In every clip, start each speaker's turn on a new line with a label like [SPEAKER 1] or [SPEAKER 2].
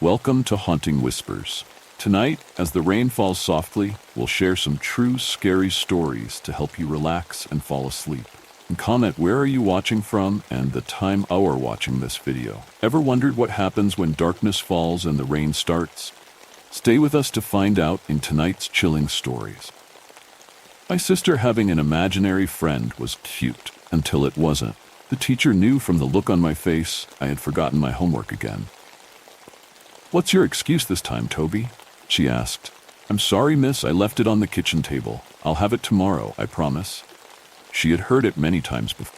[SPEAKER 1] Welcome to Haunting Whispers. Tonight, as the rain falls softly, we'll share some true scary stories to help you relax and fall asleep. And comment where are you watching from and the time hour watching this video. Ever wondered what happens when darkness falls and the rain starts? Stay with us to find out in tonight's chilling stories. My sister having an imaginary friend was cute until it wasn't. The teacher knew from the look on my face I had forgotten my homework again. "What's your excuse this time, Toby?" she asked. "I'm sorry, miss, I left it on the kitchen table. I'll have it tomorrow, I promise." She had heard it many times before.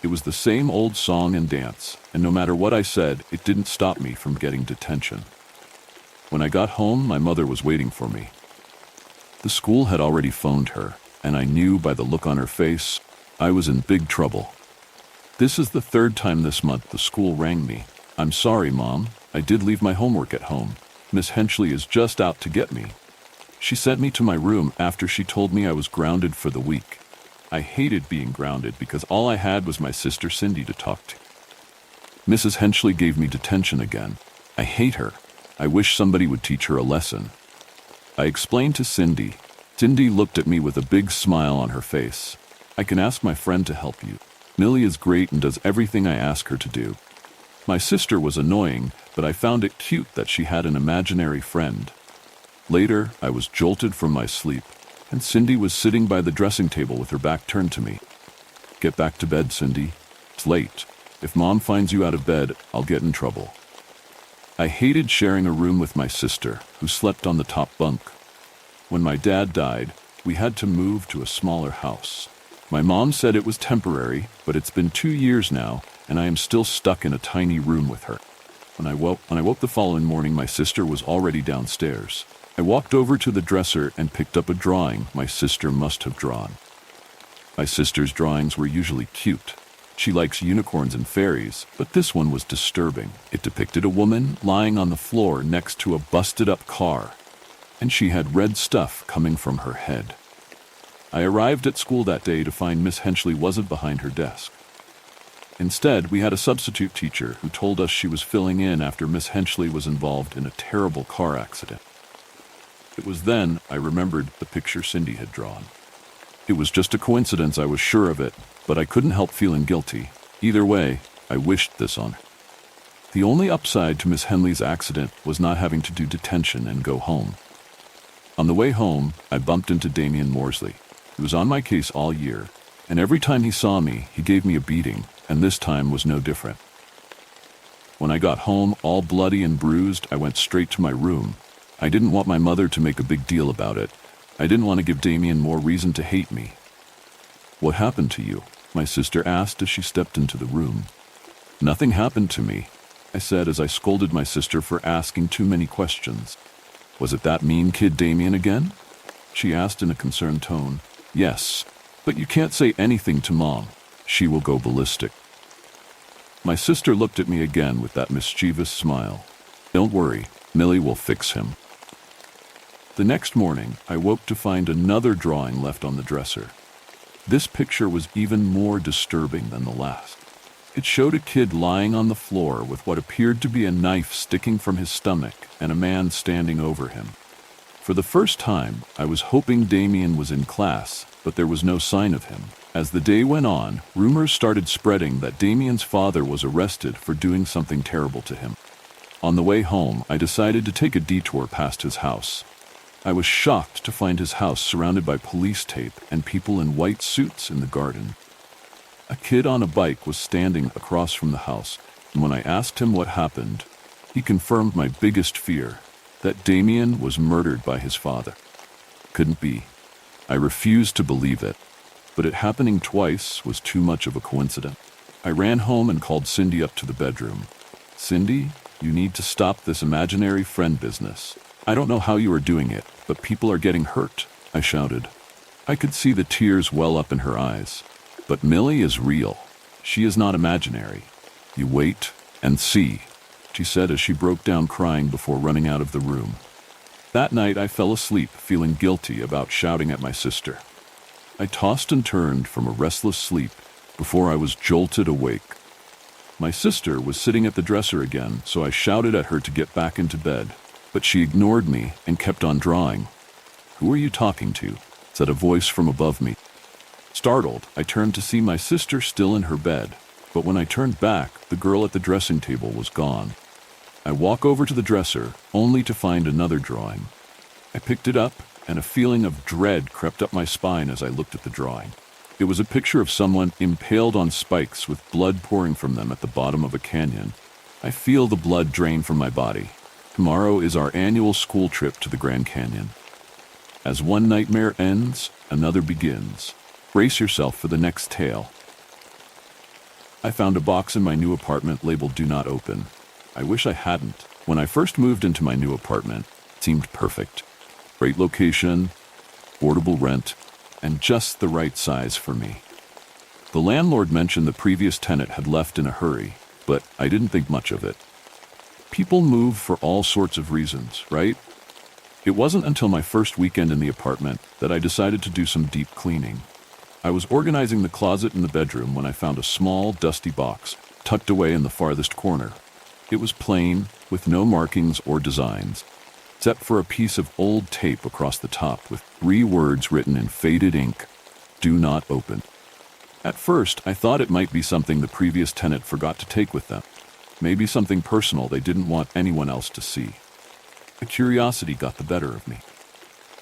[SPEAKER 1] It was the same old song and dance, and no matter what I said, it didn't stop me from getting detention. When I got home, my mother was waiting for me. The school had already phoned her, and I knew by the look on her face I was in big trouble. This is the third time this month the school rang me. "I'm sorry, Mom. I did leave my homework at home. Miss Henchley is just out to get me." She sent me to my room after she told me I was grounded for the week. I hated being grounded because all I had was my sister Cindy to talk to. Mrs. Henchley gave me detention again. I hate her. I wish somebody would teach her a lesson. I explained to Cindy. Cindy looked at me with a big smile on her face. "I can ask my friend to help you. Millie is great and does everything I ask her to do." My sister was annoying, but I found it cute that she had an imaginary friend. Later, I was jolted from my sleep, and Cindy was sitting by the dressing table with her back turned to me. "Get back to bed, Cindy. It's late. If Mom finds you out of bed, I'll get in trouble." I hated sharing a room with my sister, who slept on the top bunk. When my dad died, we had to move to a smaller house. My mom said it was temporary, but it's been 2 years now, and I am still stuck in a tiny room with her. When I woke the following morning, my sister was already downstairs. I walked over to the dresser and picked up a drawing my sister must have drawn. My sister's drawings were usually cute. She likes unicorns and fairies, but this one was disturbing. It depicted a woman lying on the floor next to a busted-up car, and she had red stuff coming from her head. I arrived at school that day to find Miss Henchley wasn't behind her desk. Instead, we had a substitute teacher who told us she was filling in after Miss Henchley was involved in a terrible car accident. It was then I remembered the picture Cindy had drawn. It was just a coincidence, I was sure of it, but I couldn't help feeling guilty. Either way, I wished this on her. The only upside to Miss Henley's accident was not having to do detention and go home. On the way home, I bumped into Damian Morsley. He was on my case all year, and every time he saw me, he gave me a beating, and this time was no different. When I got home, all bloody and bruised, I went straight to my room. I didn't want my mother to make a big deal about it. I didn't want to give Damian more reason to hate me. "What happened to you?" my sister asked as she stepped into the room. "Nothing happened to me," I said as I scolded my sister for asking too many questions. "Was it that mean kid Damian again?" she asked in a concerned tone. "Yes, but you can't say anything to Mom. She will go ballistic." My sister looked at me again with that mischievous smile. "Don't worry, Millie will fix him." The next morning, I woke to find another drawing left on the dresser. This picture was even more disturbing than the last. It showed a kid lying on the floor with what appeared to be a knife sticking from his stomach and a man standing over him. For the first time, I was hoping Damian was in class, but there was no sign of him. As the day went on, rumors started spreading that Damian's father was arrested for doing something terrible to him. On the way home, I decided to take a detour past his house. I was shocked to find his house surrounded by police tape and people in white suits in the garden. A kid on a bike was standing across from the house, and when I asked him what happened, he confirmed my biggest fear, that Damian was murdered by his father. Couldn't be. I refused to believe it, but it happening twice was too much of a coincidence. I ran home and called Cindy up to the bedroom. "Cindy, you need to stop this imaginary friend business. I don't know how you are doing it, but people are getting hurt," I shouted. I could see the tears well up in her eyes. "But Millie is real. She is not imaginary. You wait and see," she said as she broke down crying before running out of the room. That night I fell asleep feeling guilty about shouting at my sister. I tossed and turned from a restless sleep before I was jolted awake. My sister was sitting at the dresser again, so I shouted at her to get back into bed. But she ignored me and kept on drawing. "Who are you talking to?" said a voice from above me. Startled, I turned to see my sister still in her bed, but when I turned back, the girl at the dressing table was gone. I walk over to the dresser, only to find another drawing. I picked it up, and a feeling of dread crept up my spine as I looked at the drawing. It was a picture of someone impaled on spikes with blood pouring from them at the bottom of a canyon. I feel the blood drain from my body. Tomorrow is our annual school trip to the Grand Canyon. As one nightmare ends, another begins. Brace yourself for the next tale. I found a box in my new apartment labeled "Do Not Open." I wish I hadn't. When I first moved into my new apartment, it seemed perfect. Great location, affordable rent, and just the right size for me. The landlord mentioned the previous tenant had left in a hurry, but I didn't think much of it. People move for all sorts of reasons, right? It wasn't until my first weekend in the apartment that I decided to do some deep cleaning. I was organizing the closet in the bedroom when I found a small, dusty box tucked away in the farthest corner. It was plain, with no markings or designs, except for a piece of old tape across the top with 3 words written in faded ink: "Do not open." At first, I thought it might be something the previous tenant forgot to take with them. Maybe something personal they didn't want anyone else to see. The curiosity got the better of me.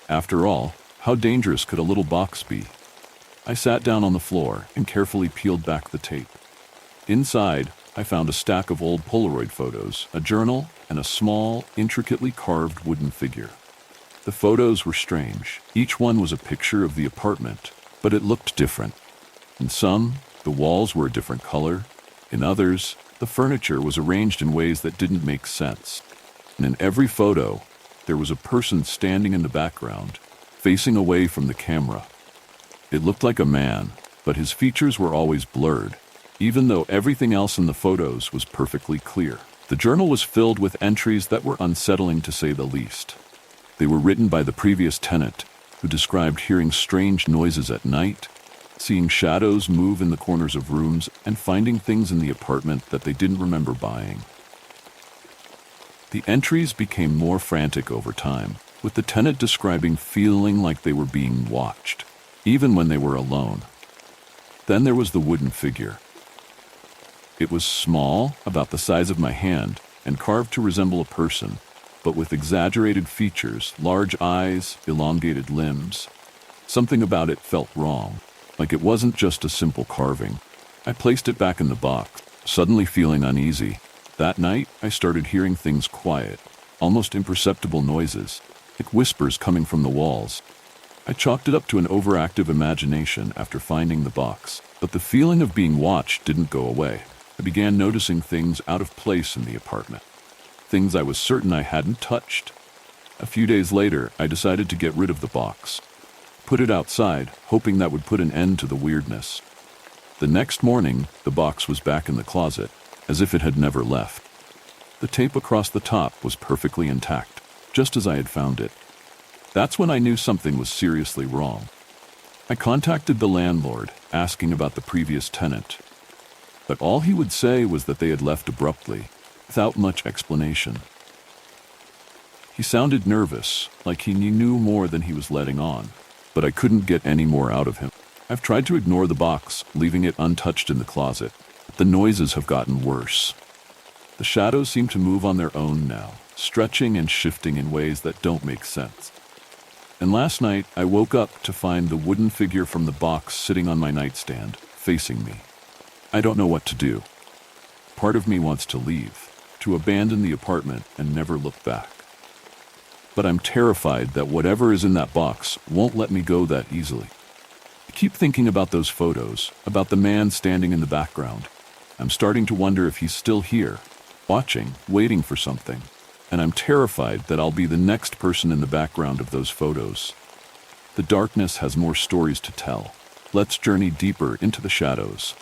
[SPEAKER 1] After all, how dangerous could a little box be? I sat down on the floor and carefully peeled back the tape. Inside, I found a stack of old Polaroid photos, a journal, and a small, intricately carved wooden figure. The photos were strange. Each one was a picture of the apartment, but it looked different. In some, the walls were a different color. In others, the furniture was arranged in ways that didn't make sense. And in every photo, there was a person standing in the background, facing away from the camera. It looked like a man, but his features were always blurred, even though everything else in the photos was perfectly clear. The journal was filled with entries that were unsettling to say the least. They were written by the previous tenant, who described hearing strange noises at night, seeing shadows move in the corners of rooms, and finding things in the apartment that they didn't remember buying. The entries became more frantic over time, with the tenant describing feeling like they were being watched, even when they were alone. Then there was the wooden figure. It was small, about the size of my hand, and carved to resemble a person, but with exaggerated features, large eyes, elongated limbs. Something about it felt wrong, like it wasn't just a simple carving. I placed it back in the box, suddenly feeling uneasy. That night, I started hearing things quiet, almost imperceptible noises, like whispers coming from the walls. I chalked it up to an overactive imagination after finding the box, but the feeling of being watched didn't go away. I began noticing things out of place in the apartment, things I was certain I hadn't touched. A few days later, I decided to get rid of the box, put it outside, hoping that would put an end to the weirdness. The next morning, the box was back in the closet, as if it had never left. The tape across the top was perfectly intact, just as I had found it. That's when I knew something was seriously wrong. I contacted the landlord, asking about the previous tenant, but all he would say was that they had left abruptly, without much explanation. He sounded nervous, like he knew more than he was letting on, but I couldn't get any more out of him. I've tried to ignore the box, leaving it untouched in the closet, but the noises have gotten worse. The shadows seem to move on their own now, stretching and shifting in ways that don't make sense. And last night, I woke up to find the wooden figure from the box sitting on my nightstand, facing me. I don't know what to do. Part of me wants to leave, to abandon the apartment and never look back. But I'm terrified that whatever is in that box won't let me go that easily. I keep thinking about those photos, about the man standing in the background. I'm starting to wonder if he's still here, watching, waiting for something. And I'm terrified that I'll be the next person in the background of those photos. The darkness has more stories to tell. Let's journey deeper into the shadows.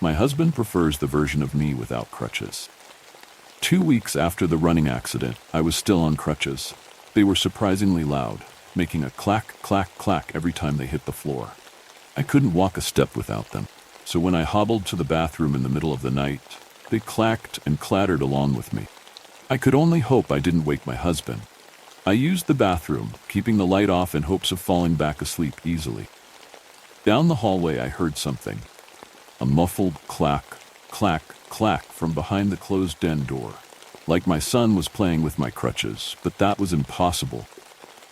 [SPEAKER 1] My husband prefers the version of me without crutches. 2 weeks after the running accident, I was still on crutches. They were surprisingly loud, making a clack, clack, clack every time they hit the floor. I couldn't walk a step without them. so when I hobbled to the bathroom in the middle of the night, they clacked and clattered along with me. I could only hope I didn't wake my husband. I used the bathroom, keeping the light off in hopes of falling back asleep easily. Down the hallway I heard something. A muffled clack, clack, clack from behind the closed den door. Like my son was playing with my crutches, but that was impossible.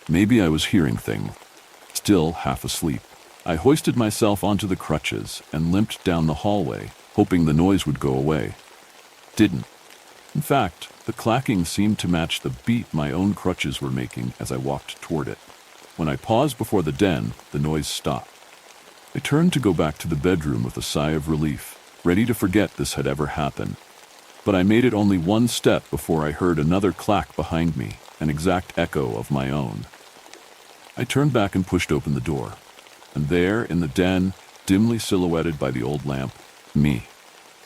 [SPEAKER 1] Maybe I was hearing things. Still half asleep, I hoisted myself onto the crutches and limped down the hallway, hoping the noise would go away. Didn't. In fact, the clacking seemed to match the beat my own crutches were making as I walked toward it. When I paused before the den, the noise stopped. I turned to go back to the bedroom with a sigh of relief, ready to forget this had ever happened. But I made it only one step before I heard another clack behind me, an exact echo of my own. I turned back and pushed open the door. And there, in the den, dimly silhouetted by the old lamp, me.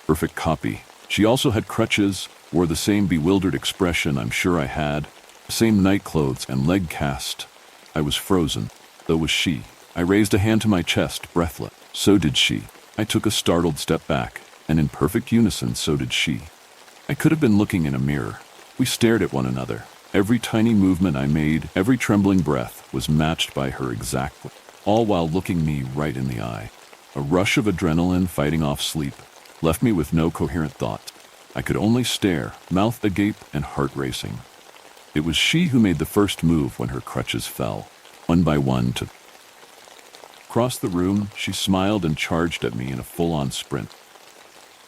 [SPEAKER 1] Perfect copy. She also had crutches, wore the same bewildered expression I'm sure I had, same nightclothes and leg cast. I was frozen. Though was she. I raised a hand to my chest, breathless. So did she. I took a startled step back, and in perfect unison, so did she. I could have been looking in a mirror. We stared at one another. Every tiny movement I made, every trembling breath, was matched by her exactly, all while looking me right in the eye. A rush of adrenaline fighting off sleep left me with no coherent thought. I could only stare, mouth agape and heart racing. It was she who made the first move when her crutches fell, one by one to across the room. She smiled and charged at me in a full-on sprint.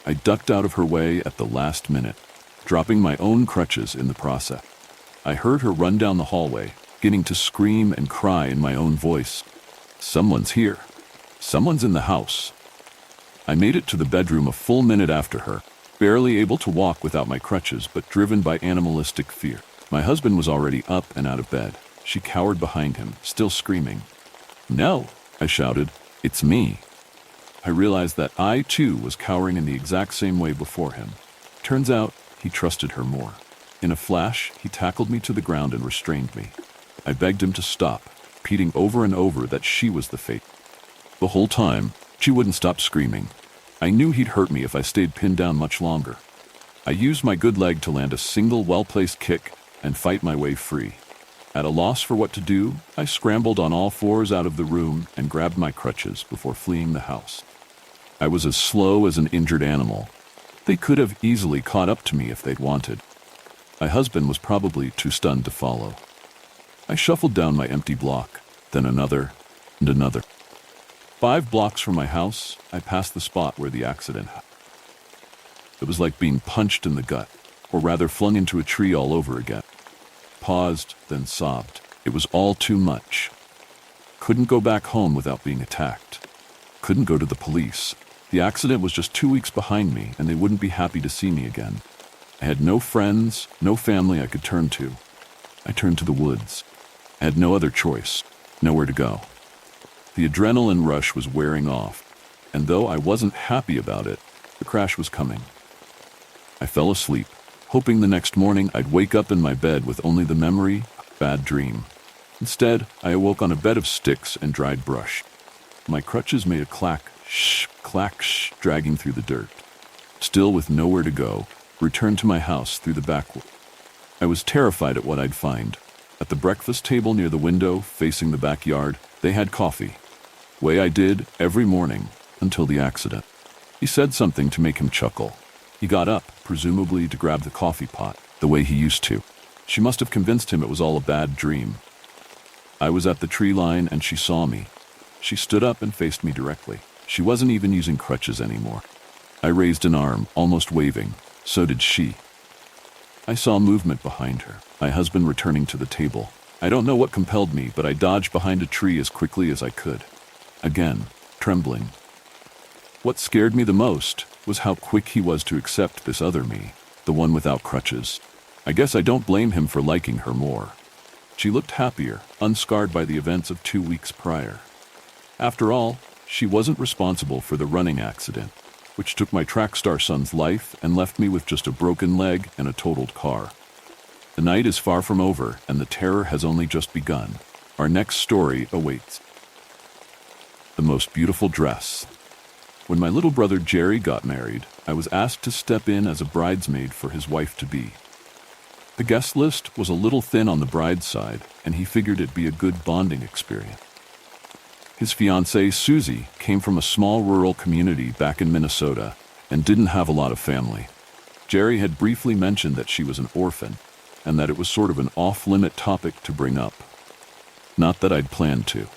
[SPEAKER 1] I ducked out of her way at the last minute, dropping my own crutches in the process. I heard her run down the hallway, beginning to scream and cry in my own voice. Someone's here. Someone's in the house. I made it to the bedroom a full minute after her, barely able to walk without my crutches, but driven by animalistic fear. My husband was already up and out of bed. She cowered behind him, still screaming. "No," I shouted. "It's me." I realized that I, too, was cowering in the exact same way before him. Turns out, he trusted her more. In a flash, he tackled me to the ground and restrained me. I begged him to stop, repeating over and over that she was the fate. The whole time, she wouldn't stop screaming. I knew he'd hurt me if I stayed pinned down much longer. I used my good leg to land a single well-placed kick and fight my way free. At a loss for what to do, I scrambled on all fours out of the room and grabbed my crutches before fleeing the house. I was as slow as an injured animal. They could have easily caught up to me if they'd wanted. My husband was probably too stunned to follow. I shuffled down my empty block, then another, and another. 5 blocks from my house, I passed the spot where the accident happened. It was like being punched in the gut, or rather flung into a tree all over again. Paused, then sobbed. It was all too much. Couldn't go back home without being attacked. Couldn't go to the police. The accident was just 2 weeks behind me, and they wouldn't be happy to see me again. I had no friends, no family I could turn to. I turned to the woods. I had no other choice, nowhere to go. The adrenaline rush was wearing off, and though I wasn't happy about it, the crash was coming. I fell asleep, hoping the next morning I'd wake up in my bed with only the memory of a bad dream. Instead, I awoke on a bed of sticks and dried brush. My crutches made a clack, shh, dragging through the dirt. Still with nowhere to go, returned to my house through the back way. I was terrified at what I'd find. At the breakfast table near the window, facing the backyard, they had coffee. Way I did every morning, until the accident. He said something to make him chuckle. He got up, presumably to grab the coffee pot, the way he used to. She must have convinced him it was all a bad dream. I was at the tree line and she saw me. She stood up and faced me directly. She wasn't even using crutches anymore. I raised an arm, almost waving. So did she. I saw movement behind her, my husband returning to the table. I don't know what compelled me, but I dodged behind a tree as quickly as I could. Again, trembling. What scared me the most was how quick he was to accept this other me, the one without crutches. I guess I don't blame him for liking her more. She looked happier, unscarred by the events of 2 weeks prior. After all, she wasn't responsible for the running accident, which took my track star son's life and left me with just a broken leg and a totaled car. The night is far from over, and the terror has only just begun. Our next story awaits. The most beautiful dress. When my little brother Jerry got married, I was asked to step in as a bridesmaid for his wife-to-be. The guest list was a little thin on the bride's side, and he figured it'd be a good bonding experience. His fiancée, Susie, came from a small rural community back in Minnesota and didn't have a lot of family. Jerry had briefly mentioned that she was an orphan, and that it was sort of an off-limit topic to bring up. Not that I'd planned to.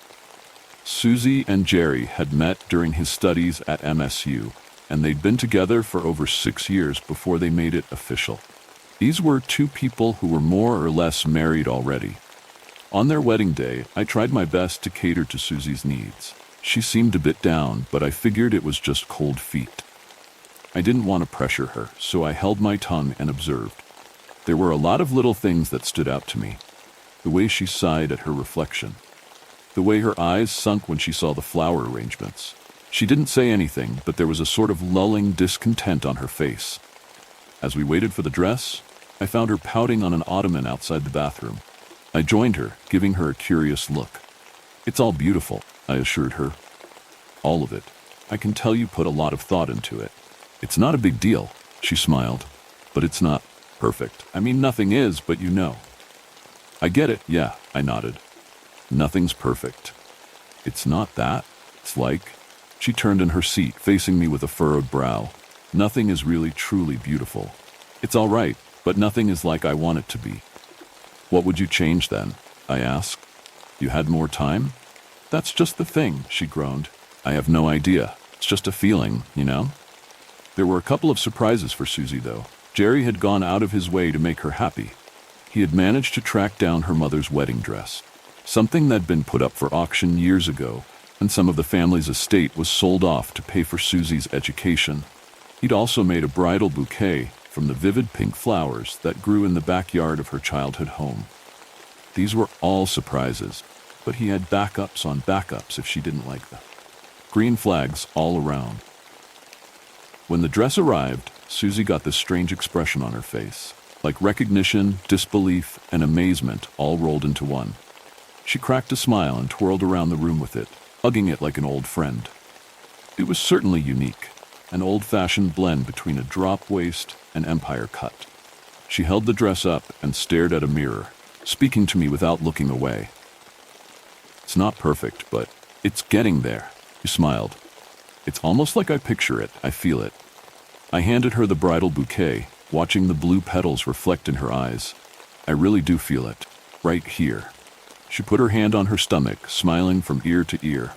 [SPEAKER 1] Susie and Jerry had met during his studies at MSU, and they'd been together for over 6 years before they made it official. These were two people who were more or less married already. On their wedding day, I tried my best to cater to Susie's needs. She seemed a bit down, but I figured it was just cold feet. I didn't want to pressure her, so I held my tongue and observed. There were a lot of little things that stood out to me. The way she sighed at her reflection. The way her eyes sunk when she saw the flower arrangements. She didn't say anything, but there was a sort of lulling discontent on her face. As we waited for the dress, I found her pouting on an ottoman outside the bathroom. I joined her, giving her a curious look. "It's all beautiful," I assured her. "All of it. I can tell you put a lot of thought into it. It's not a big deal," she smiled. "But it's not perfect. I mean, nothing is, but you know." "I get it, yeah," I nodded. "Nothing's perfect. It's not that. It's like..." She turned in her seat, facing me with a furrowed brow. "Nothing is really truly beautiful. It's all right, but nothing is like I want it to be." "What would you change then?" I asked. "You had more time?" "That's just the thing," she groaned. "I have no idea. It's just a feeling, you know?" There were a couple of surprises for Susie, though. Jerry had gone out of his way to make her happy. He had managed to track down her mother's wedding dress, something that'd been put up for auction years ago, and some of the family's estate was sold off to pay for Susie's education. He'd also made a bridal bouquet from the vivid pink flowers that grew in the backyard of her childhood home. These were all surprises, but he had backups on backups if she didn't like them. Green flags all around. When the dress arrived, Susie got this strange expression on her face, like recognition, disbelief, and amazement all rolled into one. She cracked a smile and twirled around the room with it, hugging it like an old friend. It was certainly unique, an old-fashioned blend between a drop waist and empire cut. She held the dress up and stared at a mirror, speaking to me without looking away. "It's not perfect, but it's getting there," she smiled. "It's almost like I picture it, I feel it." I handed her the bridal bouquet, watching the blue petals reflect in her eyes. "I really do feel it, right here." She put her hand on her stomach, smiling from ear to ear.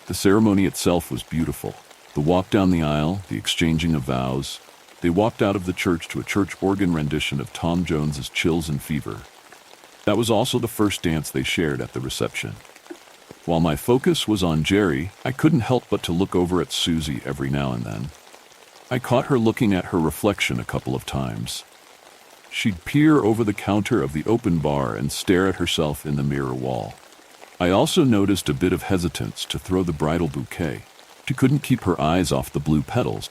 [SPEAKER 1] The ceremony itself was beautiful. The walk down the aisle, the exchanging of vows. They walked out of the church to a church organ rendition of Tom Jones's Chills and Fever. That was also the first dance they shared at the reception. While my focus was on Jerry, I couldn't help but to look over at Susie every now and then. I caught her looking at her reflection a couple of times. She'd peer over the counter of the open bar and stare at herself in the mirror wall. I also noticed a bit of hesitance to throw the bridal bouquet. She couldn't keep her eyes off the blue petals.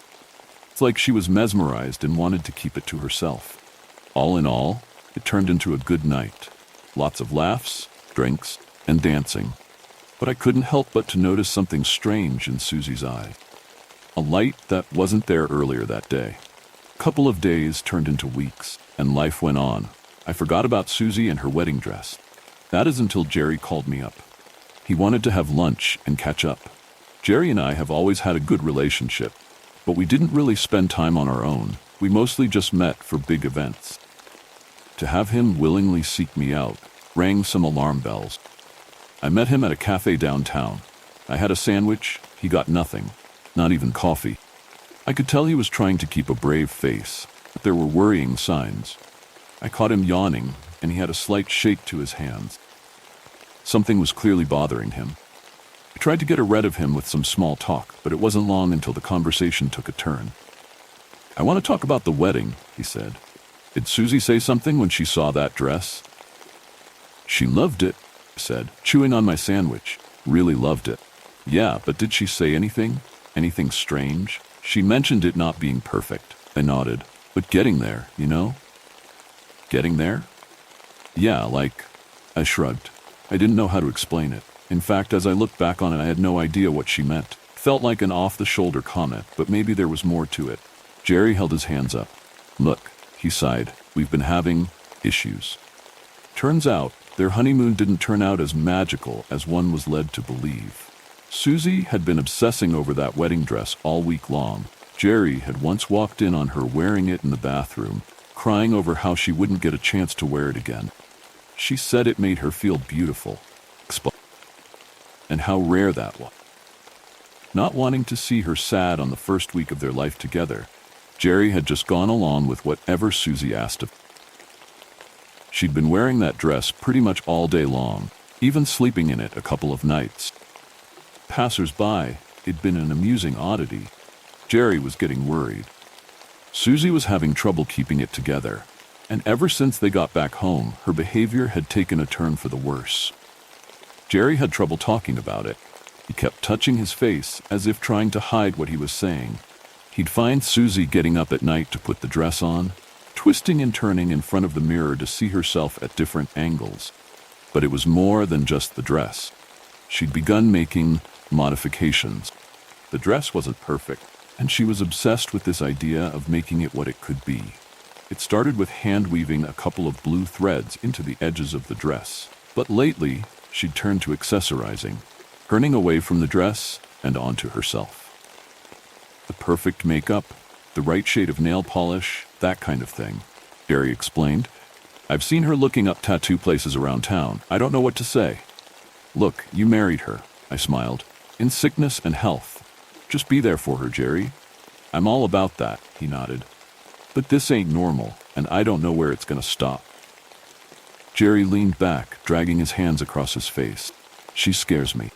[SPEAKER 1] It's like she was mesmerized and wanted to keep it to herself. All in all, it turned into a good night. Lots of laughs, drinks, and dancing. But I couldn't help but to notice something strange in Susie's eyes. A light that wasn't there earlier that day. A couple of days turned into weeks, and life went on. I forgot about Susie and her wedding dress. That is until Jerry called me up. He wanted to have lunch and catch up. Jerry and I have always had a good relationship, but we didn't really spend time on our own. We mostly just met for big events. To have him willingly seek me out rang some alarm bells. I met him at a cafe downtown. I had a sandwich, he got nothing, not even coffee. I could tell he was trying to keep a brave face, but there were worrying signs. I caught him yawning, and he had a slight shake to his hands. Something was clearly bothering him. I tried to get rid of him with some small talk, but it wasn't long until the conversation took a turn. "I want to talk about the wedding," he said. "Did Susie say something when she saw that dress?" "She loved it," I said, chewing on my sandwich. "Really loved it." "Yeah, but did she say anything? Anything strange?" "She mentioned it not being perfect," I nodded. "But getting there, you know?" "Getting there?" "Yeah, like..." I shrugged. I didn't know how to explain it. In fact, as I looked back on it, I had no idea what she meant. felt like an off-the-shoulder comment, but maybe there was more to it. Jerry held his hands up. Look, he sighed, we've been having issues. Turns out, their honeymoon didn't turn out as magical as one was led to believe. Susie had been obsessing over that wedding dress all week long. Jerry had once walked in on her wearing it in the bathroom, crying over how she wouldn't get a chance to wear it again. She said it made her feel beautiful, and how rare that was. Not wanting to see her sad on the first week of their life together, Jerry had just gone along with whatever Susie asked of him. She'd been wearing that dress pretty much all day long, even sleeping in it a couple of nights. Passers-by, it'd been an amusing oddity. Jerry was getting worried. Susie was having trouble keeping it together, and ever since they got back home, her behavior had taken a turn for the worse. Jerry had trouble talking about it. He kept touching his face as if trying to hide what he was saying. He'd find Susie getting up at night to put the dress on, twisting and turning in front of the mirror to see herself at different angles. But it was more than just the dress. She'd begun making modifications. The dress wasn't perfect, and she was obsessed with this idea of making it what it could be. It started with hand-weaving a couple of blue threads into the edges of the dress. But lately, she'd turned to accessorizing, turning away from the dress and onto herself. The perfect makeup, the right shade of nail polish, that kind of thing, Jerry explained. I've seen her looking up tattoo places around town. I don't know what to say. Look, you married her, I smiled. In sickness and health. Just be there for her, Jerry. I'm all about that, he nodded. But this ain't normal, and I don't know where it's gonna stop. Jerry leaned back, dragging his hands across his face. She scares me.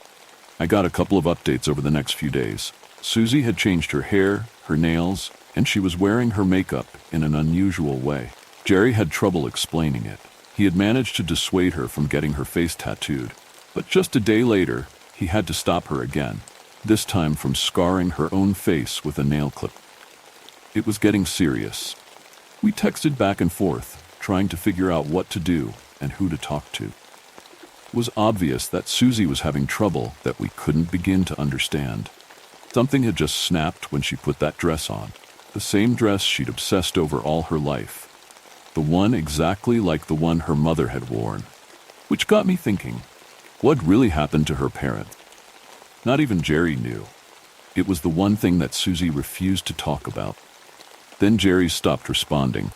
[SPEAKER 1] I got a couple of updates over the next few days. Susie had changed her hair, her nails, and she was wearing her makeup in an unusual way. Jerry had trouble explaining it. He had managed to dissuade her from getting her face tattooed, but just a day later, he had to stop her again, this time from scarring her own face with a nail clip. It was getting serious. We texted back and forth, trying to figure out what to do and who to talk to. It was obvious that Susie was having trouble that we couldn't begin to understand. Something had just snapped when she put that dress on. The same dress she'd obsessed over all her life. The one exactly like the one her mother had worn. Which got me thinking, what really happened to her parents? Not even Jerry knew. It was the one thing that Susie refused to talk about. Then Jerry stopped responding.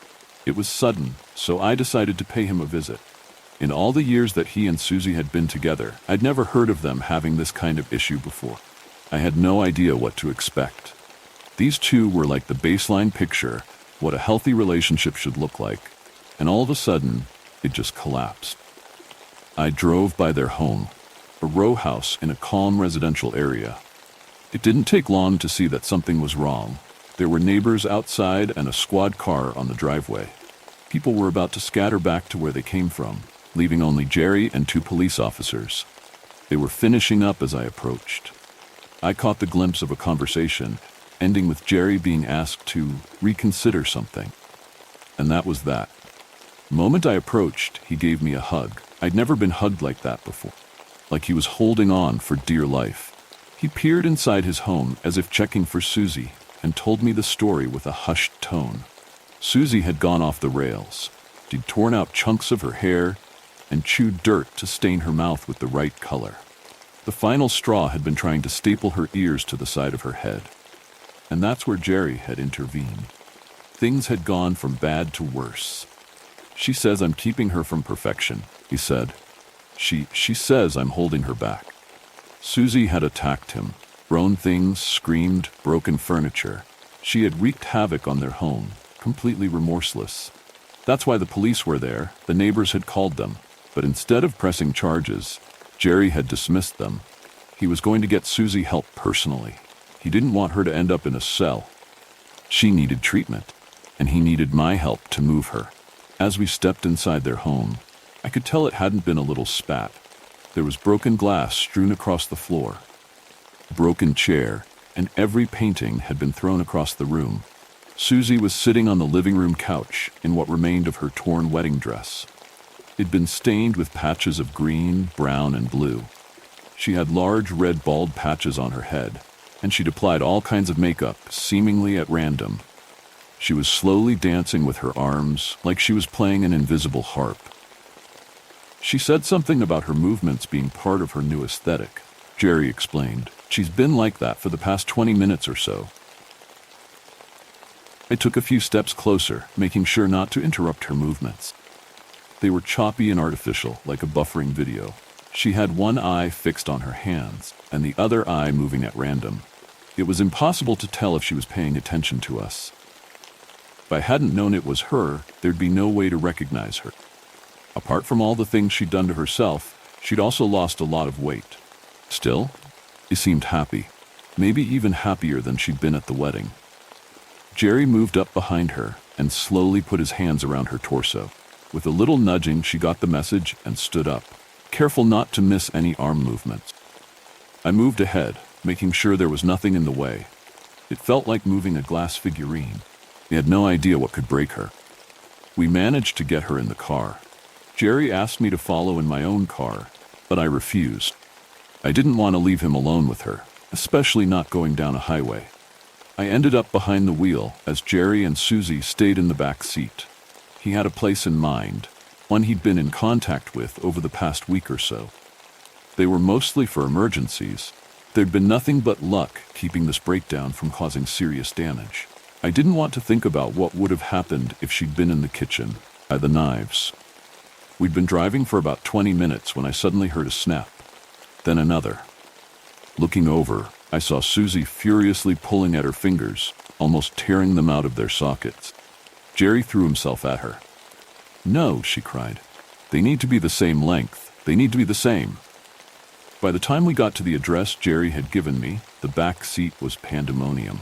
[SPEAKER 1] It was sudden, so I decided to pay him a visit. In all the years that he and Susie had been together, I'd never heard of them having this kind of issue before. I had no idea what to expect. These two were like the baseline picture, what a healthy relationship should look like, and all of a sudden, it just collapsed. I drove by their home, a row house in a calm residential area. It didn't take long to see that something was wrong. There were neighbors outside and a squad car on the driveway. People were about to scatter back to where they came from, leaving only Jerry and 2 police officers. They were finishing up as I approached. I caught the glimpse of a conversation, ending with Jerry being asked to reconsider something. And that was that. The moment I approached, he gave me a hug. I'd never been hugged like that before, like he was holding on for dear life. He peered inside his home as if checking for Susie and told me the story with a hushed tone. Susie had gone off the rails. She'd torn out chunks of her hair and chewed dirt to stain her mouth with the right color. The final straw had been trying to staple her ears to the side of her head. And that's where Jerry had intervened. Things had gone from bad to worse. She says I'm keeping her from perfection, he said. She says I'm holding her back. Susie had attacked him, thrown things, screamed, broken furniture. She had wreaked havoc on their home, completely remorseless. That's why the police were there. The neighbors had called them. But instead of pressing charges, Jerry had dismissed them. He was going to get Susie help personally. He didn't want her to end up in a cell. She needed treatment, and he needed my help to move her. As we stepped inside their home, I could tell it hadn't been a little spat. There was broken glass strewn across the floor, a broken chair, and every painting had been thrown across the room. Susie was sitting on the living room couch in what remained of her torn wedding dress. It'd been stained with patches of green, brown, and blue. She had large red bald patches on her head, and she'd applied all kinds of makeup, seemingly at random. She was slowly dancing with her arms, like she was playing an invisible harp. She said something about her movements being part of her new aesthetic. Jerry explained. She's been like that for the past 20 minutes or so. I took a few steps closer, making sure not to interrupt her movements. They were choppy and artificial, like a buffering video. She had one eye fixed on her hands, and the other eye moving at random. It was impossible to tell if she was paying attention to us. If I hadn't known it was her, there'd be no way to recognize her. Apart from all the things she'd done to herself, she'd also lost a lot of weight. Still, she seemed happy, maybe even happier than she'd been at the wedding. Jerry moved up behind her and slowly put his hands around her torso. With a little nudging, she got the message and stood up, careful not to miss any arm movements. I moved ahead, making sure there was nothing in the way. It felt like moving a glass figurine. I had no idea what could break her. We managed to get her in the car. Jerry asked me to follow in my own car, but I refused. I didn't want to leave him alone with her, especially not going down a highway. I ended up behind the wheel as Jerry and Susie stayed in the back seat. He had a place in mind, one he'd been in contact with over the past week or so. They were mostly for emergencies. There'd been nothing but luck keeping this breakdown from causing serious damage. I didn't want to think about what would have happened if she'd been in the kitchen, by the knives. We'd been driving for about 20 minutes when I suddenly heard a snap, then another. Looking over, I saw Susie furiously pulling at her fingers, almost tearing them out of their sockets. Jerry threw himself at her. "No," she cried. "They need to be the same length. They need to be the same." By the time we got to the address Jerry had given me, the back seat was pandemonium.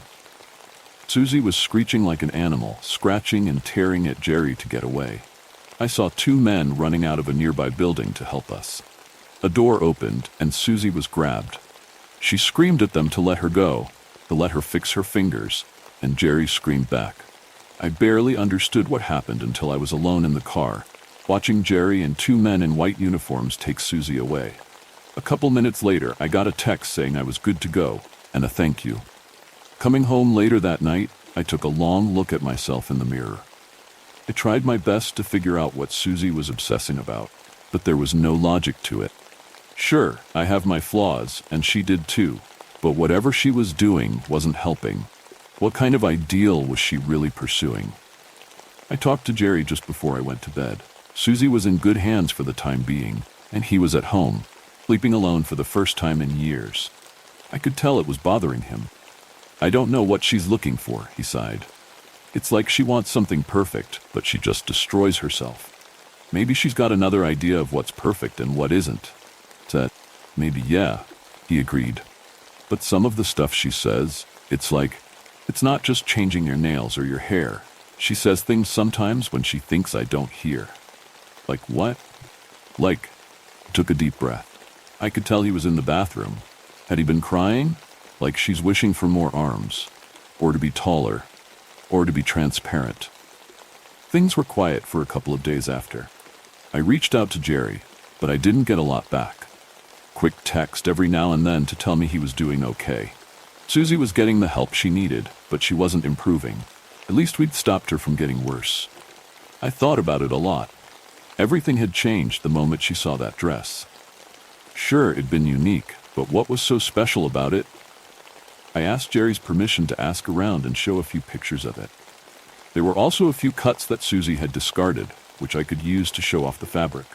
[SPEAKER 1] Susie was screeching like an animal, scratching and tearing at Jerry to get away. I saw two men running out of a nearby building to help us. A door opened, and Susie was grabbed. She screamed at them to let her go, to let her fix her fingers, and Jerry screamed back. I barely understood what happened until I was alone in the car, watching Jerry and two men in white uniforms take Susie away. A couple minutes later, I got a text saying I was good to go, and a thank you. Coming home later that night, I took a long look at myself in the mirror. I tried my best to figure out what Susie was obsessing about, but there was no logic to it. Sure, I have my flaws, and she did too, but whatever she was doing wasn't helping. What kind of ideal was she really pursuing? I talked to Jerry just before I went to bed. Susie was in good hands for the time being, and he was at home, sleeping alone for the first time in years. I could tell it was bothering him. "I don't know what she's looking for," he sighed. "It's like she wants something perfect, but she just destroys herself. Maybe she's got another idea of what's perfect and what isn't." Said, "Maybe, yeah," he agreed. "But some of the stuff she says, it's not just changing your nails or your hair. She says things sometimes when she thinks I don't hear." "Like what?" "Like," took a deep breath. I could tell he was in the bathroom. Had he been crying? Like she's wishing for more arms, or to be taller, or to be transparent. Things were quiet for a couple of days after. I reached out to Jerry, but I didn't get a lot back. Quick text every now and then to tell me he was doing okay. Susie was getting the help she needed, but she wasn't improving. At least we'd stopped her from getting worse. I thought about it a lot. Everything had changed the moment she saw that dress. Sure, it'd been unique, but what was so special about it? I asked Jerry's permission to ask around and show a few pictures of it. There were also a few cuts that Susie had discarded, which I could use to show off the fabric.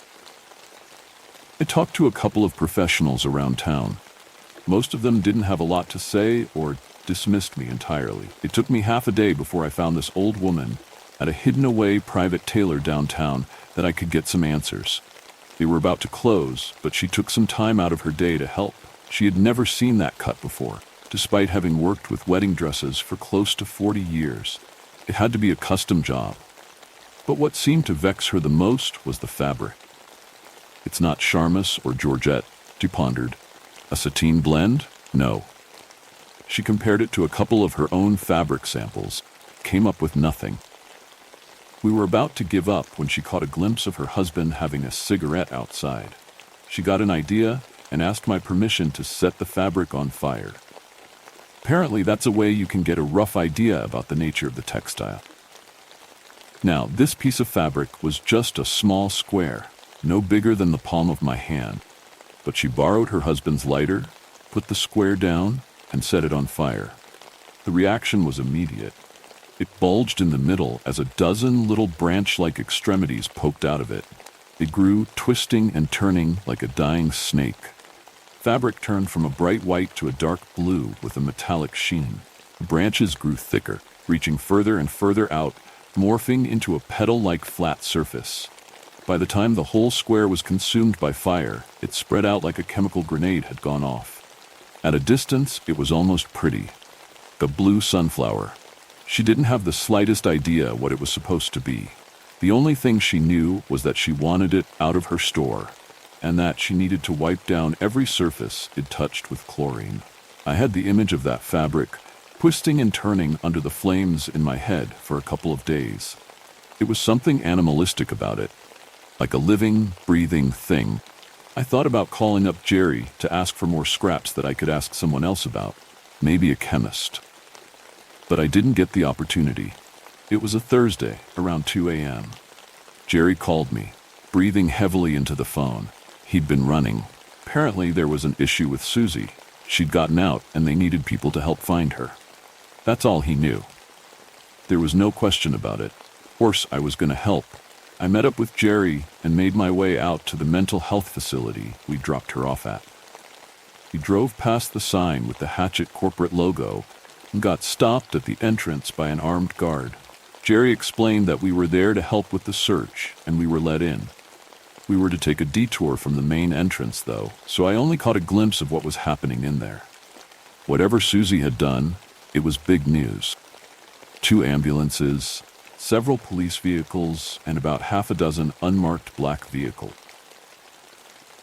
[SPEAKER 1] I talked to a couple of professionals around town. Most of them didn't have a lot to say or dismissed me entirely. It took me half a day before I found this old woman at a hidden-away private tailor downtown that I could get some answers. They were about to close, but she took some time out of her day to help. She had never seen that cut before, despite having worked with wedding dresses for close to 40 years. It had to be a custom job. But what seemed to vex her the most was the fabric. "It's not Charmeuse or Georgette," she pondered. "A sateen blend? No." She compared it to a couple of her own fabric samples, came up with nothing. We were about to give up when she caught a glimpse of her husband having a cigarette outside. She got an idea and asked my permission to set the fabric on fire. Apparently, that's a way you can get a rough idea about the nature of the textile. Now, this piece of fabric was just a small square, no bigger than the palm of my hand. But she borrowed her husband's lighter, put the square down, and set it on fire. The reaction was immediate. It bulged in the middle as a dozen little branch-like extremities poked out of it. It grew, twisting and turning like a dying snake. Fabric turned from a bright white to a dark blue with a metallic sheen. The branches grew thicker, reaching further and further out, morphing into a petal-like flat surface. By the time the whole square was consumed by fire, it spread out like a chemical grenade had gone off. At a distance, it was almost pretty. A blue sunflower. She didn't have the slightest idea what it was supposed to be. The only thing she knew was that she wanted it out of her store, and that she needed to wipe down every surface it touched with chlorine. I had the image of that fabric, twisting and turning under the flames in my head for a couple of days. It was something animalistic about it, like a living, breathing thing. I thought about calling up Jerry to ask for more scraps that I could ask someone else about, maybe a chemist. But I didn't get the opportunity. It was a Thursday, around 2 a.m. Jerry called me, breathing heavily into the phone. He'd been running. Apparently there was an issue with Susie. She'd gotten out and they needed people to help find her. That's all he knew. There was no question about it. Of course I was going to help. I met up with Jerry and made my way out to the mental health facility we dropped her off at. We drove past the sign with the Hatchet corporate logo and got stopped at the entrance by an armed guard. Jerry explained that we were there to help with the search, and we were let in. We were to take a detour from the main entrance, though, so I only caught a glimpse of what was happening in there. Whatever Susie had done, it was big news. 2 ambulances, several police vehicles, and about half a dozen unmarked black vehicles.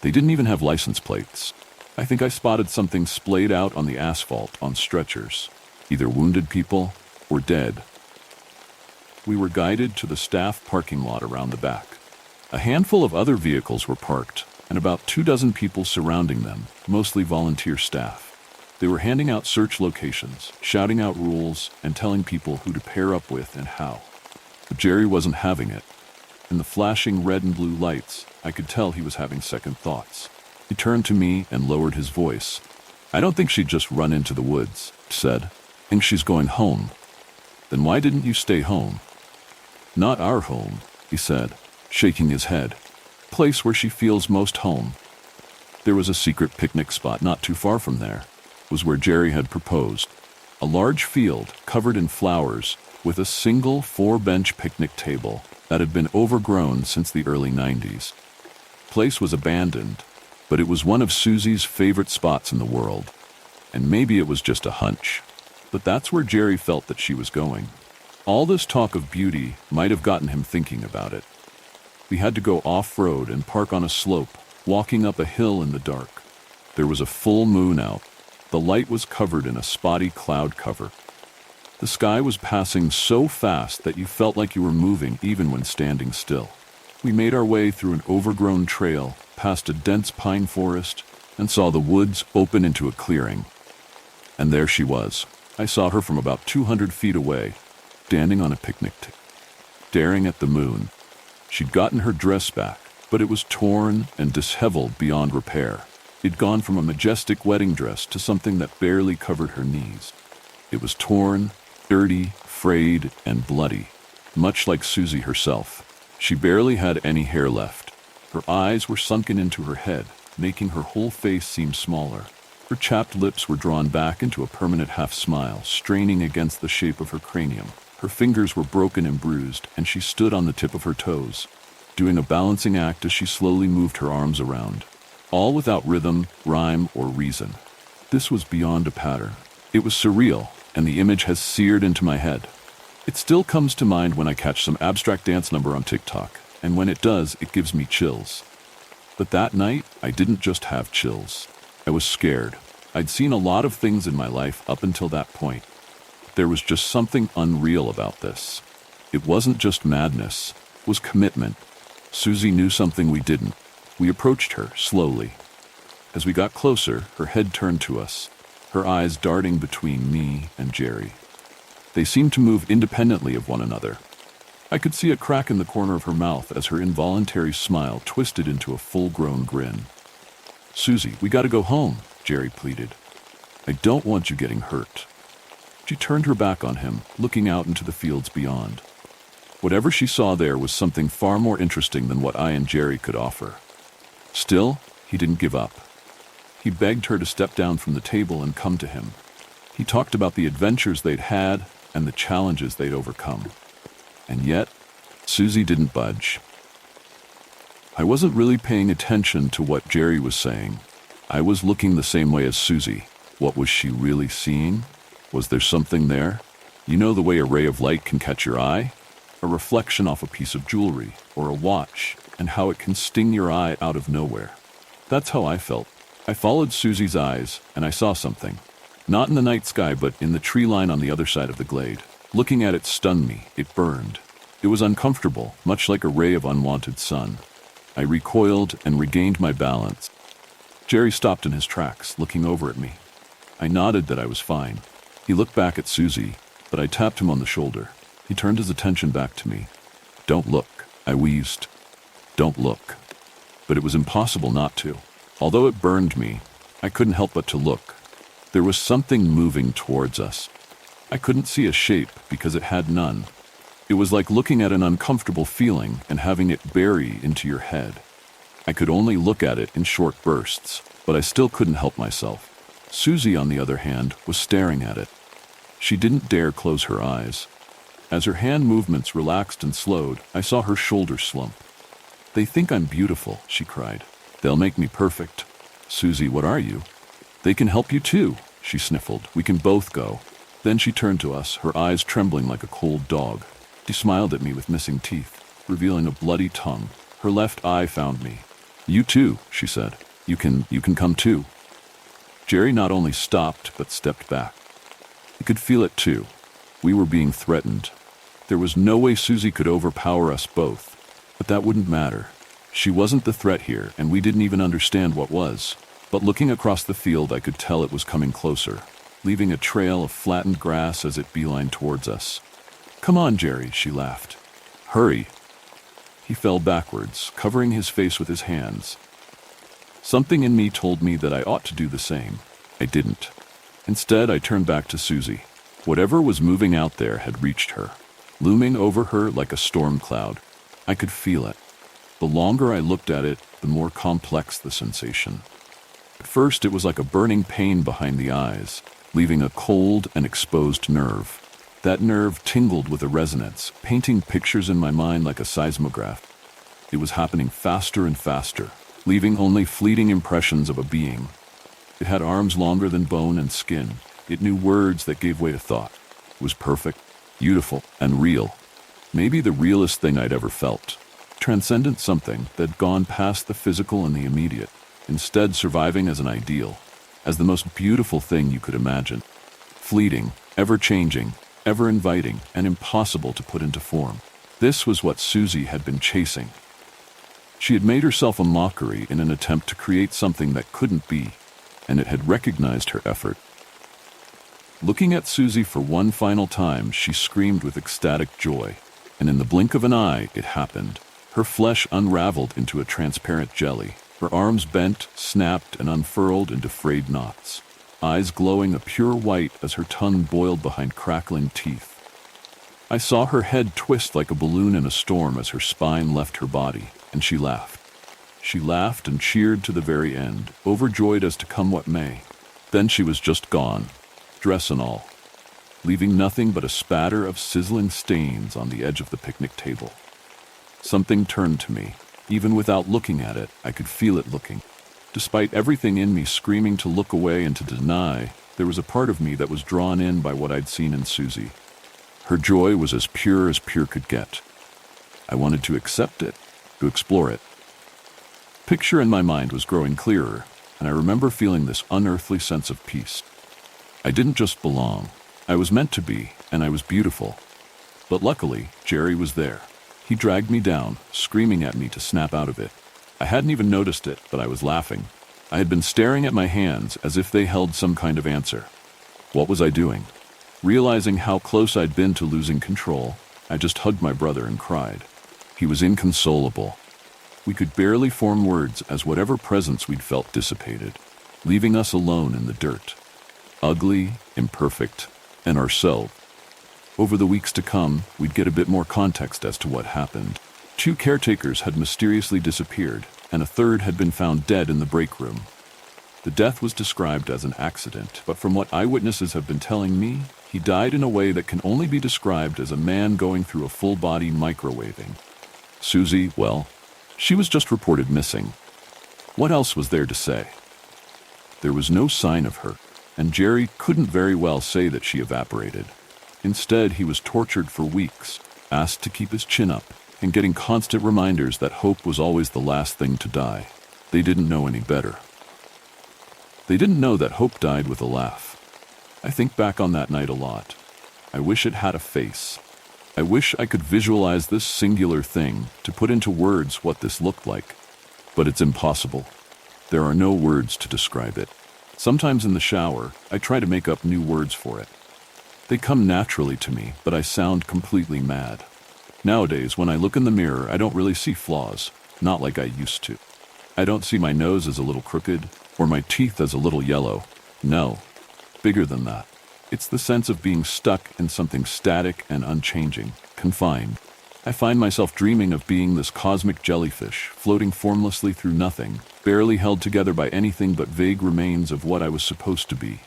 [SPEAKER 1] They didn't even have license plates. I think I spotted something splayed out on the asphalt on stretchers, either wounded people or dead. We were guided to the staff parking lot around the back. A handful of other vehicles were parked, and about 24 people surrounding them, mostly volunteer staff. They were handing out search locations, shouting out rules, and telling people who to pair up with and how. But Jerry wasn't having it. In the flashing red and blue lights, I could tell he was having second thoughts. He turned to me and lowered his voice. "I don't think she'd just run into the woods," he said. "I think she's going home." "Then why didn't you stay home?" "Not our home," he said, shaking his head. "Place where she feels most home." There was a secret picnic spot not too far from there. It was where Jerry had proposed. A large field covered in flowers with a single 4-bench picnic table that had been overgrown since the early 90s. The place was abandoned, but it was one of Susie's favorite spots in the world. And maybe it was just a hunch, but that's where Jerry felt that she was going. All this talk of beauty might have gotten him thinking about it. We had to go off-road and park on a slope, walking up a hill in the dark. There was a full moon out. The light was covered in a spotty cloud cover. The sky was passing so fast that you felt like you were moving even when standing still. We made our way through an overgrown trail, past a dense pine forest, and saw the woods open into a clearing. And there she was. I saw her from about 200 feet away, standing on a picnic table, staring at the moon. She'd gotten her dress back, but it was torn and disheveled beyond repair. It'd gone from a majestic wedding dress to something that barely covered her knees. It was torn, dirty, frayed, and bloody, much like Susie herself. She barely had any hair left. Her eyes were sunken into her head, making her whole face seem smaller. Her chapped lips were drawn back into a permanent half-smile, straining against the shape of her cranium. Her fingers were broken and bruised, and she stood on the tip of her toes, doing a balancing act as she slowly moved her arms around, all without rhythm, rhyme, or reason. This was beyond a pattern. It was surreal, and the image has seared into my head. It still comes to mind when I catch some abstract dance number on TikTok, and when it does, it gives me chills. But that night, I didn't just have chills. I was scared. I'd seen a lot of things in my life up until that point. There was just something unreal about this. It wasn't just madness, it was commitment. Susie knew something we didn't. We approached her slowly. As we got closer, her head turned to us. her eyes darting between me and Jerry. They seemed to move independently of one another. I could see a crack in the corner of her mouth as her involuntary smile twisted into a full-grown grin. "Susie, we gotta go home," Jerry pleaded. "I don't want you getting hurt." She turned her back on him, looking out into the fields beyond. Whatever she saw there was something far more interesting than what I and Jerry could offer. Still, he didn't give up. He begged her to step down from the table and come to him. He talked about the adventures they'd had and the challenges they'd overcome. And yet, Susie didn't budge. I wasn't really paying attention to what Jerry was saying. I was looking the same way as Susie. What was she really seeing? Was there something there? You know the way a ray of light can catch your eye? A reflection off a piece of jewelry or a watch, and how it can sting your eye out of nowhere. That's how I felt. I followed Susie's eyes, and I saw something. Not in the night sky, but in the tree line on the other side of the glade. Looking at it stunned me. It burned. It was uncomfortable, much like a ray of unwanted sun. I recoiled and regained my balance. Jerry stopped in his tracks, looking over at me. I nodded that I was fine. He looked back at Susie, but I tapped him on the shoulder. He turned his attention back to me. "Don't look," I wheezed. "Don't look." But it was impossible not to. Although it burned me, I couldn't help but to look. There was something moving towards us. I couldn't see a shape because it had none. It was like looking at an uncomfortable feeling and having it bury into your head. I could only look at it in short bursts, but I still couldn't help myself. Susie, on the other hand, was staring at it. She didn't dare close her eyes. As her hand movements relaxed and slowed, I saw her shoulders slump. "They think I'm beautiful," she cried. "They'll make me perfect." "Susie, what are you?" "They can help you too," she sniffled. "We can both go." Then she turned to us, her eyes trembling like a cold dog. She smiled at me with missing teeth, revealing a bloody tongue. Her left eye found me. "You too," she said. You can come too." Jerry not only stopped, but stepped back. He could feel it too. We were being threatened. There was no way Susie could overpower us both. But that wouldn't matter. She wasn't the threat here, and we didn't even understand what was. But looking across the field, I could tell it was coming closer, leaving a trail of flattened grass as it beelined towards us. "Come on, Jerry," she laughed. "Hurry." He fell backwards, covering his face with his hands. Something in me told me that I ought to do the same. I didn't. Instead, I turned back to Susie. Whatever was moving out there had reached her, looming over her like a storm cloud. I could feel it. The longer I looked at it, the more complex the sensation. At first, it was like a burning pain behind the eyes, leaving a cold and exposed nerve. That nerve tingled with a resonance, painting pictures in my mind like a seismograph. It was happening faster and faster, leaving only fleeting impressions of a being. It had arms longer than bone and skin. It knew words that gave way to thought. It was perfect, beautiful, and real. Maybe the realest thing I'd ever felt. Transcendent something that'd gone past the physical and the immediate, instead surviving as an ideal, as the most beautiful thing you could imagine. Fleeting, ever-changing, ever-inviting, and impossible to put into form. This was what Susie had been chasing. She had made herself a mockery in an attempt to create something that couldn't be, and it had recognized her effort. Looking at Susie for one final time, she screamed with ecstatic joy, and in the blink of an eye, it happened. Her flesh unraveled into a transparent jelly. Her arms bent, snapped, and unfurled into frayed knots, eyes glowing a pure white as her tongue boiled behind crackling teeth. I saw her head twist like a balloon in a storm as her spine left her body, and she laughed. She laughed and cheered to the very end, overjoyed as to come what may. Then she was just gone, dress and all, leaving nothing but a spatter of sizzling stains on the edge of the picnic table. Something turned to me. Even without looking at it, I could feel it looking. Despite everything in me screaming to look away and to deny, there was a part of me that was drawn in by what I'd seen in Susie. Her joy was as pure could get. I wanted to accept it, to explore it. Picture in my mind was growing clearer, and I remember feeling this unearthly sense of peace. I didn't just belong. I was meant to be, and I was beautiful. But luckily, Jerry was there. He dragged me down, screaming at me to snap out of it. I hadn't even noticed it, but I was laughing. I had been staring at my hands as if they held some kind of answer. What was I doing? Realizing how close I'd been to losing control, I just hugged my brother and cried. He was inconsolable. We could barely form words as whatever presence we'd felt dissipated, leaving us alone in the dirt. Ugly, imperfect, and ourselves. Over the weeks to come, we'd get a bit more context as to what happened. 2 caretakers had mysteriously disappeared, and a third had been found dead in the break room. The death was described as an accident, but from what eyewitnesses have been telling me, he died in a way that can only be described as a man going through a full-body microwaving. Susie, well, she was just reported missing. What else was there to say? There was no sign of her, and Jerry couldn't very well say that she evaporated. Instead, he was tortured for weeks, asked to keep his chin up, and getting constant reminders that hope was always the last thing to die. They didn't know any better. They didn't know that hope died with a laugh. I think back on that night a lot. I wish it had a face. I wish I could visualize this singular thing to put into words what this looked like. But it's impossible. There are no words to describe it. Sometimes in the shower, I try to make up new words for it. They come naturally to me, but I sound completely mad. Nowadays, when I look in the mirror, I don't really see flaws, not like I used to. I don't see my nose as a little crooked, or my teeth as a little yellow. No, bigger than that. It's the sense of being stuck in something static and unchanging, confined. I find myself dreaming of being this cosmic jellyfish, floating formlessly through nothing, barely held together by anything but vague remains of what I was supposed to be.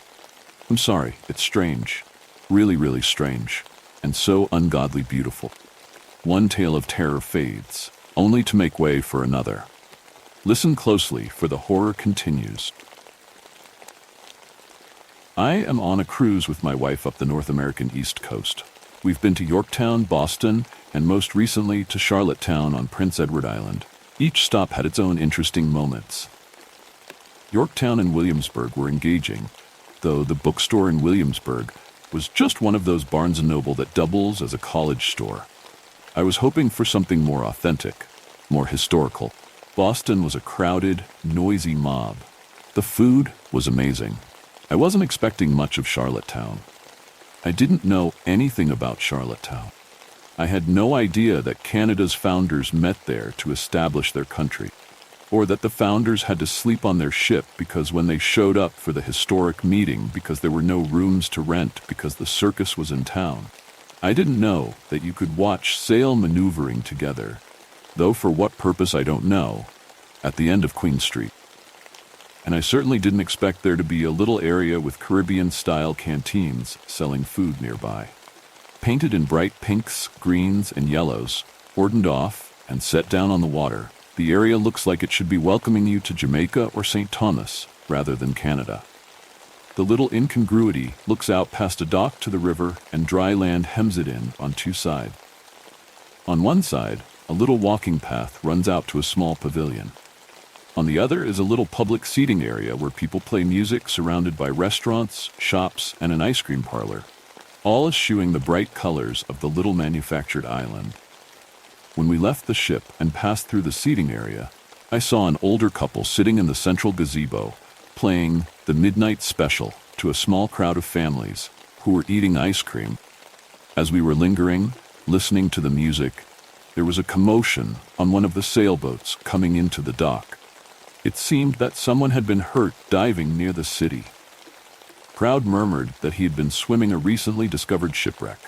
[SPEAKER 1] I'm sorry, it's strange. Really, really strange. And so ungodly beautiful. One tale of terror fades, only to make way for another. Listen closely, for the horror continues. I am on a cruise with my wife up the North American East Coast. We've been to Yorktown, Boston, and most recently to Charlottetown on Prince Edward Island. Each stop had its own interesting moments. Yorktown and Williamsburg were engaging, though the bookstore in Williamsburg was just one of those Barnes & Noble that doubles as a college store. I was hoping for something more authentic, more historical. Boston was a crowded, noisy mob. The food was amazing. I wasn't expecting much of Charlottetown. I didn't know anything about Charlottetown. I had no idea that Canada's founders met there to establish their country, or that the founders had to sleep on their ship because when they showed up for the historic meeting because there were no rooms to rent because the circus was in town. I didn't know that you could watch sail maneuvering together, though for what purpose I don't know, at the end of Queen Street. And I certainly didn't expect there to be a little area with Caribbean-style canteens selling food nearby. Painted in bright pinks, greens, and yellows, cordoned off and set down on the water, the area looks like it should be welcoming you to Jamaica or St. Thomas rather than Canada. The little incongruity looks out past a dock to the river and dry land hems it in on 2 sides. On one side, a little walking path runs out to a small pavilion. On the other is a little public seating area where people play music surrounded by restaurants, shops, and an ice cream parlor, all eschewing the bright colors of the little manufactured island. When we left the ship and passed through the seating area, I saw an older couple sitting in the central gazebo, playing the midnight special to a small crowd of families who were eating ice cream. As we were lingering, listening to the music, there was a commotion on one of the sailboats coming into the dock. It seemed that someone had been hurt diving near the city. Crowd murmured that he had been swimming a recently discovered shipwreck.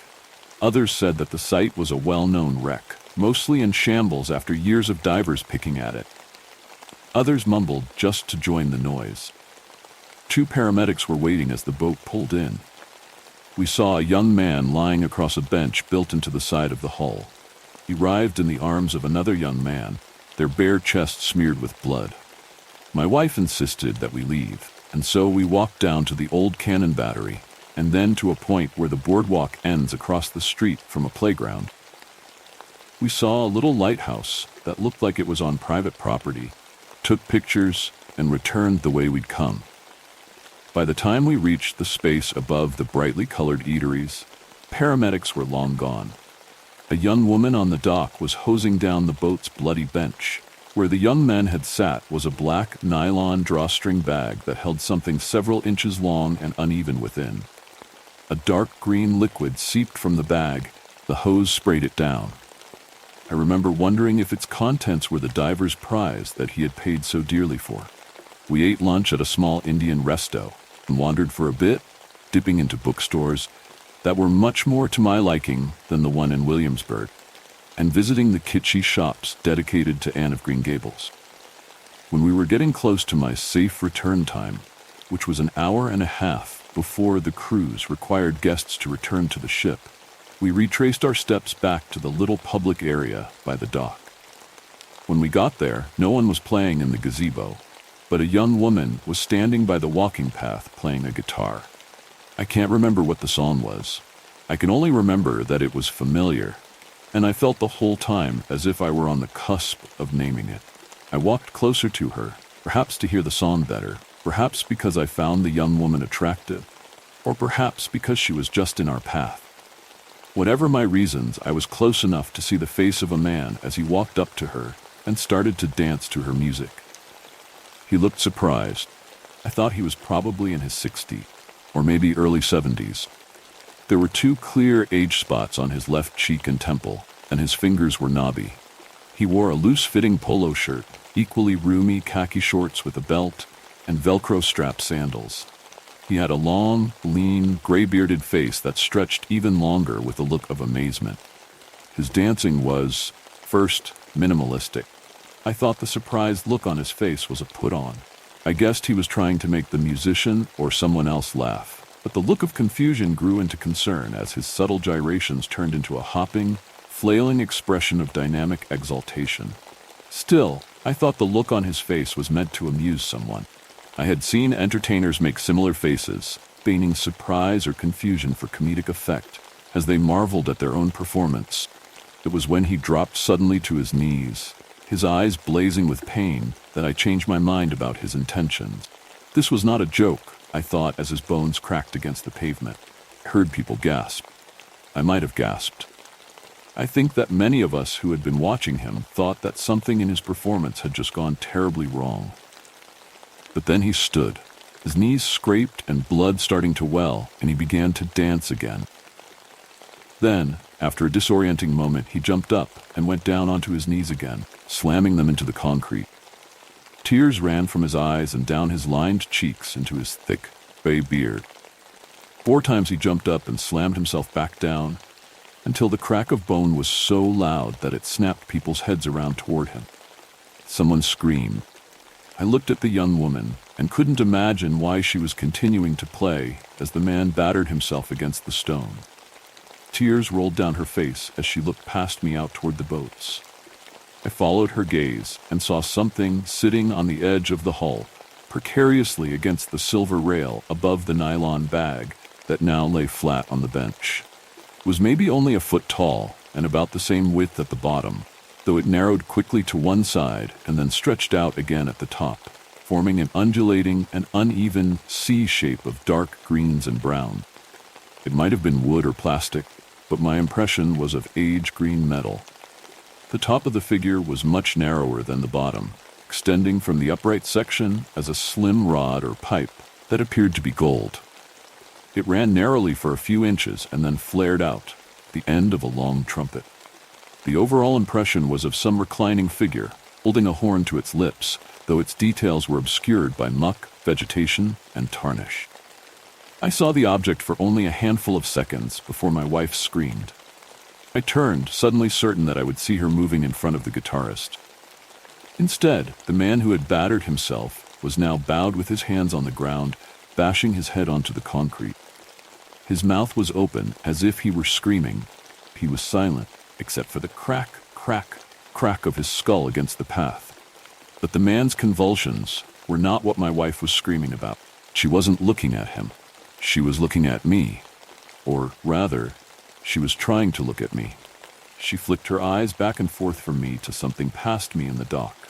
[SPEAKER 1] Others said that the site was a well-known wreck, mostly in shambles after years of divers picking at it. Others mumbled just to join the noise. 2 paramedics were waiting as the boat pulled in. We saw a young man lying across a bench built into the side of the hull. He writhed in the arms of another young man, their bare chests smeared with blood. My wife insisted that we leave, and so we walked down to the old cannon battery, and then to a point where the boardwalk ends across the street from a playground. We saw a little lighthouse that looked like it was on private property, took pictures, and returned the way we'd come. By the time we reached the space above the brightly colored eateries, paramedics were long gone. A young woman on the dock was hosing down the boat's bloody bench, Where the young men had sat was a black nylon drawstring bag that held something several inches long and uneven within. A dark green liquid seeped from the bag. The hose sprayed it down. I remember wondering if its contents were the diver's prize that he had paid so dearly for. We ate lunch at a small Indian resto and wandered for a bit, dipping into bookstores that were much more to my liking than the one in Williamsburg, and visiting the kitschy shops dedicated to Anne of Green Gables. When we were getting close to my safe return time, which was an hour and a half before the cruise required guests to return to the ship, we retraced our steps back to the little public area by the dock. When we got there, no one was playing in the gazebo, but a young woman was standing by the walking path playing a guitar. I can't remember what the song was. I can only remember that it was familiar, and I felt the whole time as if I were on the cusp of naming it. I walked closer to her, perhaps to hear the song better, perhaps because I found the young woman attractive, or perhaps because she was just in our path. Whatever my reasons, I was close enough to see the face of a man as he walked up to her and started to dance to her music. He looked surprised. I thought he was probably in his 60s, or maybe early 70s. There were 2 clear age spots on his left cheek and temple, and his fingers were knobby. He wore a loose-fitting polo shirt, equally roomy khaki shorts with a belt, and Velcro-strapped sandals. He had a long, lean, gray-bearded face that stretched even longer with a look of amazement. His dancing was, first, minimalistic. I thought the surprised look on his face was a put-on. I guessed he was trying to make the musician or someone else laugh, but the look of confusion grew into concern as his subtle gyrations turned into a hopping, flailing expression of dynamic exaltation. Still, I thought the look on his face was meant to amuse someone. I had seen entertainers make similar faces, feigning surprise or confusion for comedic effect, as they marveled at their own performance. It was when he dropped suddenly to his knees, his eyes blazing with pain, that I changed my mind about his intentions. This was not a joke, I thought as his bones cracked against the pavement. I heard people gasp. I might have gasped. I think that many of us who had been watching him thought that something in his performance had just gone terribly wrong. But then he stood, his knees scraped and blood starting to well, and he began to dance again. Then, after a disorienting moment, he jumped up and went down onto his knees again, slamming them into the concrete. Tears ran from his eyes and down his lined cheeks into his thick, gray beard. 4 times he jumped up and slammed himself back down, until the crack of bone was so loud that it snapped people's heads around toward him. Someone screamed. I looked at the young woman and couldn't imagine why she was continuing to play as the man battered himself against the stone. Tears rolled down her face as she looked past me out toward the boats. I followed her gaze and saw something sitting on the edge of the hull, precariously against the silver rail above the nylon bag that now lay flat on the bench. It was maybe only a foot tall and about the same width at the bottom, though it narrowed quickly to one side and then stretched out again at the top, forming an undulating and uneven C shape of dark greens and brown. It might have been wood or plastic, but my impression was of age-green metal. The top of the figure was much narrower than the bottom, extending from the upright section as a slim rod or pipe that appeared to be gold. It ran narrowly for a few inches and then flared out, the end of a long trumpet. The overall impression was of some reclining figure, holding a horn to its lips, though its details were obscured by muck, vegetation, and tarnish. I saw the object for only a handful of seconds before my wife screamed. I turned, suddenly certain that I would see her moving in front of the guitarist. Instead, the man who had battered himself was now bowed with his hands on the ground, bashing his head onto the concrete. His mouth was open, as if he were screaming. He was silent, except for the crack, crack, crack of his skull against the path. But the man's convulsions were not what my wife was screaming about. She wasn't looking at him. She was looking at me. Or rather, she was trying to look at me. She flicked her eyes back and forth from me to something past me in the dock.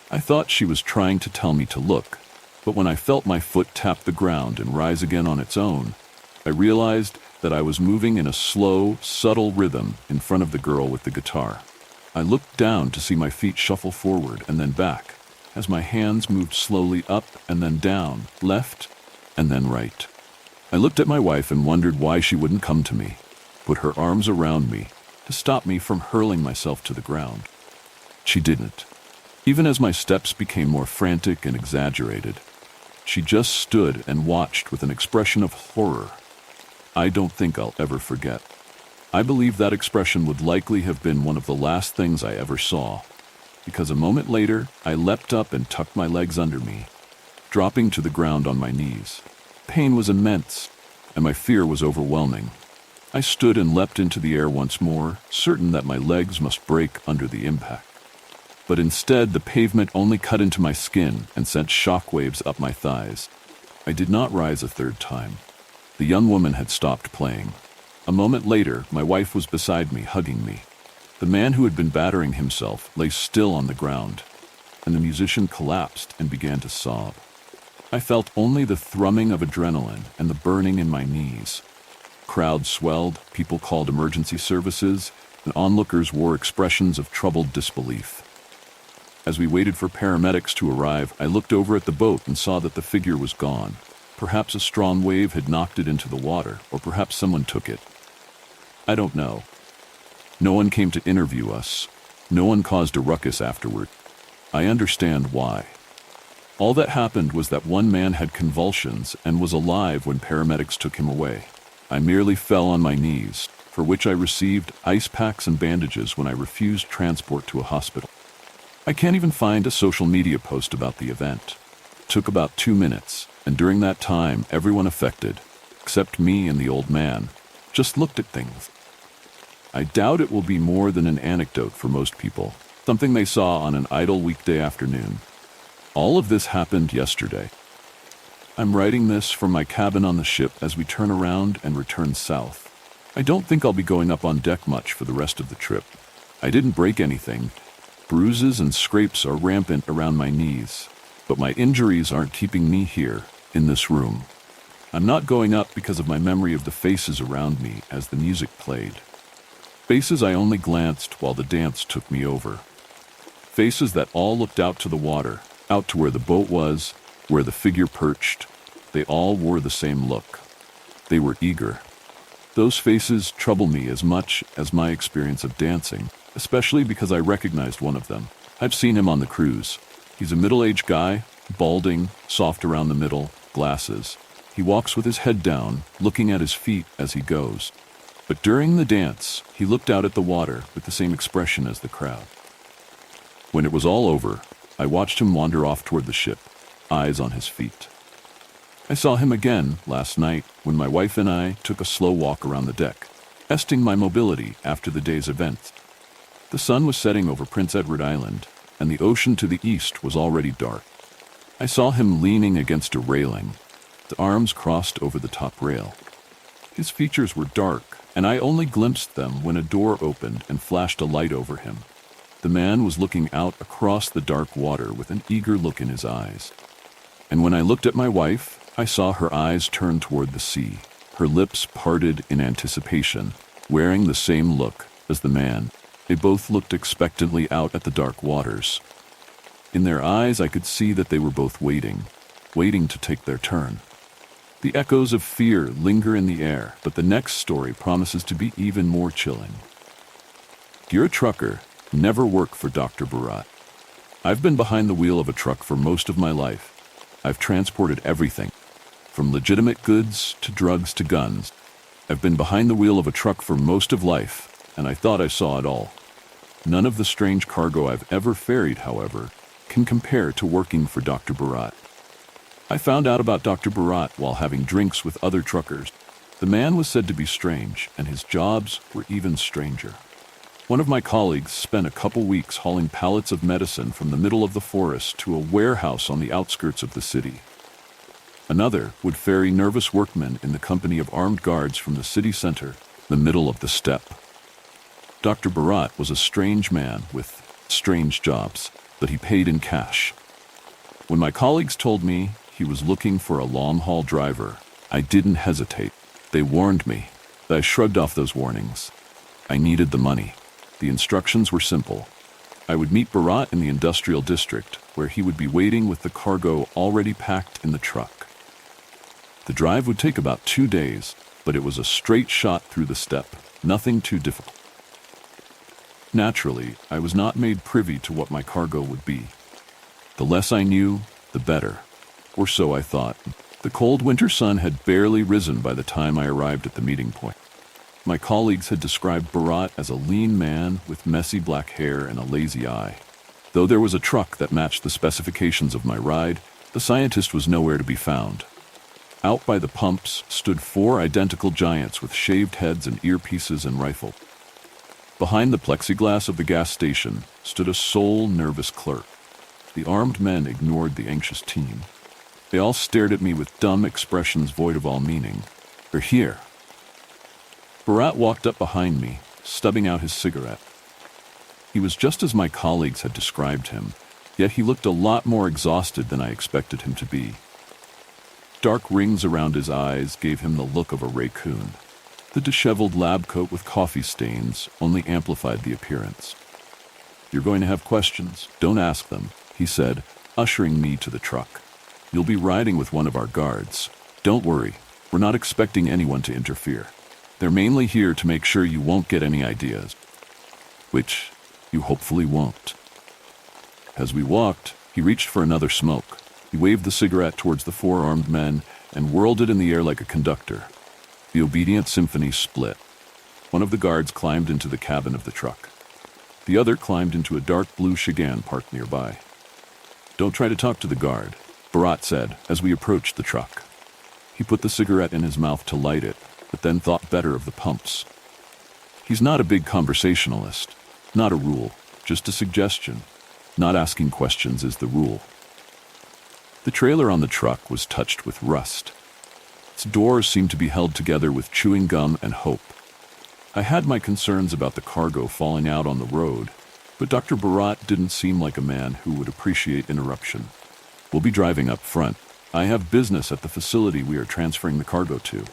[SPEAKER 1] I thought she was trying to tell me to look, but when I felt my foot tap the ground and rise again on its own, I realized that I was moving in a slow, subtle rhythm in front of the girl with the guitar. I looked down to see my feet shuffle forward and then back, as my hands moved slowly up and then down, left and then right. I looked at my wife and wondered why she wouldn't come to me, put her arms around me to stop me from hurling myself to the ground. She didn't. Even as my steps became more frantic and exaggerated, she just stood and watched with an expression of horror I don't think I'll ever forget. I believe that expression would likely have been one of the last things I ever saw, because a moment later, I leapt up and tucked my legs under me, dropping to the ground on my knees. Pain was immense, and my fear was overwhelming. I stood and leapt into the air once more, certain that my legs must break under the impact. But instead, the pavement only cut into my skin and sent shockwaves up my thighs. I did not rise a third time. The young woman had stopped playing. A moment later, my wife was beside me, hugging me. The man who had been battering himself lay still on the ground, and the musician collapsed and began to sob. I felt only the thrumming of adrenaline and the burning in my knees. Crowds swelled, people called emergency services, and onlookers wore expressions of troubled disbelief. As we waited for paramedics to arrive, I looked over at the boat and saw that the figure was gone. Perhaps a strong wave had knocked it into the water, or perhaps someone took it. I don't know. No one came to interview us. No one caused a ruckus afterward. I understand why. All that happened was that one man had convulsions and was alive when paramedics took him away. I merely fell on my knees, for which I received ice packs and bandages when I refused transport to a hospital. I can't even find a social media post about the event. It took about 2 minutes, and during that time, everyone affected, except me and the old man, just looked at things. I doubt it will be more than an anecdote for most people, something they saw on an idle weekday afternoon. All of this happened yesterday. I'm writing this from my cabin on the ship as we turn around and return south. I don't think I'll be going up on deck much for the rest of the trip. I didn't break anything. Bruises and scrapes are rampant around my knees, but my injuries aren't keeping me here, in this room. I'm not going up because of my memory of the faces around me as the music played. Faces I only glanced while the dance took me over. Faces that all looked out to the water, out to where the boat was, where the figure perched. They all wore the same look. They were eager. Those faces trouble me as much as my experience of dancing, especially because I recognized one of them. I've seen him on the cruise. He's a middle-aged guy, balding, soft around the middle, glasses. He walks with his head down, looking at his feet as he goes. But during the dance, he looked out at the water with the same expression as the crowd. When it was all over, I watched him wander off toward the ship, eyes on his feet. I saw him again last night when my wife and I took a slow walk around the deck, testing my mobility after the day's events. The sun was setting over Prince Edward Island, and the ocean to the east was already dark. I saw him leaning against a railing, the arms crossed over the top rail. His features were dark, and I only glimpsed them when a door opened and flashed a light over him. The man was looking out across the dark water with an eager look in his eyes. And when I looked at my wife, I saw her eyes turn toward the sea, her lips parted in anticipation, wearing the same look as the man. They both looked expectantly out at the dark waters. In their eyes, I could see that they were both waiting to take their turn. The echoes of fear linger in the air, but the next story promises to be even more chilling. You're a trucker. Never work for Dr. Bharat. I've been behind the wheel of a truck for most of my life. I've transported everything, from legitimate goods to drugs to guns. I've been behind the wheel of a truck for most of life, and I thought I saw it all. None of the strange cargo I've ever ferried, however, can compare to working for Dr. Bharat. I found out about Dr. Bharat while having drinks with other truckers. The man was said to be strange, and his jobs were even stranger. One of my colleagues spent a couple weeks hauling pallets of medicine from the middle of the forest to a warehouse on the outskirts of the city. Another would ferry nervous workmen in the company of armed guards from the city center, the middle of the steppe. Dr. Bharat was a strange man with strange jobs, but he paid in cash. When my colleagues told me he was looking for a long-haul driver, I didn't hesitate. They warned me. I shrugged off those warnings. I needed the money. The instructions were simple. I would meet Bharat in the industrial district, where he would be waiting with the cargo already packed in the truck. The drive would take about 2 days, but it was a straight shot through the steppe, nothing too difficult. Naturally, I was not made privy to what my cargo would be. The less I knew, the better. Or so I thought. The cold winter sun had barely risen by the time I arrived at the meeting point. My colleagues had described Bharat as a lean man with messy black hair and a lazy eye. Though there was a truck that matched the specifications of my ride, the scientist was nowhere to be found. Out by the pumps stood 4 identical giants with shaved heads and earpieces and rifle. Behind the plexiglass of the gas station stood a sole nervous clerk. The armed men ignored the anxious team. They all stared at me with dumb expressions void of all meaning. "They're here." Bharat walked up behind me, stubbing out his cigarette. He was just as my colleagues had described him, yet he looked a lot more exhausted than I expected him to be. Dark rings around his eyes gave him the look of a raccoon. The disheveled lab coat with coffee stains only amplified the appearance. "You're going to have questions. Don't ask them," he said, ushering me to the truck. "You'll be riding with one of our guards. Don't worry, we're not expecting anyone to interfere. They're mainly here to make sure you won't get any ideas. Which you hopefully won't." As we walked, he reached for another smoke. He waved the cigarette towards the 4 armed men and whirled it in the air like a conductor. The obedient symphony split. One of the guards climbed into the cabin of the truck. The other climbed into a dark blue Chigan parked nearby. "Don't try to talk to the guard," Bharat said as we approached the truck. He put the cigarette in his mouth to light it, but then thought better of the pumps. He's not a big conversationalist. Not a rule, just a suggestion. Not asking questions is the rule. The trailer on the truck was touched with rust. Its doors seemed to be held together with chewing gum and hope. I had my concerns about the cargo falling out on the road, but Dr. Bharat didn't seem like a man who would appreciate interruption. "We'll be driving up front. I have business at the facility we are transferring the cargo to.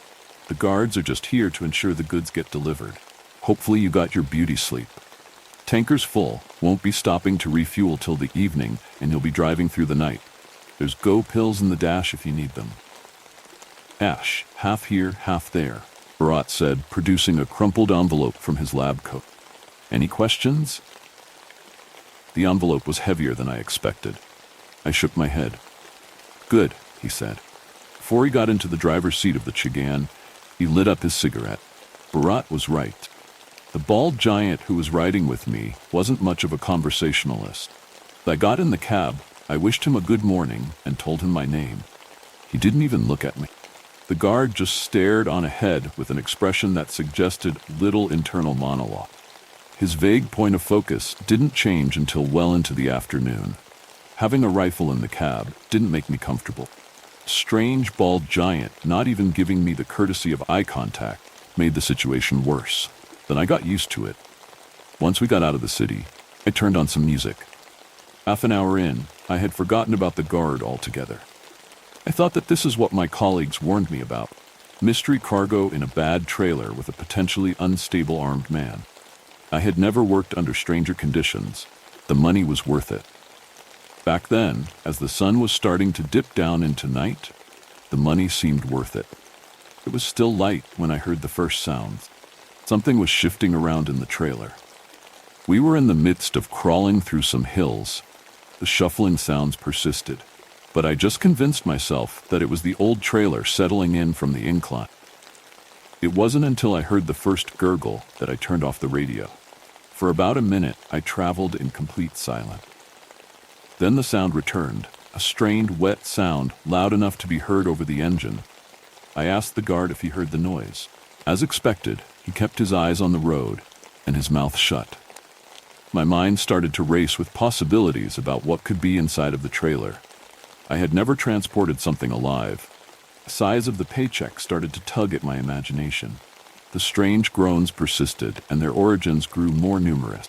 [SPEAKER 1] The guards are just here to ensure the goods get delivered. Hopefully you got your beauty sleep. Tanker's full, won't be stopping to refuel till the evening, and you'll be driving through the night. There's go pills in the dash if you need them." "Ash, half here, half there," Bharat said, producing a crumpled envelope from his lab coat. "Any questions?" The envelope was heavier than I expected. I shook my head. "Good," he said. Before he got into the driver's seat of the Chigan, he lit up his cigarette. Bharat was right. The bald giant who was riding with me wasn't much of a conversationalist. I got in the cab, I wished him a good morning, and told him my name. He didn't even look at me. The guard just stared on ahead with an expression that suggested little internal monologue. His vague point of focus didn't change until well into the afternoon. Having a rifle in the cab didn't make me comfortable. Strange bald giant not even giving me the courtesy of eye contact made the situation worse. Then I got used to it. Once we got out of the city, I turned on some music. Half an hour in, I had forgotten about the guard altogether. I thought that this is what my colleagues warned me about. Mystery cargo in a bad trailer with a potentially unstable armed man. I had never worked under stranger conditions. The money was worth it. Back then, as the sun was starting to dip down into night, the money seemed worth it. It was still light when I heard the first sounds. Something was shifting around in the trailer. We were in the midst of crawling through some hills. The shuffling sounds persisted, but I just convinced myself that it was the old trailer settling in from the incline. It wasn't until I heard the first gurgle that I turned off the radio. For about a minute, I traveled in complete silence. Then the sound returned, a strained, wet sound, loud enough to be heard over the engine. I asked the guard if he heard the noise. As expected, he kept his eyes on the road and his mouth shut. My mind started to race with possibilities about what could be inside of the trailer. I had never transported something alive. The size of the paycheck started to tug at my imagination. The strange groans persisted, and their origins grew more numerous.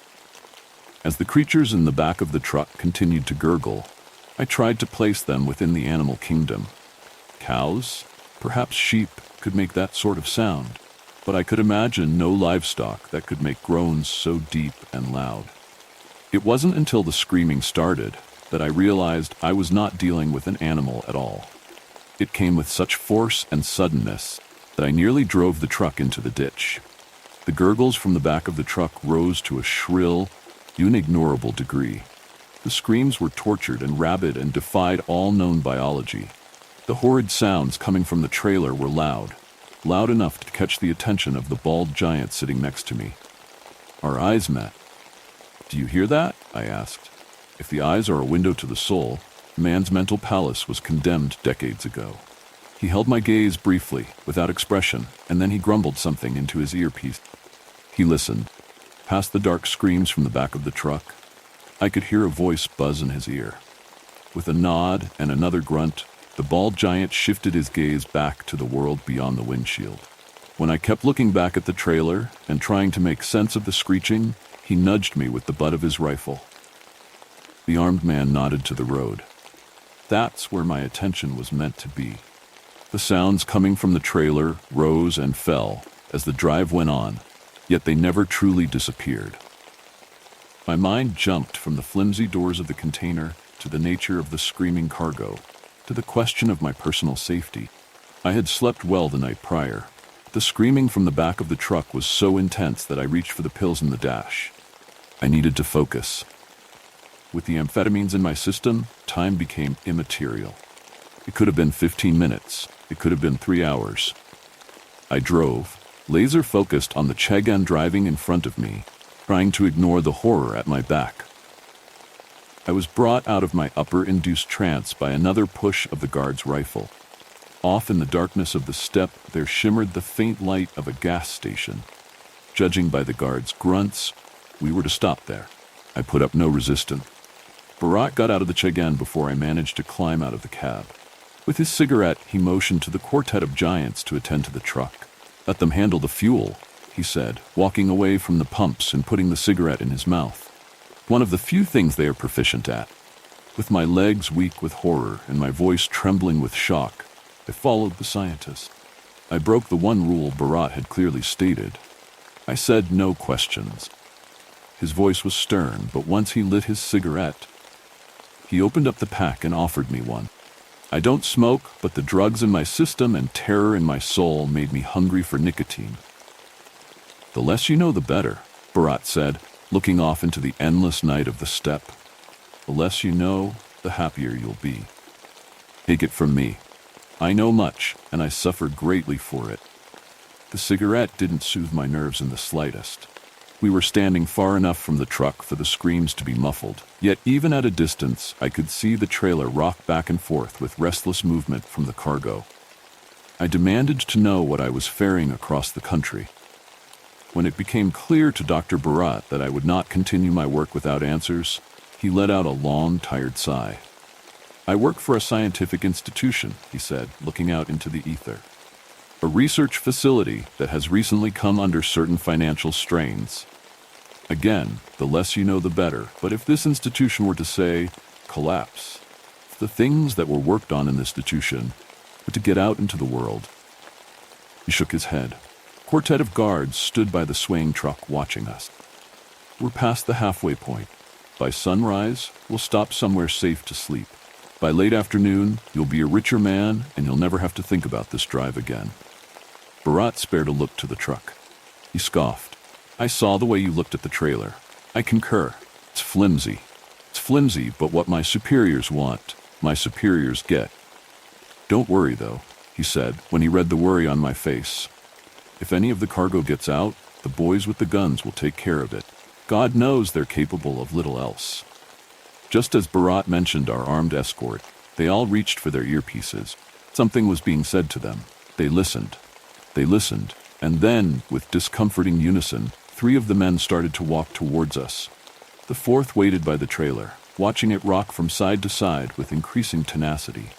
[SPEAKER 1] As the creatures in the back of the truck continued to gurgle, I tried to place them within the animal kingdom. Cows, perhaps sheep, could make that sort of sound. but I could imagine no livestock that could make groans so deep and loud. It wasn't until the screaming started that I realized I was not dealing with an animal at all. It came with such force and suddenness that I nearly drove the truck into the ditch. The gurgles from the back of the truck rose to a shrill, unignorable degree. The screams were tortured and rabid and defied all known biology. The horrid sounds coming from the trailer were loud enough to catch the attention of the bald giant sitting next to me. Our eyes met. "Do you hear that?" I asked. If the eyes are a window to the soul, man's mental palace was condemned decades ago. He held my gaze briefly, without expression, and then he grumbled something into his earpiece. He listened. Past the dark screams from the back of the truck, I could hear a voice buzz in his ear. With a nod and another grunt, the bald giant shifted his gaze back to the world beyond the windshield. When I kept looking back at the trailer and trying to make sense of the screeching, he nudged me with the butt of his rifle. The armed man nodded to the road. That's where my attention was meant to be. The sounds coming from the trailer rose and fell as the drive went on, yet they never truly disappeared. My mind jumped from the flimsy doors of the container to the nature of the screaming cargo, to the question of my personal safety. I had slept well the night prior. The screaming from the back of the truck was so intense that I reached for the pills in the dash. I needed to focus. With the amphetamines in my system, time became immaterial. It could have been 15 minutes. It could have been 3 hours. I drove, laser-focused on the Chegan driving in front of me, trying to ignore the horror at my back. I was brought out of my upper-induced trance by another push of the guard's rifle. Off in the darkness of the steppe, there shimmered the faint light of a gas station. Judging by the guard's grunts, we were to stop there. I put up no resistance. Bharat got out of the Chegan before I managed to climb out of the cab. With his cigarette, he motioned to the quartet of giants to attend to the truck. "Let them handle the fuel," he said, walking away from the pumps and putting the cigarette in his mouth. One of the few things they are proficient at. With my legs weak with horror and my voice trembling with shock, I followed the scientist. I broke the one rule Bharat had clearly stated. I said no questions. His voice was stern, but once he lit his cigarette, he opened up the pack and offered me one. I don't smoke, but the drugs in my system and terror in my soul made me hungry for nicotine. "The less you know, the better," Bharat said, looking off into the endless night of the steppe. "The less you know, the happier you'll be. Take it from me. I know much, and I suffered greatly for it." The cigarette didn't soothe my nerves in the slightest. We were standing far enough from the truck for the screams to be muffled, yet even at a distance I could see the trailer rock back and forth with restless movement from the cargo. I demanded to know what I was ferrying across the country. When it became clear to Dr. Bharat that I would not continue my work without answers, he let out a long, tired sigh. "I work for a scientific institution," he said, looking out into the ether. "A research facility that has recently come under certain financial strains. Again, the less you know, the better, but if this institution were to say, collapse, if the things that were worked on in this institution were to get out into the world." He shook his head. A quartet of guards stood by the swaying truck watching us. "We're past the halfway point. By sunrise, we'll stop somewhere safe to sleep. By late afternoon, you'll be a richer man and you'll never have to think about this drive again." Bharat spared a look to the truck. He scoffed. "I saw the way you looked at the trailer. I concur. It's flimsy. It's flimsy, but what my superiors want, my superiors get. Don't worry, though," he said, when he read the worry on my face. "If any of the cargo gets out, the boys with the guns will take care of it. God knows they're capable of little else." Just as Bharat mentioned our armed escort, they all reached for their earpieces. Something was being said to them. They listened. They listened, and then, with discomforting unison, 3 of the men started to walk towards us. The 4th waited by the trailer, watching it rock from side to side with increasing tenacity.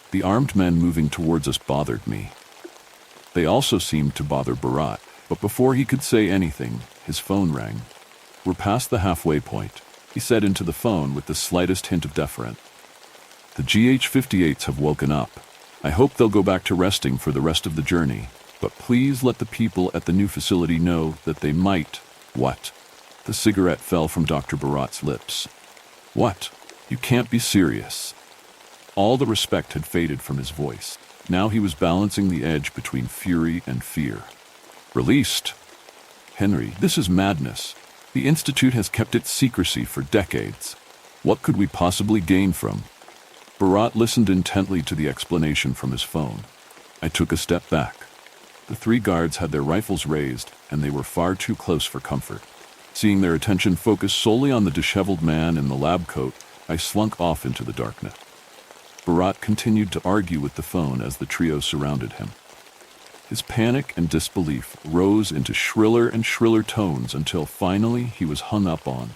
[SPEAKER 1] The armed men moving towards us bothered me. They also seemed to bother Bharat, but before he could say anything, his phone rang. "We're past the halfway point," he said into the phone with the slightest hint of deference. "The GH-58s have woken up. I hope they'll go back to resting for the rest of the journey. But please let the people at the new facility know that they might. What? The cigarette fell from Dr. Barat's lips. What? You can't be serious. All the respect had faded from his voice. Now he was balancing the edge between fury and fear. Released? Henry, this is madness. The Institute has kept its secrecy for decades. What could we possibly gain from? Barat listened intently to the explanation from his phone. I took a step back. The 3 guards had their rifles raised, and they were far too close for comfort. Seeing their attention focus solely on the disheveled man in the lab coat, I slunk off into the darkness. Barat continued to argue with the phone as the trio surrounded him. His panic and disbelief rose into shriller and shriller tones until finally he was hung up on.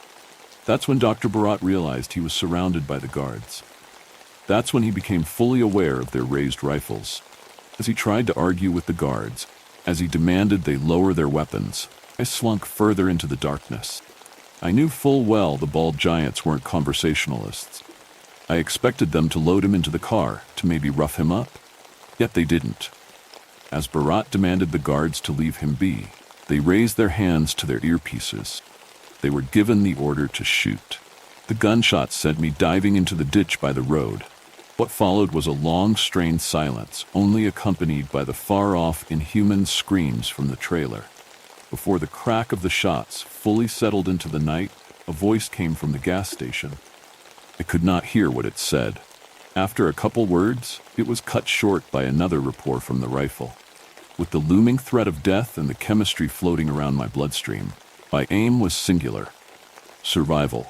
[SPEAKER 1] That's when Dr. Barat realized he was surrounded by the guards. That's when he became fully aware of their raised rifles. As he tried to argue with the guards, as he demanded they lower their weapons, I slunk further into the darkness. I knew full well the bald giants weren't conversationalists. I expected them to load him into the car, to maybe rough him up. Yet they didn't. As Barat demanded the guards to leave him be, they raised their hands to their earpieces. They were given the order to shoot. The gunshots sent me diving into the ditch by the road. What followed was a long, strained silence, only accompanied by the far-off, inhuman screams from the trailer. Before the crack of the shots fully settled into the night, a voice came from the gas station. I could not hear what it said. After a couple words, it was cut short by another report from the rifle. With the looming threat of death and the chemistry floating around my bloodstream, my aim was singular: survival.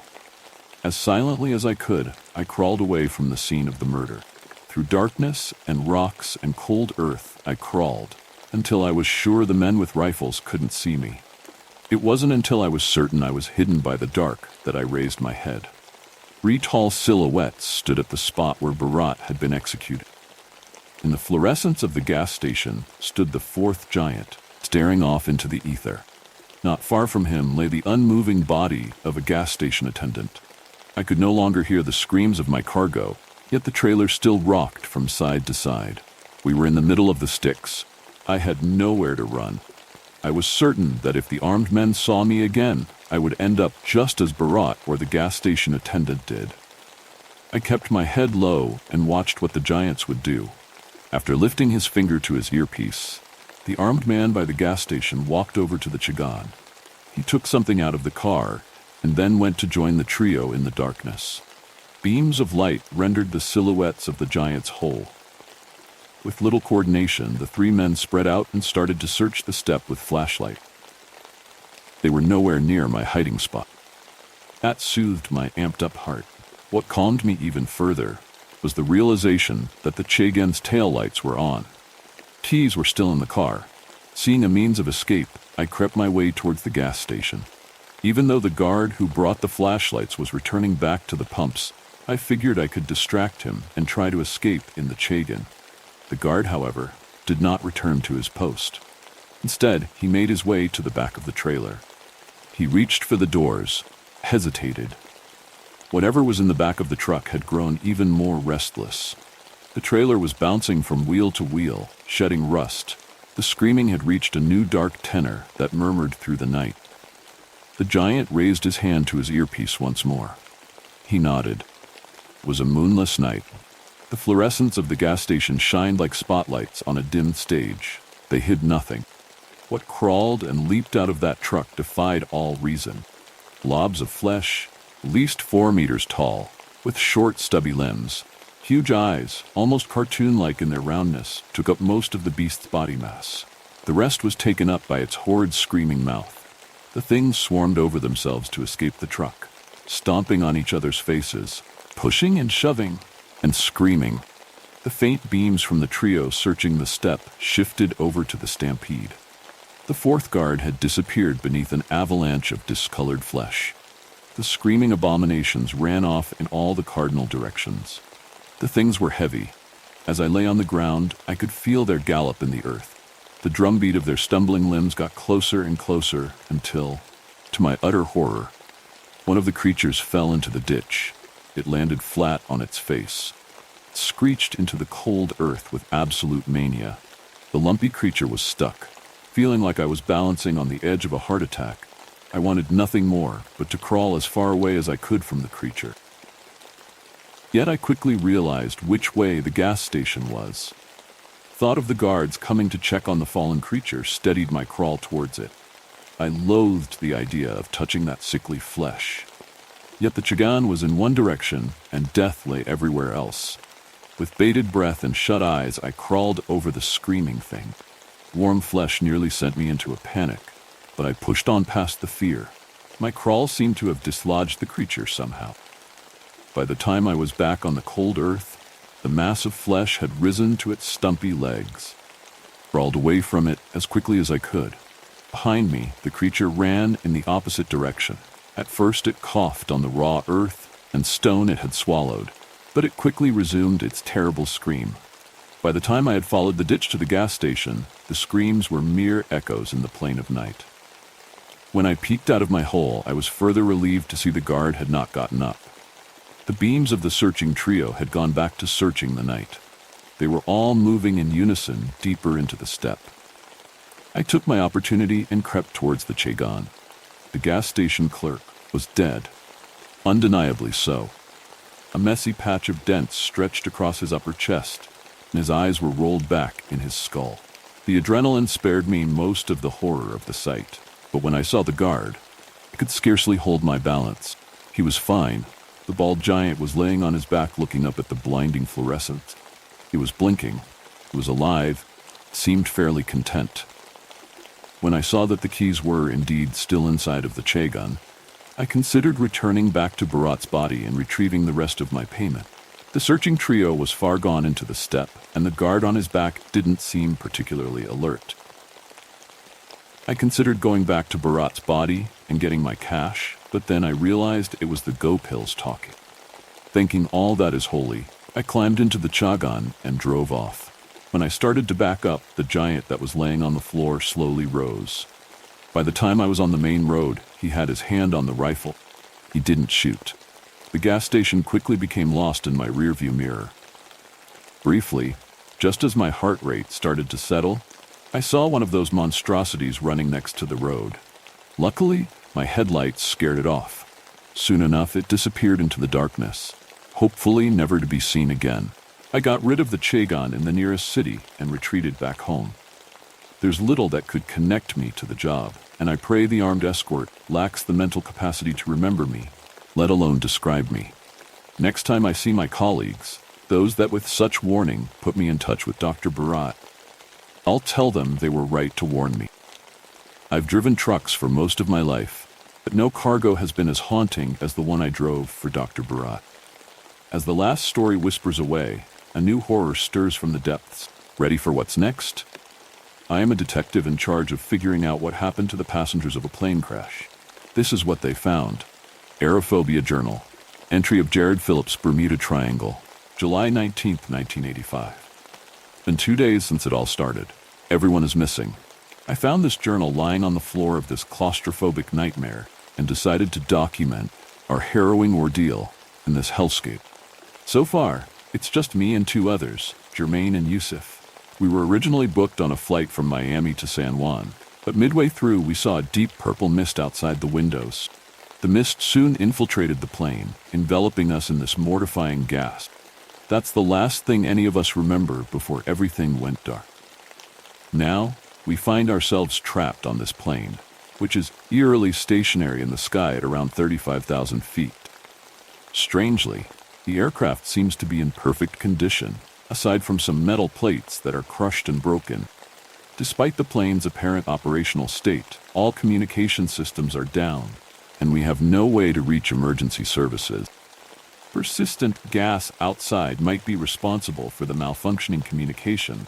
[SPEAKER 1] As silently as I could, I crawled away from the scene of the murder. Through darkness and rocks and cold earth, I crawled, until I was sure the men with rifles couldn't see me. It wasn't until I was certain I was hidden by the dark that I raised my head. 3 tall silhouettes stood at the spot where Barat had been executed. In the fluorescence of the gas station stood the 4th giant, staring off into the ether. Not far from him lay the unmoving body of a gas station attendant. I could no longer hear the screams of my cargo, yet the trailer still rocked from side to side. We were in the middle of the sticks. I had nowhere to run. I was certain that if the armed men saw me again, I would end up just as Barat or the gas station attendant did. I kept my head low and watched what the giants would do. After lifting his finger to his earpiece, the armed man by the gas station walked over to the Chagan. He took something out of the car and then went to join the trio in the darkness. Beams of light rendered the silhouettes of the giants whole. With little coordination, the 3 men spread out and started to search the steppe with flashlight. They were nowhere near my hiding spot. That soothed my amped-up heart. What calmed me even further was the realization that the Chagan's taillights were on. Keys were still in the car. Seeing a means of escape, I crept my way towards the gas station. Even though the guard who brought the flashlights was returning back to the pumps, I figured I could distract him and try to escape in the Chagan. The guard, however, did not return to his post. Instead, he made his way to the back of the trailer. He reached for the doors, hesitated. Whatever was in the back of the truck had grown even more restless. The trailer was bouncing from wheel to wheel, shedding rust. The screaming had reached a new dark tenor that murmured through the night. The giant raised his hand to his earpiece once more. He nodded. It was a moonless night. The fluorescence of the gas station shined like spotlights on a dim stage. They hid nothing. What crawled and leaped out of that truck defied all reason. Blobs of flesh, at least 4 meters tall, with short, stubby limbs. Huge eyes, almost cartoon-like in their roundness, took up most of the beast's body mass. The rest was taken up by its horrid, screaming mouth. The things swarmed over themselves to escape the truck, stomping on each other's faces, pushing and shoving, and screaming. The faint beams from the trio searching the steppe shifted over to the stampede. The 4th guard had disappeared beneath an avalanche of discolored flesh. The screaming abominations ran off in all the cardinal directions. The things were heavy. As I lay on the ground, I could feel their gallop in the earth. The drumbeat of their stumbling limbs got closer and closer until, to my utter horror, one of the creatures fell into the ditch. It landed flat on its face. It screeched into the cold earth with absolute mania. The lumpy creature was stuck, feeling like I was balancing on the edge of a heart attack. I wanted nothing more but to crawl as far away as I could from the creature. Yet I quickly realized which way the gas station was. Thought of the guards coming to check on the fallen creature steadied my crawl towards it. I loathed the idea of touching that sickly flesh. Yet the Chagan was in one direction and death lay everywhere else. With bated breath and shut eyes, I crawled over the screaming thing. Warm flesh nearly sent me into a panic, but I pushed on past the fear. My crawl seemed to have dislodged the creature somehow. By the time I was back on the cold earth, the mass of flesh had risen to its stumpy legs. Crawled away from it as quickly as I could. Behind me, the creature ran in the opposite direction. At first it coughed on the raw earth and stone it had swallowed, but it quickly resumed its terrible scream. By the time I had followed the ditch to the gas station, the screams were mere echoes in the plain of night. When I peeked out of my hole, I was further relieved to see the guard had not gotten up. The beams of the searching trio had gone back to searching the night. They were all moving in unison deeper into the steppe. I took my opportunity and crept towards the Chagan. The gas station clerk was dead. Undeniably so. A messy patch of dents stretched across his upper chest, and his eyes were rolled back in his skull. The adrenaline spared me most of the horror of the sight, but when I saw the guard, I could scarcely hold my balance. He was fine. The bald giant was laying on his back looking up at the blinding fluorescence. He was blinking. He was alive. Seemed fairly content. When I saw that the keys were indeed still inside of the Chagan, I considered returning back to Bharat's body and retrieving the rest of my payment. The searching trio was far gone into the steppe, and the guard on his back didn't seem particularly alert. I considered going back to Bharat's body and getting my cash, but then I realized it was the go pills talking. Thinking all that is holy, I climbed into the Chagan and drove off. When I started to back up, the giant that was laying on the floor slowly rose. By the time I was on the main road, he had his hand on the rifle. He didn't shoot. The gas station quickly became lost in my rearview mirror. Briefly, just as my heart rate started to settle, I saw one of those monstrosities running next to the road. Luckily, my headlights scared it off. Soon enough, it disappeared into the darkness, hopefully never to be seen again. I got rid of the Chagan in the nearest city and retreated back home. There's little that could connect me to the job, and I pray the armed escort lacks the mental capacity to remember me, let alone describe me. Next time I see my colleagues, those that with such warning put me in touch with Dr. Bharat, I'll tell them they were right to warn me. I've driven trucks for most of my life, but no cargo has been as haunting as the one I drove for Dr. Bharat. As the last story whispers away, a new horror stirs from the depths. Ready for what's next? I am a detective in charge of figuring out what happened to the passengers of a plane crash. This is what they found. Aerophobia Journal. Entry of Jared Phillips, Bermuda Triangle. July 19, 1985. Been 2 days since it all started. Everyone is missing. I found this journal lying on the floor of this claustrophobic nightmare and decided to document our harrowing ordeal in this hellscape. So far, it's just me and 2 others, Jermaine and Yusuf. We were originally booked on a flight from Miami to San Juan, but midway through we saw a deep purple mist outside the windows. The mist soon infiltrated the plane, enveloping us in this mortifying gas. That's the last thing any of us remember before everything went dark. Now, we find ourselves trapped on this plane, which is eerily stationary in the sky at around 35,000 feet. Strangely, the aircraft seems to be in perfect condition, aside from some metal plates that are crushed and broken. Despite the plane's apparent operational state, all communication systems are down, and we have no way to reach emergency services. Persistent gas outside might be responsible for the malfunctioning communication,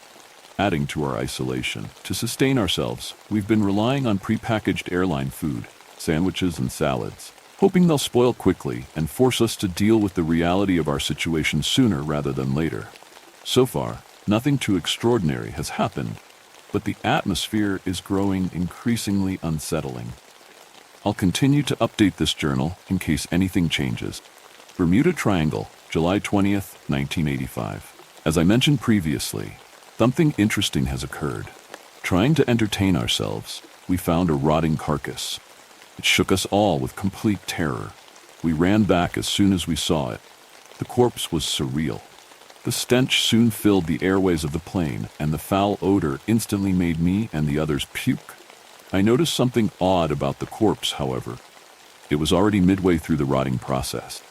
[SPEAKER 1] adding to our isolation. To sustain ourselves, we've been relying on prepackaged airline food, sandwiches and salads, hoping they'll spoil quickly and force us to deal with the reality of our situation sooner rather than later. So far, nothing too extraordinary has happened, but the atmosphere is growing increasingly unsettling. I'll continue to update this journal in case anything changes. Bermuda Triangle, July 20th, 1985. As I mentioned previously, Something interesting has occurred. Trying to entertain ourselves, we found a rotting carcass. It shook us all with complete terror. We ran back as soon as we saw it. The corpse was surreal. The stench soon filled the airways of the plane, and the foul odor instantly made me and the others puke. I noticed something odd about the corpse, however. It was already midway through the rotting process.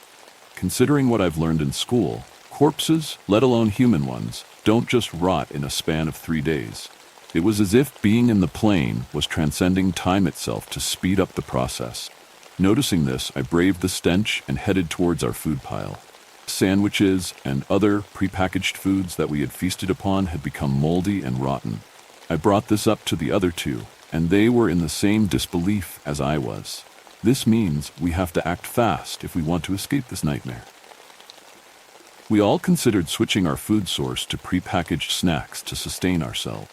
[SPEAKER 1] Considering what I've learned in school, corpses, let alone human ones, don't just rot in a span of 3 days. It was as if being in the plane was transcending time itself to speed up the process. Noticing this, I braved the stench and headed towards our food pile. Sandwiches and other prepackaged foods that we had feasted upon had become moldy and rotten. I brought this up to the other two, and they were in the same disbelief as I was. This means we have to act fast if we want to escape this nightmare. We all considered switching our food source to prepackaged snacks to sustain ourselves.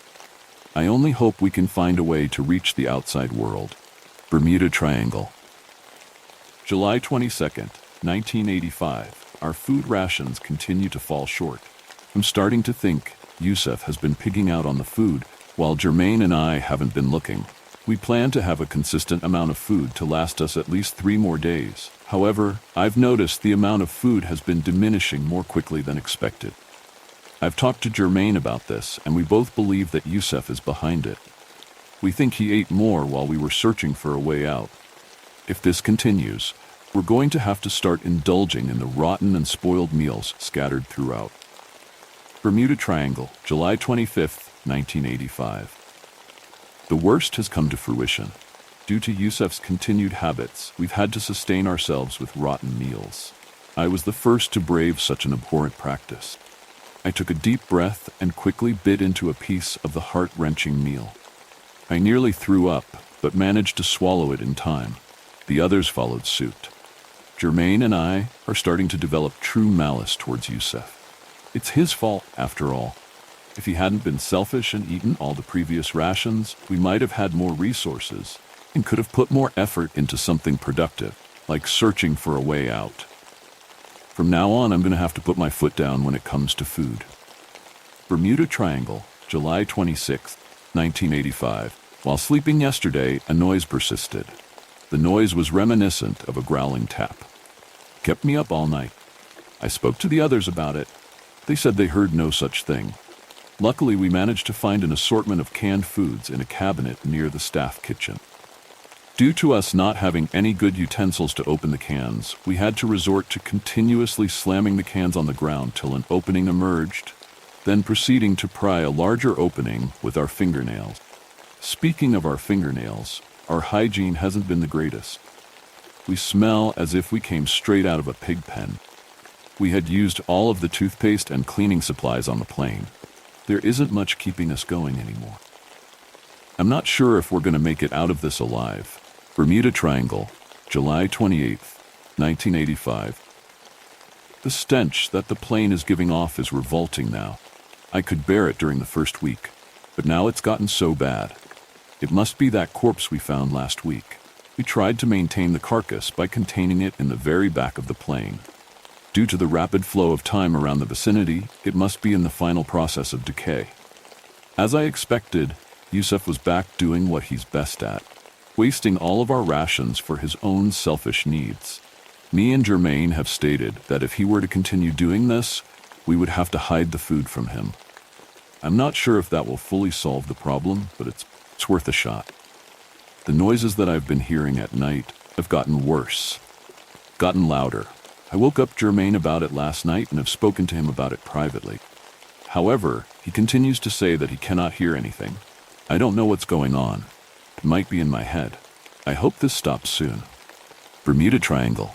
[SPEAKER 1] I only hope we can find a way to reach the outside world. Bermuda Triangle. July 22nd, 1985. Our food rations continue to fall short. I'm starting to think Yusuf has been pigging out on the food, while Jermaine and I haven't been looking. We plan to have a consistent amount of food to last us at least 3 more days. However, I've noticed the amount of food has been diminishing more quickly than expected. I've talked to Jermaine about this, and we both believe that Yusuf is behind it. We think he ate more while we were searching for a way out. If this continues, we're going to have to start indulging in the rotten and spoiled meals scattered throughout. Bermuda Triangle, July 25th, 1985. The worst has come to fruition. Due to Yusuf's continued habits, we've had to sustain ourselves with rotten meals. I was the first to brave such an abhorrent practice. I took a deep breath and quickly bit into a piece of the heart-wrenching meal. I nearly threw up, but managed to swallow it in time. The others followed suit. Jermaine and I are starting to develop true malice towards Yusuf. It's his fault, after all. If he hadn't been selfish and eaten all the previous rations, we might have had more resources and could have put more effort into something productive, like searching for a way out. From now on, I'm going to have to put my foot down when it comes to food. Bermuda Triangle, July 26, 1985. While sleeping yesterday, a noise persisted. The noise was reminiscent of a growling tap. Kept me up all night. I spoke to the others about it. They said they heard no such thing. Luckily, we managed to find an assortment of canned foods in a cabinet near the staff kitchen. Due to us not having any good utensils to open the cans, we had to resort to continuously slamming the cans on the ground till an opening emerged, then proceeding to pry a larger opening with our fingernails. Speaking of our fingernails, our hygiene hasn't been the greatest. We smell as if we came straight out of a pig pen. We had used all of the toothpaste and cleaning supplies on the plane. There isn't much keeping us going anymore. I'm not sure if we're going to make it out of this alive. Bermuda Triangle, July 28, 1985. The stench that the plane is giving off is revolting now. I could bear it during the first week, but now it's gotten so bad. It must be that corpse we found last week. We tried to maintain the carcass by containing it in the very back of the plane. Due to the rapid flow of time around the vicinity, it must be in the final process of decay. As I expected, Yusuf was back doing what he's best at, wasting all of our rations for his own selfish needs. Me and Jermaine have stated that if he were to continue doing this, we would have to hide the food from him. I'm not sure if that will fully solve the problem, but it's worth a shot. The noises that I've been hearing at night have gotten worse, gotten louder. I woke up Jermaine about it last night and have spoken to him about it privately. However, he continues to say that he cannot hear anything. I don't know what's going on. It might be in my head. I hope this stops soon. Bermuda Triangle,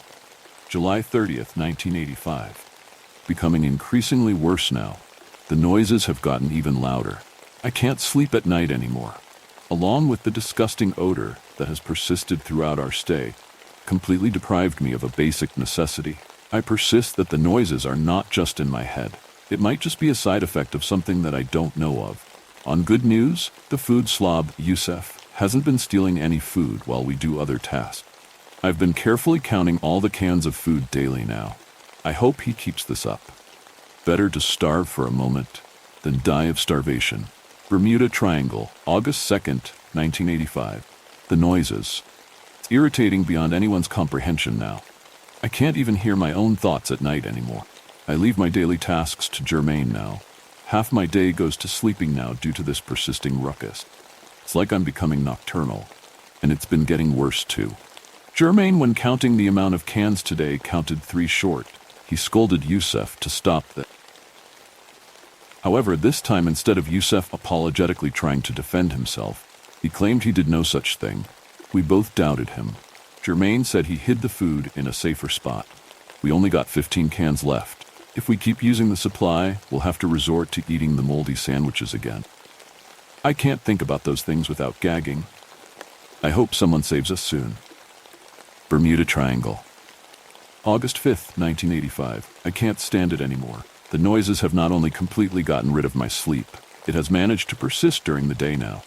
[SPEAKER 1] July 30th, 1985. Becoming increasingly worse now. The noises have gotten even louder. I can't sleep at night anymore. Along with the disgusting odor that has persisted throughout our stay, completely deprived me of a basic necessity. I persist that the noises are not just in my head. It might just be a side effect of something that I don't know of. On good news, the food slob, Yusuf, hasn't been stealing any food while we do other tasks. I've been carefully counting all the cans of food daily now. I hope he keeps this up. Better to starve for a moment than die of starvation. Bermuda Triangle, August 2nd, 1985. The noises. It's irritating beyond anyone's comprehension now. I can't even hear my own thoughts at night anymore. I leave my daily tasks to Germain now. Half my day goes to sleeping now due to this persisting ruckus. It's like I'm becoming nocturnal, and it's been getting worse too. Germain, when counting the amount of cans today, counted 3 short. He scolded Youssef to stop that. However, this time, instead of Youssef apologetically trying to defend himself, he claimed he did no such thing. We both doubted him. Germain said he hid the food in a safer spot. We only got 15 cans left. If we keep using the supply, we'll have to resort to eating the moldy sandwiches again. I can't think about those things without gagging. I hope someone saves us soon. Bermuda Triangle. August 5th, 1985. I can't stand it anymore. The noises have not only completely gotten rid of my sleep, it has managed to persist during the day now.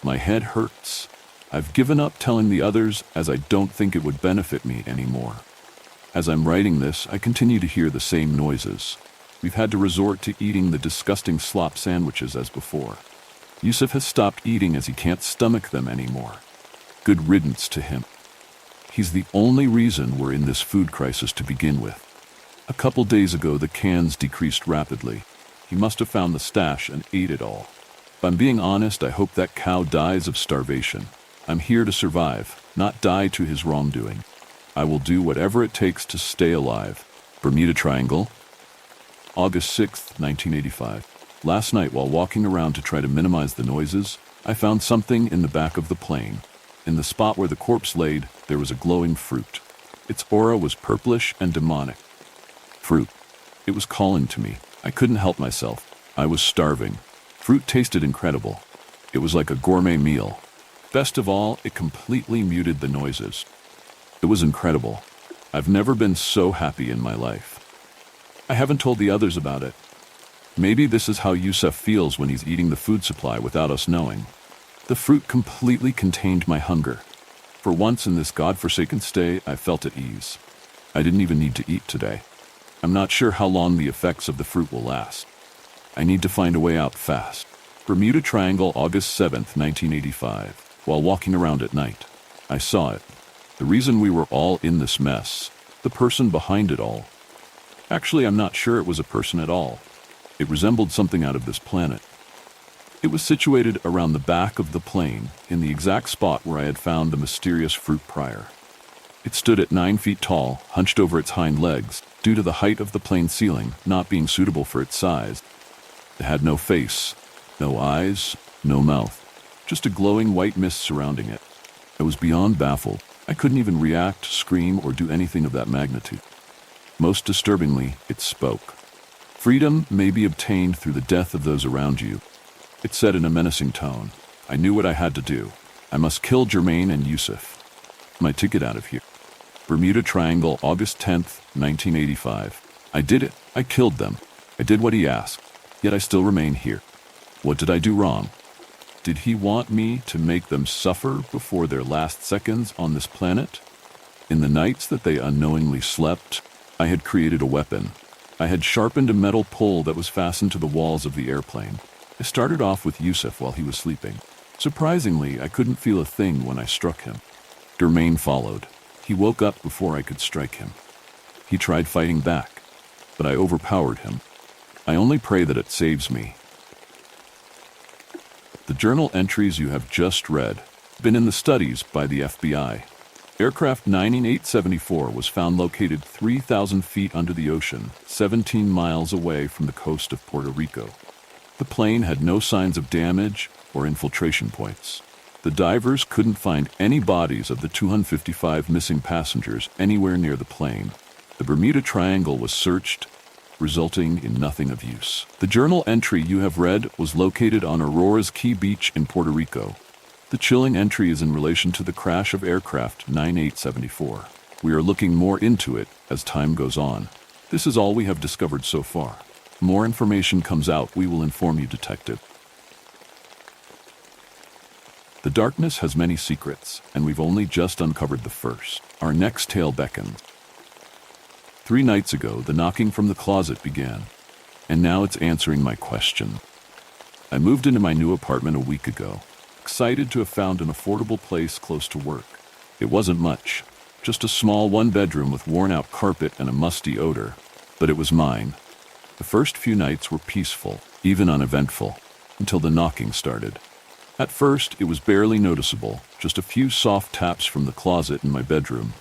[SPEAKER 1] My head hurts. I've given up telling the others as I don't think it would benefit me anymore. As I'm writing this, I continue to hear the same noises. We've had to resort to eating the disgusting slop sandwiches as before. Youssef has stopped eating as he can't stomach them anymore. Good riddance to him. He's the only reason we're in this food crisis to begin with. A couple days ago, the cans decreased rapidly. He must have found the stash and ate it all. If I'm being honest, I hope that cow dies of starvation. I'm here to survive, not die to his wrongdoing. I will do whatever it takes to stay alive. Bermuda Triangle. August 6th, 1985. Last night, while walking around to try to minimize the noises, I found something in the back of the plane. In the spot where the corpse laid, there was a glowing fruit. Its aura was purplish and demonic. Fruit. It was calling to me. I couldn't help myself. I was starving. Fruit tasted incredible. It was like a gourmet meal. Best of all, it completely muted the noises. It was incredible. I've never been so happy in my life. I haven't told the others about it. Maybe this is how Youssef feels when he's eating the food supply without us knowing. The fruit completely contained my hunger. For once in this godforsaken stay, I felt at ease. I didn't even need to eat today. I'm not sure how long the effects of the fruit will last. I need to find a way out fast. Bermuda Triangle, August 7th, 1985. While walking around at night, I saw it. The reason we were all in this mess, the person behind it all. Actually, I'm not sure it was a person at all. It resembled something out of this planet. It was situated around the back of the plane, in the exact spot where I had found the mysterious fruit prior. It stood at 9 feet tall, hunched over its hind legs, due to the height of the plane ceiling not being suitable for its size. It had no face, no eyes, no mouth, just a glowing white mist surrounding it. I was beyond baffled. I couldn't even react, scream, or do anything of that magnitude. Most disturbingly, it spoke. Freedom may be obtained through the death of those around you. It said in a menacing tone. I knew what I had to do. I must kill Germain and Youssef. My ticket out of here. Bermuda Triangle, August 10th, 1985. I did it. I killed them. I did what he asked. Yet I still remain here. What did I do wrong? Did he want me to make them suffer before their last seconds on this planet? In the nights that they unknowingly slept, I had created a weapon. I had sharpened a metal pole that was fastened to the walls of the airplane. I started off with Youssef while he was sleeping. Surprisingly, I couldn't feel a thing when I struck him. Germain followed. He woke up before I could strike him. He tried fighting back, but I overpowered him. I only pray that it saves me. The journal entries you have just read have been in the studies by the FBI. Aircraft 9874 was found located 3,000 feet under the ocean, 17 miles away from the coast of Puerto Rico. The plane had no signs of damage or infiltration points. The divers couldn't find any bodies of the 255 missing passengers anywhere near the plane. The Bermuda Triangle was searched, resulting in nothing of use. The journal entry you have read was located on Aurora's Key Beach in Puerto Rico. The chilling entry is in relation to the crash of aircraft 9874. We are looking more into it as time goes on. This is all we have discovered so far. More information comes out, we will inform you, Detective. The darkness has many secrets, and we've only just uncovered the first. Our next tale beckons. 3 nights ago, the knocking from the closet began. and now it's answering my question. I moved into my new apartment a week ago, excited to have found an affordable place close to work. It wasn't much, just a small one-bedroom with worn-out carpet and a musty odor, but it was mine. The first few nights were peaceful, even uneventful, until the knocking started. At first, it was barely noticeable, just a few soft taps from the closet in my bedroom.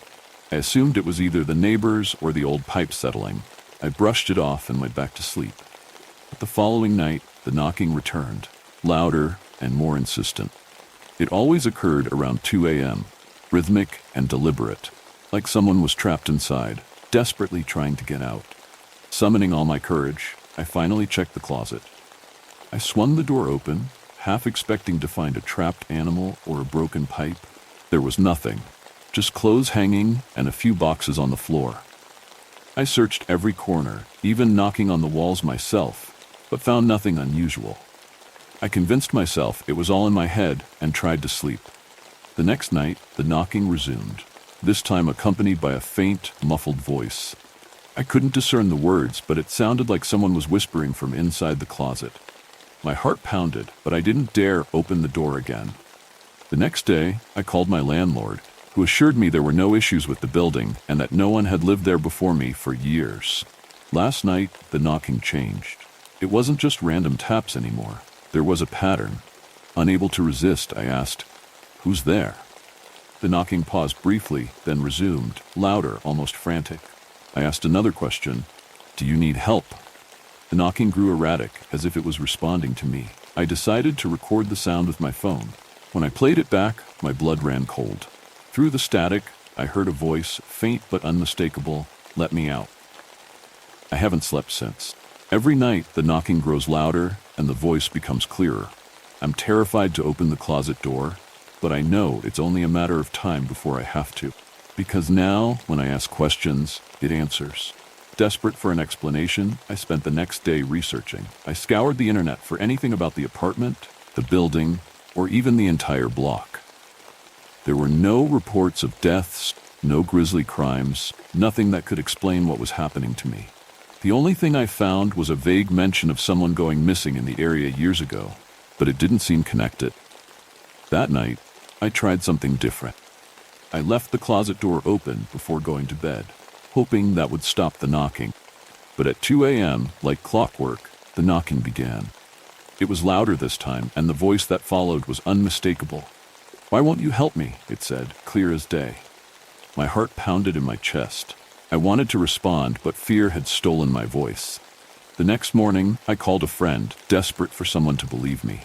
[SPEAKER 1] I assumed it was either the neighbors or the old pipe settling. I brushed it off and went back to sleep. But the following night, the knocking returned, louder and more insistent. It always occurred around 2 a.m., rhythmic and deliberate, like someone was trapped inside, desperately trying to get out. Summoning all my courage, I finally checked the closet. I swung the door open, half expecting to find a trapped animal or a broken pipe. There was nothing, just clothes hanging and a few boxes on the floor. I searched every corner, even knocking on the walls myself, but found nothing unusual. I convinced myself it was all in my head and tried to sleep. The next night, the knocking resumed, this time accompanied by a faint, muffled voice. I couldn't discern the words, but it sounded like someone was whispering from inside the closet. My heart pounded, but I didn't dare open the door again. The next day, I called my landlord, who assured me there were no issues with the building and that no one had lived there before me for years. Last night, the knocking changed. It wasn't just random taps anymore. There was a pattern. Unable to resist, I asked, "Who's there?" The knocking paused briefly, then resumed, louder, almost frantic. I asked another question, "Do you need help?" The knocking grew erratic, as if it was responding to me. I decided to record the sound with my phone. When I played it back, my blood ran cold. Through the static, I heard a voice, faint but unmistakable, "Let me out." I haven't slept since. Every night, the knocking grows louder and the voice becomes clearer. I'm terrified to open the closet door, but I know it's only a matter of time before I have to. Because now, when I ask questions, it answers. Desperate for an explanation, I spent the next day researching. I scoured the internet for anything about the apartment, the building, or even the entire block. There were no reports of deaths, no grisly crimes, nothing that could explain what was happening to me. The only thing I found was a vague mention of someone going missing in the area years ago, but it didn't seem connected. That night, I tried something different. I left the closet door open before going to bed, hoping that would stop the knocking. But at 2 a.m., like clockwork, the knocking began. It was louder this time, and the voice that followed was unmistakable. "Why won't you help me?" it said, clear as day. My heart pounded in my chest. I wanted to respond, but fear had stolen my voice. The next morning, I called a friend, desperate for someone to believe me.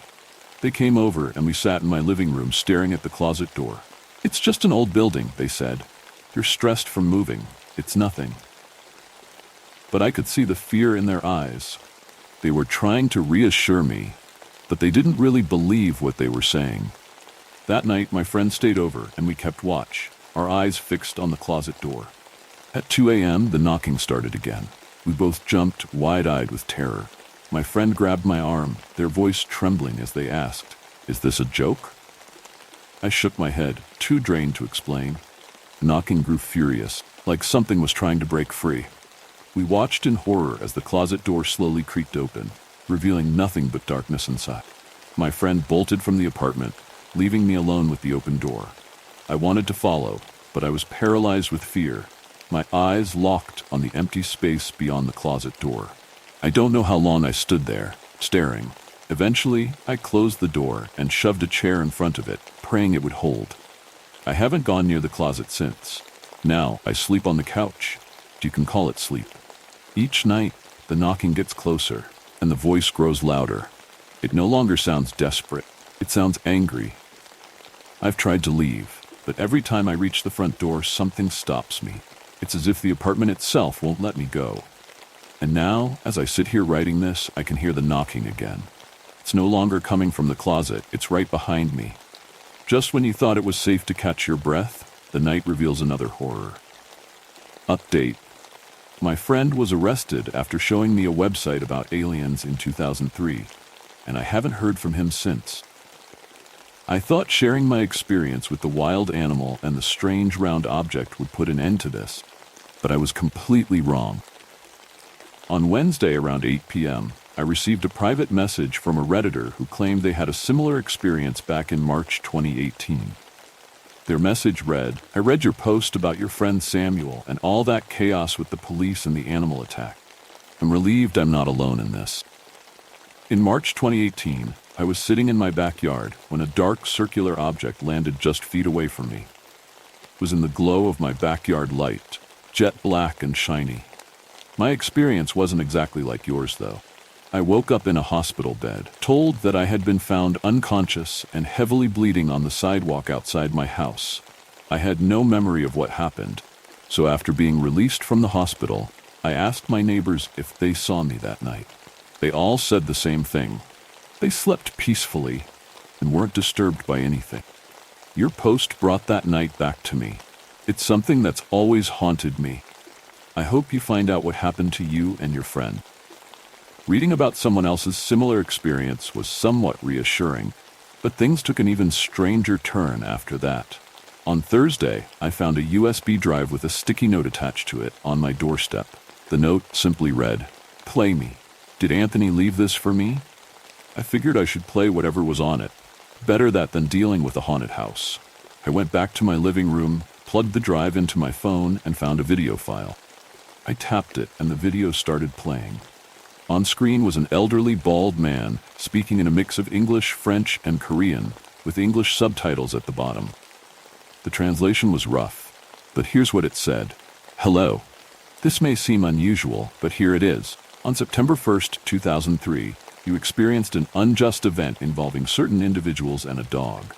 [SPEAKER 1] They came over and we sat in my living room staring at the closet door. "It's just an old building," they said. "You're stressed from moving. It's nothing." But I could see the fear in their eyes. They were trying to reassure me, but they didn't really believe what they were saying. That night, my friend stayed over and we kept watch, our eyes fixed on the closet door. At 2 a.m., the knocking started again. We both jumped, wide-eyed with terror. My friend grabbed my arm, their voice trembling as they asked, "Is this a joke?" I shook my head, too drained to explain. The knocking grew furious, like something was trying to break free. We watched in horror as the closet door slowly creaked open, revealing nothing but darkness inside. My friend bolted from the apartment, leaving me alone with the open door. I wanted to follow, but I was paralyzed with fear. My eyes locked on the empty space beyond the closet door. I don't know how long I stood there, staring. Eventually, I closed the door and shoved a chair in front of it, praying it would hold. I haven't gone near the closet since. Now, I sleep on the couch. You can call it sleep. Each night, the knocking gets closer, and the voice grows louder. It no longer sounds desperate. It sounds angry. I've tried to leave, but every time I reach the front door, something stops me. It's as if the apartment itself won't let me go. And now, as I sit here writing this, I can hear the knocking again. It's no longer coming from the closet, it's right behind me. Just when you thought it was safe to catch your breath, the night reveals another horror. Update. My friend was arrested after showing me a website about aliens in 2003, and I haven't heard from him since. I thought sharing my experience with the wild animal and the strange round object would put an end to this, but I was completely wrong. On Wednesday around 8 p.m., I received a private message from a Redditor who claimed they had a similar experience back in March 2018. Their message read, "I read your post about your friend Samuel and all that chaos with the police and the animal attack. I'm relieved I'm not alone in this." In March 2018, I was sitting in my backyard when a dark circular object landed just feet away from me. It was in the glow of my backyard light, jet black and shiny. My experience wasn't exactly like yours, though. I woke up in a hospital bed, told that I had been found unconscious and heavily bleeding on the sidewalk outside my house. I had no memory of what happened, so after being released from the hospital, I asked my neighbors if they saw me that night. They all said the same thing. They slept peacefully and weren't disturbed by anything. Your post brought that night back to me. It's something that's always haunted me. I hope you find out what happened to you and your friend. Reading about someone else's similar experience was somewhat reassuring, but things took an even stranger turn after that. On Thursday, I found a USB drive with a sticky note attached to it on my doorstep. The note simply read, "Play me. Did Anthony leave this for me?" I figured I should play whatever was on it. Better that than dealing with a haunted house. I went back to my living room, plugged the drive into my phone, and found a video file. I tapped it, and the video started playing. On screen was an elderly, bald man speaking in a mix of English, French, and Korean, with English subtitles at the bottom. The translation was rough, but here's what it said. "Hello. This may seem unusual, but here it is. On September 1st, 2003, you experienced an unjust event involving certain individuals and a dog.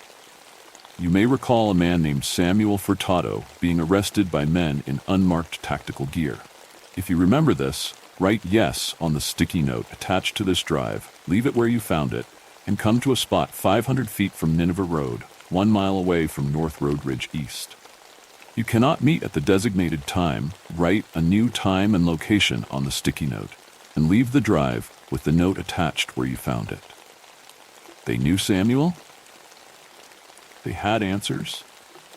[SPEAKER 1] You may recall a man named Samuel Furtado being arrested by men in unmarked tactical gear. If you remember this, write yes on the sticky note attached to this drive, leave it where you found it, and come to a spot 500 feet from Nineveh Road, 1 mile away from North Road Ridge East. You cannot meet at the designated time. Write a new time and location on the sticky note, and leave the drive with the note attached where you found it." They knew Samuel? They had answers?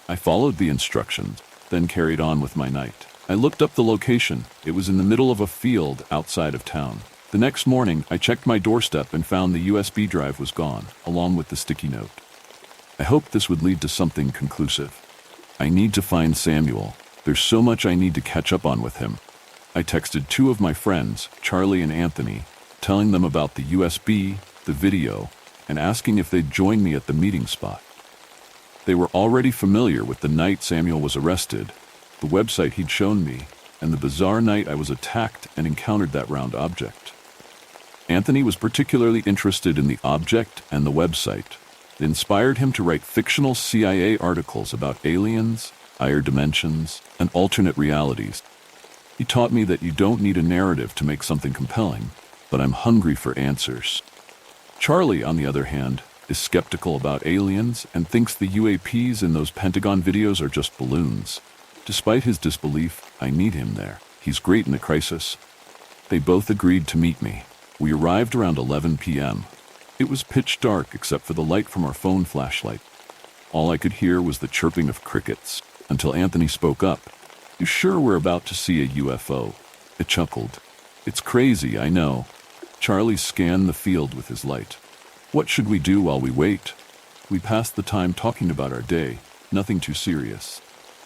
[SPEAKER 1] I followed the instructions, then carried on with my night. I looked up the location. It was in the middle of a field outside of town. The next morning, I checked my doorstep and found the USB drive was gone, along with the sticky note. I hoped this would lead to something conclusive. I need to find Samuel. There's so much I need to catch up on with him. I texted 2 of my friends, Charlie and Anthony, telling them about the USB, the video, and asking if they'd join me at the meeting spot. They were already familiar with the night Samuel was arrested, the website he'd shown me, and the bizarre night I was attacked and encountered that round object. Anthony was particularly interested in the object and the website. It inspired him to write fictional CIA articles about aliens, higher dimensions, and alternate realities. He taught me that you don't need a narrative to make something compelling, but I'm hungry for answers. Charlie, on the other hand, is skeptical about aliens and thinks the UAPs in those Pentagon videos are just balloons. Despite his disbelief, I need him there. He's great in a crisis. They both agreed to meet me. We arrived around 11 p.m. It was pitch dark except for the light from our phone flashlight. All I could hear was the chirping of crickets, until Anthony spoke up. "You sure we're about to see a UFO?" I chuckled. "It's crazy, I know." Charlie scanned the field with his light. "What should we do while we wait?" We passed the time talking about our day, nothing too serious.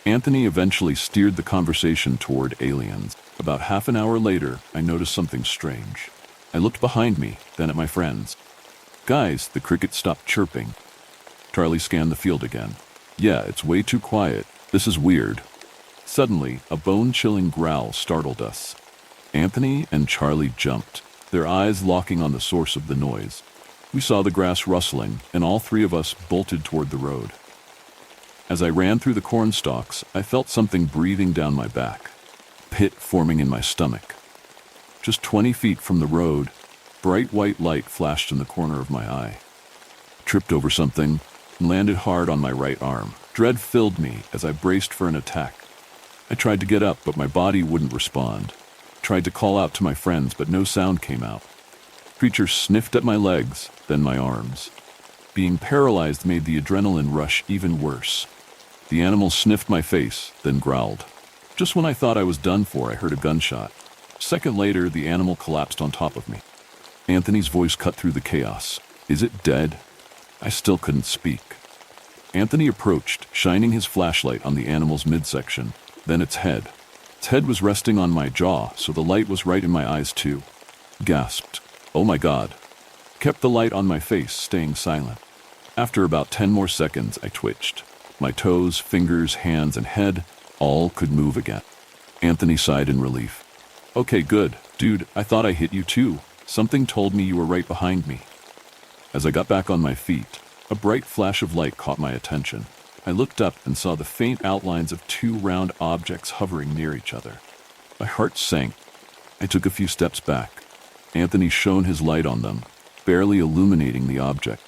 [SPEAKER 1] Anthony eventually steered the conversation toward aliens. About half an hour later, I noticed something strange. I looked behind me, then at my friends. "Guys," the cricket stopped chirping. Charlie scanned the field again. "Yeah, it's way too quiet. This is weird." Suddenly, a bone-chilling growl startled us. Anthony and Charlie jumped, their eyes locking on the source of the noise. We saw the grass rustling, and all 3 of us bolted toward the road. As I ran through the corn stalks, I felt something breathing down my back, a pit forming in my stomach. Just 20 feet from the road, bright white light flashed in the corner of my eye. I tripped over something and landed hard on my right arm. Dread filled me as I braced for an attack. I tried to get up, but my body wouldn't respond. Tried to call out to my friends, but no sound came out. Creature sniffed at my legs, then my arms. Being paralyzed made the adrenaline rush even worse. The animal sniffed my face, then growled. Just when I thought I was done for, I heard a gunshot. A second later, the animal collapsed on top of me. Anthony's voice cut through the chaos. Is it dead? I still couldn't speak. Anthony approached, shining his flashlight on the animal's midsection, then its head. Its head was resting on my jaw, so the light was right in my eyes too. Gasped. Oh my God. Kept the light on my face, staying silent. After about 10 more seconds, I twitched. My toes, fingers, hands, and head all could move again. Anthony sighed in relief. Okay, good. Dude, I thought I hit you too. Something told me you were right behind me. As I got back on my feet, a bright flash of light caught my attention. I looked up and saw the faint outlines of two round objects hovering near each other. My heart sank. I took a few steps back. Anthony shone his light on them, barely illuminating the object.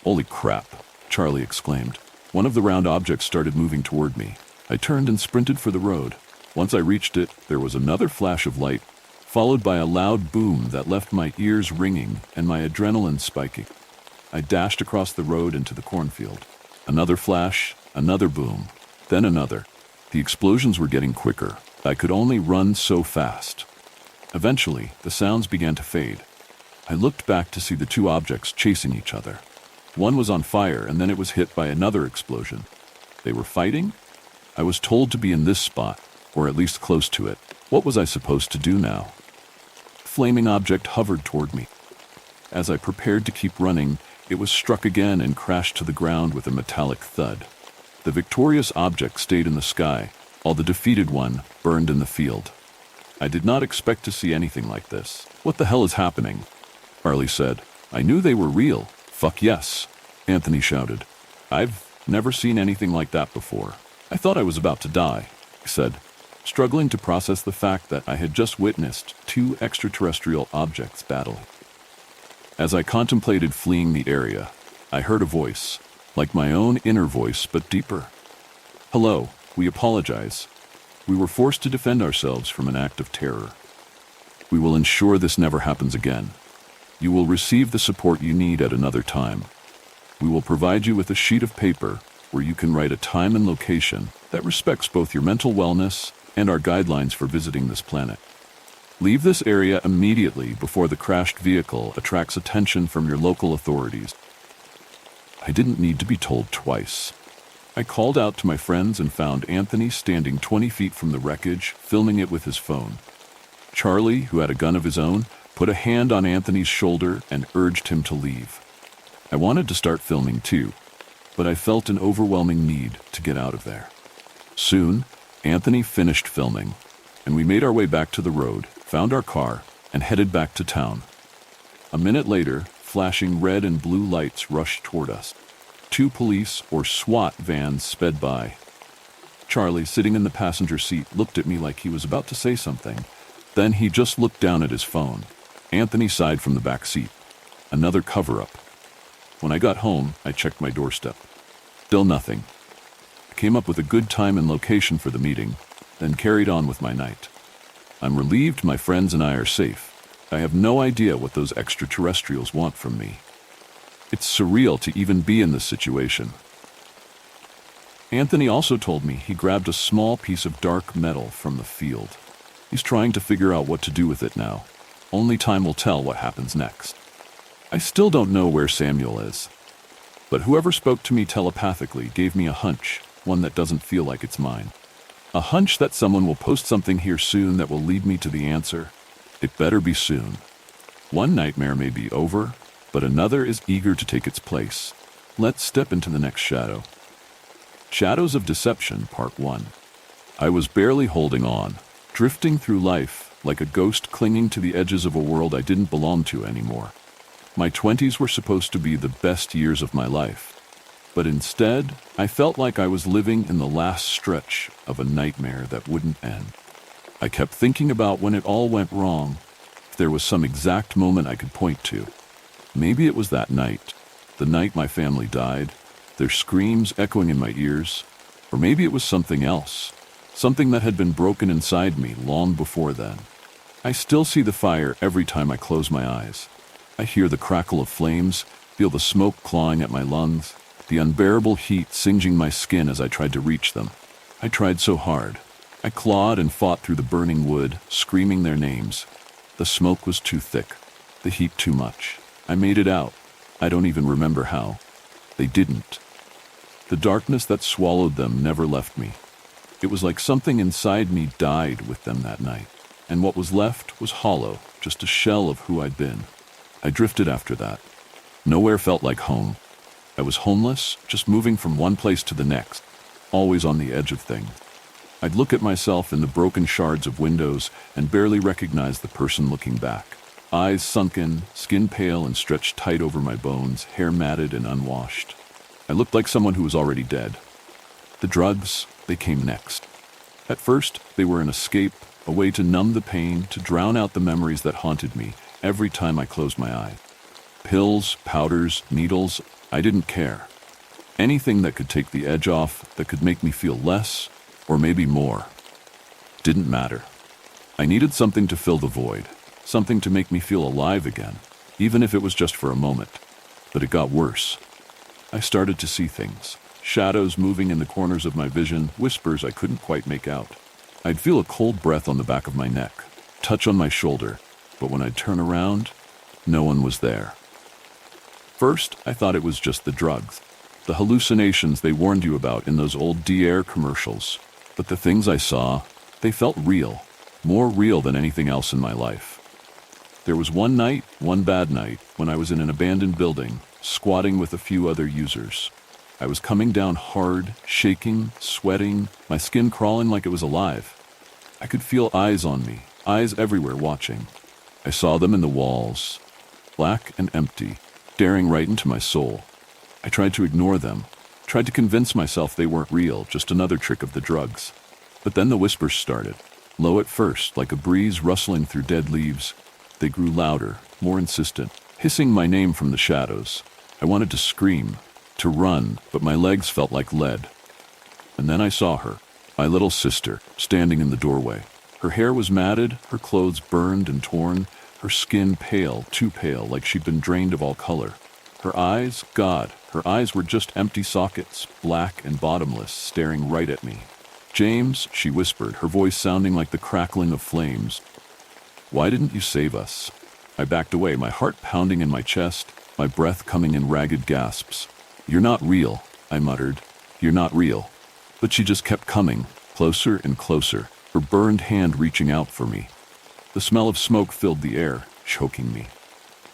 [SPEAKER 1] Holy crap, Charlie exclaimed. One of the round objects started moving toward me. I turned and sprinted for the road. Once I reached it, there was another flash of light, followed by a loud boom that left my ears ringing and my adrenaline spiking. I dashed across the road into the cornfield. Another flash, another boom, then another. The explosions were getting quicker. I could only run so fast. Eventually, the sounds began to fade. I looked back to see the two objects chasing each other. One was on fire, and then it was hit by another explosion. They were fighting? I was told to be in this spot, or at least close to it. What was I supposed to do now? The flaming object hovered toward me. As I prepared to keep running, it was struck again and crashed to the ground with a metallic thud. The victorious object stayed in the sky, while the defeated one burned in the field. I did not expect to see anything like this. What the hell is happening? Charlie said. I knew they were real. Fuck yes, Anthony shouted. I've never seen anything like that before. I thought I was about to die, I said, struggling to process the fact that I had just witnessed two extraterrestrial objects battling. As I contemplated fleeing the area, I heard a voice, like my own inner voice, but deeper. Hello, we apologize. We were forced to defend ourselves from an act of terror. We will ensure this never happens again. You will receive the support you need at another time. We will provide you with a sheet of paper where you can write a time and location that respects both your mental wellness and our guidelines for visiting this planet. Leave this area immediately before the crashed vehicle attracts attention from your local authorities. I didn't need to be told twice. I called out to my friends and found Anthony standing 20 feet from the wreckage, filming it with his phone. Charlie, who had a gun of his own, put a hand on Anthony's shoulder and urged him to leave. I wanted to start filming too, but I felt an overwhelming need to get out of there. Soon, Anthony finished filming, and we made our way back to the road, found our car, and headed back to town. A minute later, flashing red and blue lights rushed toward us. Two police or SWAT vans sped by. Charlie, sitting in the passenger seat, looked at me like he was about to say something. Then he just looked down at his phone. Anthony sighed from the back seat. Another cover-up. When I got home, I checked my doorstep. Still nothing. I came up with a good time and location for the meeting, then carried on with my night. I'm relieved my friends and I are safe. I have no idea what those extraterrestrials want from me. It's surreal to even be in this situation. Anthony also told me he grabbed a small piece of dark metal from the field. He's trying to figure out what to do with it now. Only time will tell what happens next. I still don't know where Samuel is. But whoever spoke to me telepathically gave me a hunch, one that doesn't feel like it's mine. A hunch that someone will post something here soon that will lead me to the answer. It better be soon. One nightmare may be over, but another is eager to take its place. Let's step into the next shadow. Shadows of Deception, Part 1. I was barely holding on, drifting through life like a ghost clinging to the edges of a world I didn't belong to anymore. My 20s were supposed to be the best years of my life, but instead, I felt like I was living in the last stretch of a nightmare that wouldn't end. I kept thinking about when it all went wrong, if there was some exact moment I could point to. Maybe it was that night, the night my family died, their screams echoing in my ears, or maybe it was something else, something that had been broken inside me long before then. I still see the fire every time I close my eyes. I hear the crackle of flames, feel the smoke clawing at my lungs, the unbearable heat singeing my skin as I tried to reach them. I tried so hard, I clawed and fought through the burning wood, screaming their names. The smoke was too thick, the heat too much. I made it out. I don't even remember how. They didn't. The darkness that swallowed them never left me. It was like something inside me died with them that night, and what was left was hollow, just a shell of who I'd been. I drifted after that. Nowhere felt like home. I was homeless, just moving from one place to the next, always on the edge of things. I'd look at myself in the broken shards of windows and barely recognize the person looking back. Eyes sunken, skin pale and stretched tight over my bones, hair matted and unwashed. I looked like someone who was already dead. The drugs, they came next. At first, they were an escape, a way to numb the pain, to drown out the memories that haunted me every time I closed my eyes. Pills, powders, needles, I didn't care. Anything that could take the edge off, that could make me feel less, or maybe more. Didn't matter. I needed something to fill the void, something to make me feel alive again, even if it was just for a moment. But it got worse. I started to see things. Shadows moving in the corners of my vision, whispers I couldn't quite make out. I'd feel a cold breath on the back of my neck, touch on my shoulder, but when I'd turn around, no one was there. First, I thought it was just the drugs, the hallucinations they warned you about in those old DR commercials. But the things I saw, they felt real, more real than anything else in my life. There was one night, one bad night, when I was in an abandoned building, squatting with a few other users. I was coming down hard, shaking, sweating, my skin crawling like it was alive. I could feel eyes on me, eyes everywhere watching. I saw them in the walls, black and empty, staring right into my soul. I tried to ignore them, tried to convince myself they weren't real, just another trick of the drugs. But then the whispers started, low at first, like a breeze rustling through dead leaves. They grew louder, more insistent, hissing my name from the shadows. I wanted to scream, to run, but my legs felt like lead. And then I saw her, my little sister, standing in the doorway. Her hair was matted, her clothes burned and torn, her skin pale, too pale, like she'd been drained of all color. Her eyes, God, her eyes were just empty sockets, black and bottomless, staring right at me. "James," she whispered, her voice sounding like the crackling of flames. "Why didn't you save us?" I backed away, my heart pounding in my chest, my breath coming in ragged gasps. "You're not real," I muttered. "You're not real." But she just kept coming, closer and closer, her burned hand reaching out for me. The smell of smoke filled the air, choking me.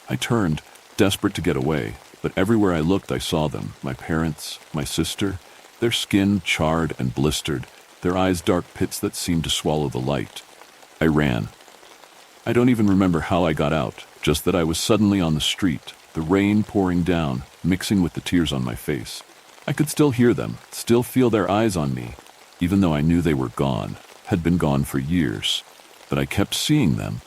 [SPEAKER 1] I turned, desperate to get away, but everywhere I looked I saw them, my parents, my sister, their skin charred and blistered, their eyes dark pits that seemed to swallow the light. I ran. I don't even remember how I got out, just that I was suddenly on the street, the rain pouring down, mixing with the tears on my face. I could still hear them, still feel their eyes on me, even though I knew they were gone, had been gone for years. But I kept seeing them,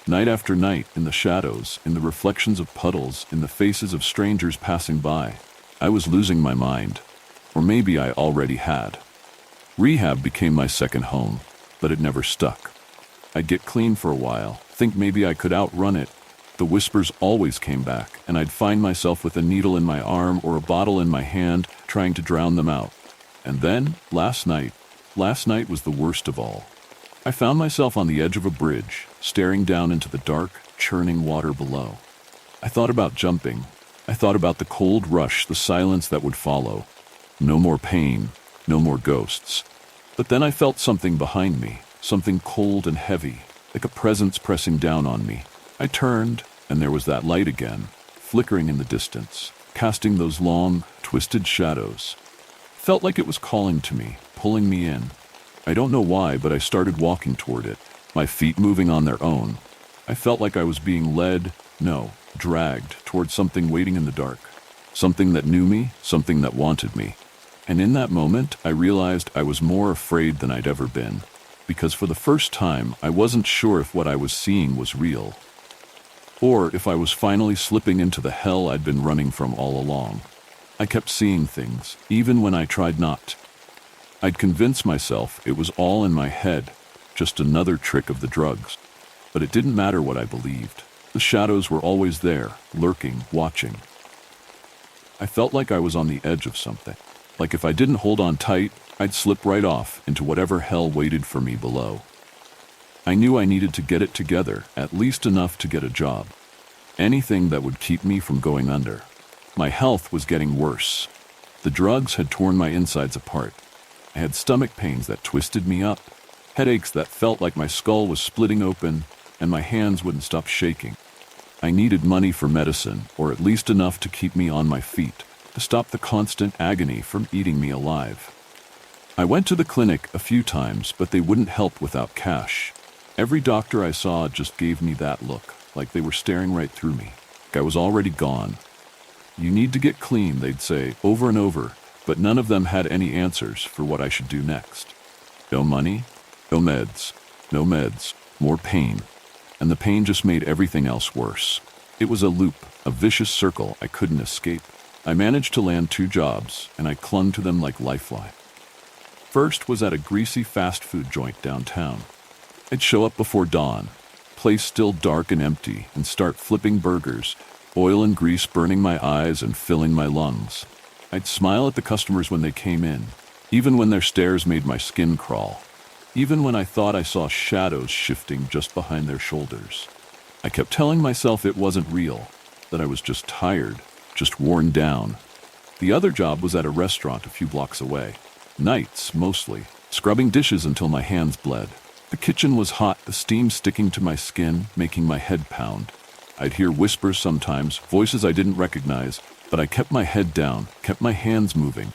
[SPEAKER 1] night after night, in the shadows, in the reflections of puddles, in the faces of strangers passing by. I was losing my mind, or maybe I already had. Rehab became my second home, but it never stuck. I'd get clean for a while, think maybe I could outrun it. The whispers always came back, and I'd find myself with a needle in my arm or a bottle in my hand, trying to drown them out. And then, last night was the worst of all. I found myself on the edge of a bridge, staring down into the dark, churning water below. I thought about jumping. I thought about the cold rush, the silence that would follow. No more pain, no more ghosts. But then I felt something behind me, something cold and heavy, like a presence pressing down on me. I turned, and there was that light again, flickering in the distance, casting those long, twisted shadows. Felt like it was calling to me, pulling me in. I don't know why, but I started walking toward it, my feet moving on their own. I felt like I was being dragged toward something waiting in the dark. Something that knew me, something that wanted me. And in that moment, I realized I was more afraid than I'd ever been, because for the first time, I wasn't sure if what I was seeing was real, or if I was finally slipping into the hell I'd been running from all along. I kept seeing things, even when I tried not. I'd convince myself it was all in my head, just another trick of the drugs. But it didn't matter what I believed. The shadows were always there, lurking, watching. I felt like I was on the edge of something. Like if I didn't hold on tight, I'd slip right off into whatever hell waited for me below. I knew I needed to get it together, at least enough to get a job. Anything that would keep me from going under. My health was getting worse. The drugs had torn my insides apart. I had stomach pains that twisted me up, headaches that felt like my skull was splitting open, and my hands wouldn't stop shaking. I needed money for medicine, or at least enough to keep me on my feet, to stop the constant agony from eating me alive. I went to the clinic a few times, but they wouldn't help without cash. Every doctor I saw just gave me that look, like they were staring right through me. Like I was already gone. You need to get clean, they'd say, over and over, but none of them had any answers for what I should do next. No money, no meds, more pain. And the pain just made everything else worse. It was a loop, a vicious circle I couldn't escape. I managed to land 2 jobs, and I clung to them like lifeline. First was at a greasy fast food joint downtown. I'd show up before dawn, place still dark and empty, and start flipping burgers, oil and grease burning my eyes and filling my lungs. I'd smile at the customers when they came in, even when their stares made my skin crawl, even when I thought I saw shadows shifting just behind their shoulders. I kept telling myself it wasn't real, that I was just tired, just worn down. The other job was at a restaurant a few blocks away. Nights, mostly, scrubbing dishes until my hands bled. The kitchen was hot, the steam sticking to my skin, making my head pound. I'd hear whispers sometimes, voices I didn't recognize, but I kept my head down, kept my hands moving.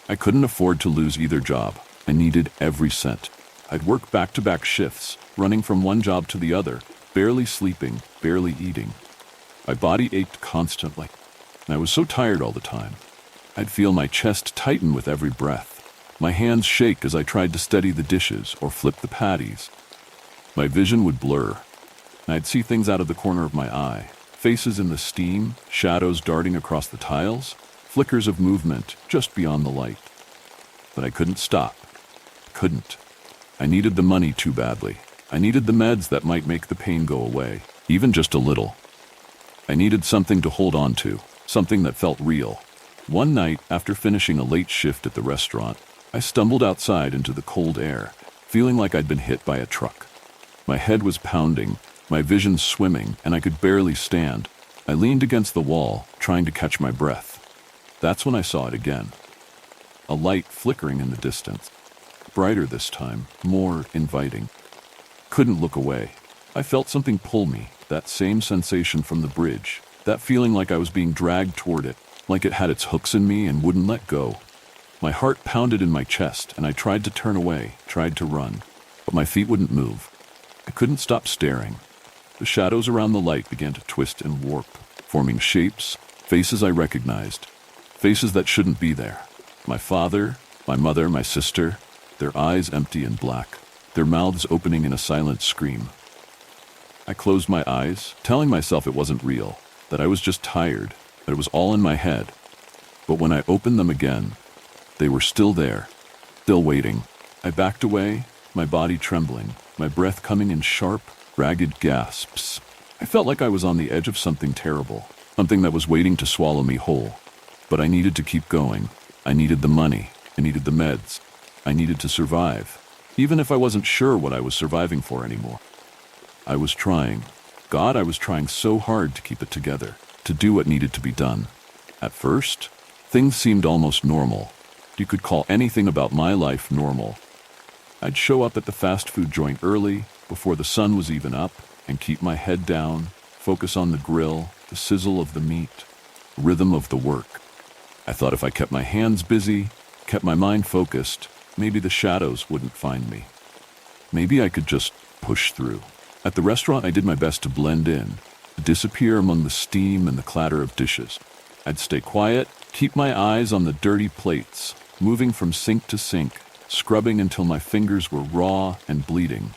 [SPEAKER 1] I couldn't afford to lose either job. I needed every cent. I'd work back-to-back shifts, running from one job to the other, barely sleeping, barely eating. My body ached constantly, and I was so tired all the time. I'd feel my chest tighten with every breath. My hands shake as I tried to steady the dishes or flip the patties. My vision would blur, and I'd see things out of the corner of my eye. Faces in the steam, shadows darting across the tiles, flickers of movement just beyond the light. But I couldn't stop. Couldn't. I needed the money too badly. I needed the meds that might make the pain go away, even just a little. I needed something to hold on to, something that felt real. One night, after finishing a late shift at the restaurant, I stumbled outside into the cold air, feeling like I'd been hit by a truck. My head was pounding, my vision swimming, and I could barely stand. I leaned against the wall, trying to catch my breath. That's when I saw it again. A light flickering in the distance. Brighter this time, more inviting. Couldn't look away. I felt something pull me, that same sensation from the bridge, that feeling like I was being dragged toward it, like it had its hooks in me and wouldn't let go. My heart pounded in my chest, and I tried to turn away, tried to run, but my feet wouldn't move. I couldn't stop staring. The shadows around the light began to twist and warp, forming shapes, faces I recognized, faces that shouldn't be there. My father, my mother, my sister, their eyes empty and black, their mouths opening in a silent scream. I closed my eyes, telling myself it wasn't real, that I was just tired, that it was all in my head. But when I opened them again, they were still there, still waiting. I backed away, my body trembling, my breath coming in sharp, ragged gasps. I felt like I was on the edge of something terrible, something that was waiting to swallow me whole. But I needed to keep going. I needed the money. I needed the meds. I needed to survive, even if I wasn't sure what I was surviving for anymore. I was trying. God, I was trying so hard to keep it together, to do what needed to be done. At first, things seemed almost normal. You could call anything about my life normal. I'd show up at the fast food joint early, before the sun was even up, and keep my head down, focus on the grill, the sizzle of the meat, rhythm of the work. I thought if I kept my hands busy, kept my mind focused, maybe the shadows wouldn't find me. Maybe I could just push through. At the restaurant, I did my best to blend in, to disappear among the steam and the clatter of dishes. I'd stay quiet, keep my eyes on the dirty plates, moving from sink to sink, scrubbing until my fingers were raw and bleeding.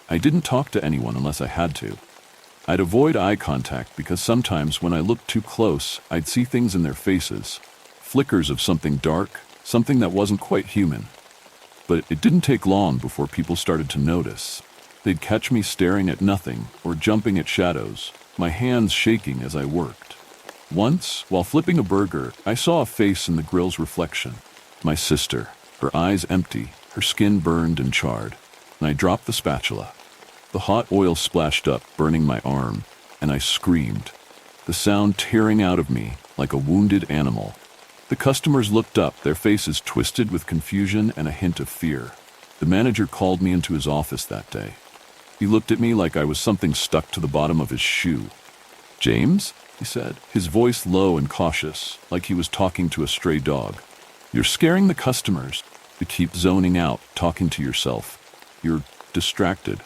[SPEAKER 1] I didn't talk to anyone unless I had to. I'd avoid eye contact because sometimes when I looked too close, I'd see things in their faces, flickers of something dark, something that wasn't quite human. But it didn't take long before people started to notice. They'd catch me staring at nothing or jumping at shadows, my hands shaking as I worked. Once, while flipping a burger, I saw a face in the grill's reflection. My sister. her eyes empty, her skin burned and charred. And I dropped the spatula. The hot oil splashed up, burning my arm, and I screamed, the sound tearing out of me like a wounded animal. The customers looked up, their faces twisted with confusion and a hint of fear. The manager called me into his office that day. He looked at me like I was something stuck to the bottom of his shoe. "James?" he said, his voice low and cautious, like he was talking to a stray dog. "You're scaring the customers. You keep zoning out, talking to yourself. You're distracted.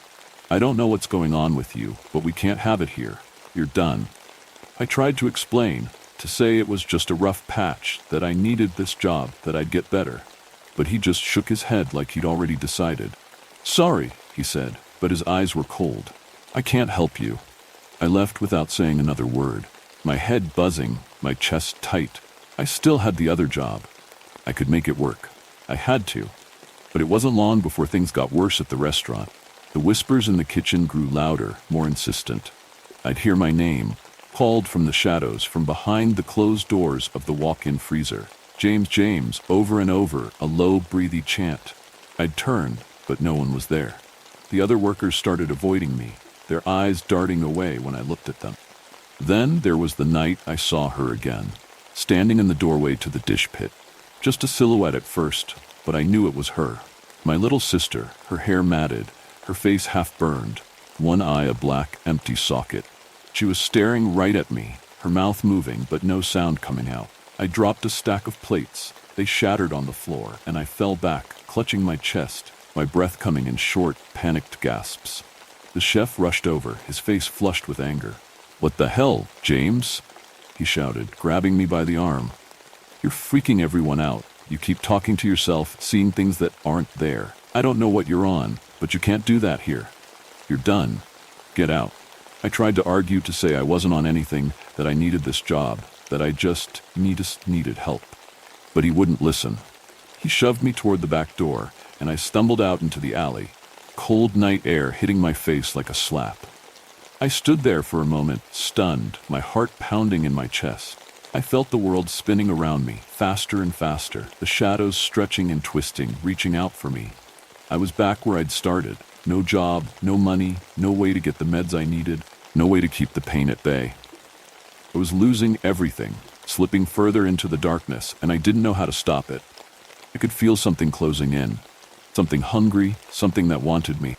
[SPEAKER 1] I don't know what's going on with you, but we can't have it here. You're done." I tried to explain, to say it was just a rough patch, that I needed this job, that I'd get better. But he just shook his head like he'd already decided. "Sorry," he said, but his eyes were cold. "I can't help you." I left without saying another word, my head buzzing, my chest tight. I still had the other job. I could make it work. I had to. But it wasn't long before things got worse at the restaurant. The whispers in the kitchen grew louder, more insistent. I'd hear my name, called from the shadows, from behind the closed doors of the walk-in freezer. "James, James," over and over, a low, breathy chant. I'd turn, but no one was there. The other workers started avoiding me, their eyes darting away when I looked at them. Then there was the night I saw her again, standing in the doorway to the dish pit. Just a silhouette at first, but I knew it was her. My little sister, her hair matted, her face half burned, one eye a black, empty socket. She was staring right at me, her mouth moving but no sound coming out. I dropped a stack of plates. They shattered on the floor, and I fell back, clutching my chest, my breath coming in short, panicked gasps. The chef rushed over, his face flushed with anger. "What the hell, James?" he shouted, grabbing me by the arm. "You're freaking everyone out. You keep talking to yourself, seeing things that aren't there. I don't know what you're on, but you can't do that here. You're done. Get out." I tried to argue, to say I wasn't on anything, that I needed this job, that I just needed help. But he wouldn't listen. He shoved me toward the back door, and I stumbled out into the alley, cold night air hitting my face like a slap. I stood there for a moment, stunned, my heart pounding in my chest. I felt the world spinning around me, faster and faster, the shadows stretching and twisting, reaching out for me. I was back where I'd started. No job, no money, no way to get the meds I needed, no way to keep the pain at bay. I was losing everything, slipping further into the darkness, and I didn't know how to stop it. I could feel something closing in, something hungry, something that wanted me.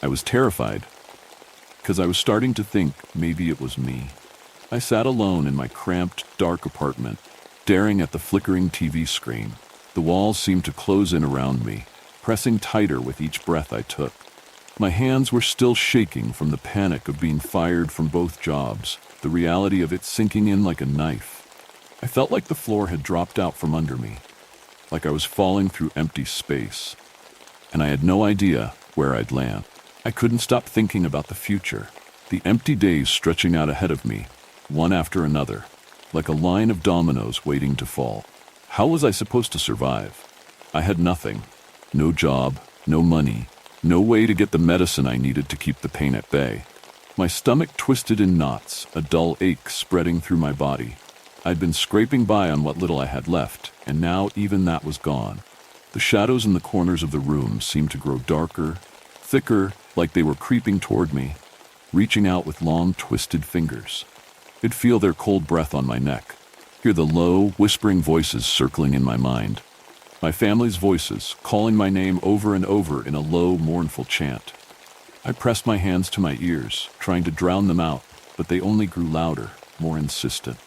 [SPEAKER 1] I was terrified, because I was starting to think maybe it was me. I sat alone in my cramped, dark apartment, staring at the flickering TV screen. The walls seemed to close in around me, pressing tighter with each breath I took. My hands were still shaking from the panic of being fired from both jobs, the reality of it sinking in like a knife. I felt like the floor had dropped out from under me, like I was falling through empty space, and I had no idea where I'd land. I couldn't stop thinking about the future, the empty days stretching out ahead of me, one after another, like a line of dominoes waiting to fall. How was I supposed to survive? I had nothing. No job, no money, no way to get the medicine I needed to keep the pain at bay. My stomach twisted in knots, a dull ache spreading through my body. I'd been scraping by on what little I had left, and now even that was gone. The shadows in the corners of the room seemed to grow darker, thicker, like they were creeping toward me, reaching out with long, twisted fingers. I'd feel their cold breath on my neck, hear the low, whispering voices circling in my mind. My family's voices, calling my name over and over in a low, mournful chant. I pressed my hands to my ears, trying to drown them out, but they only grew louder, more insistent.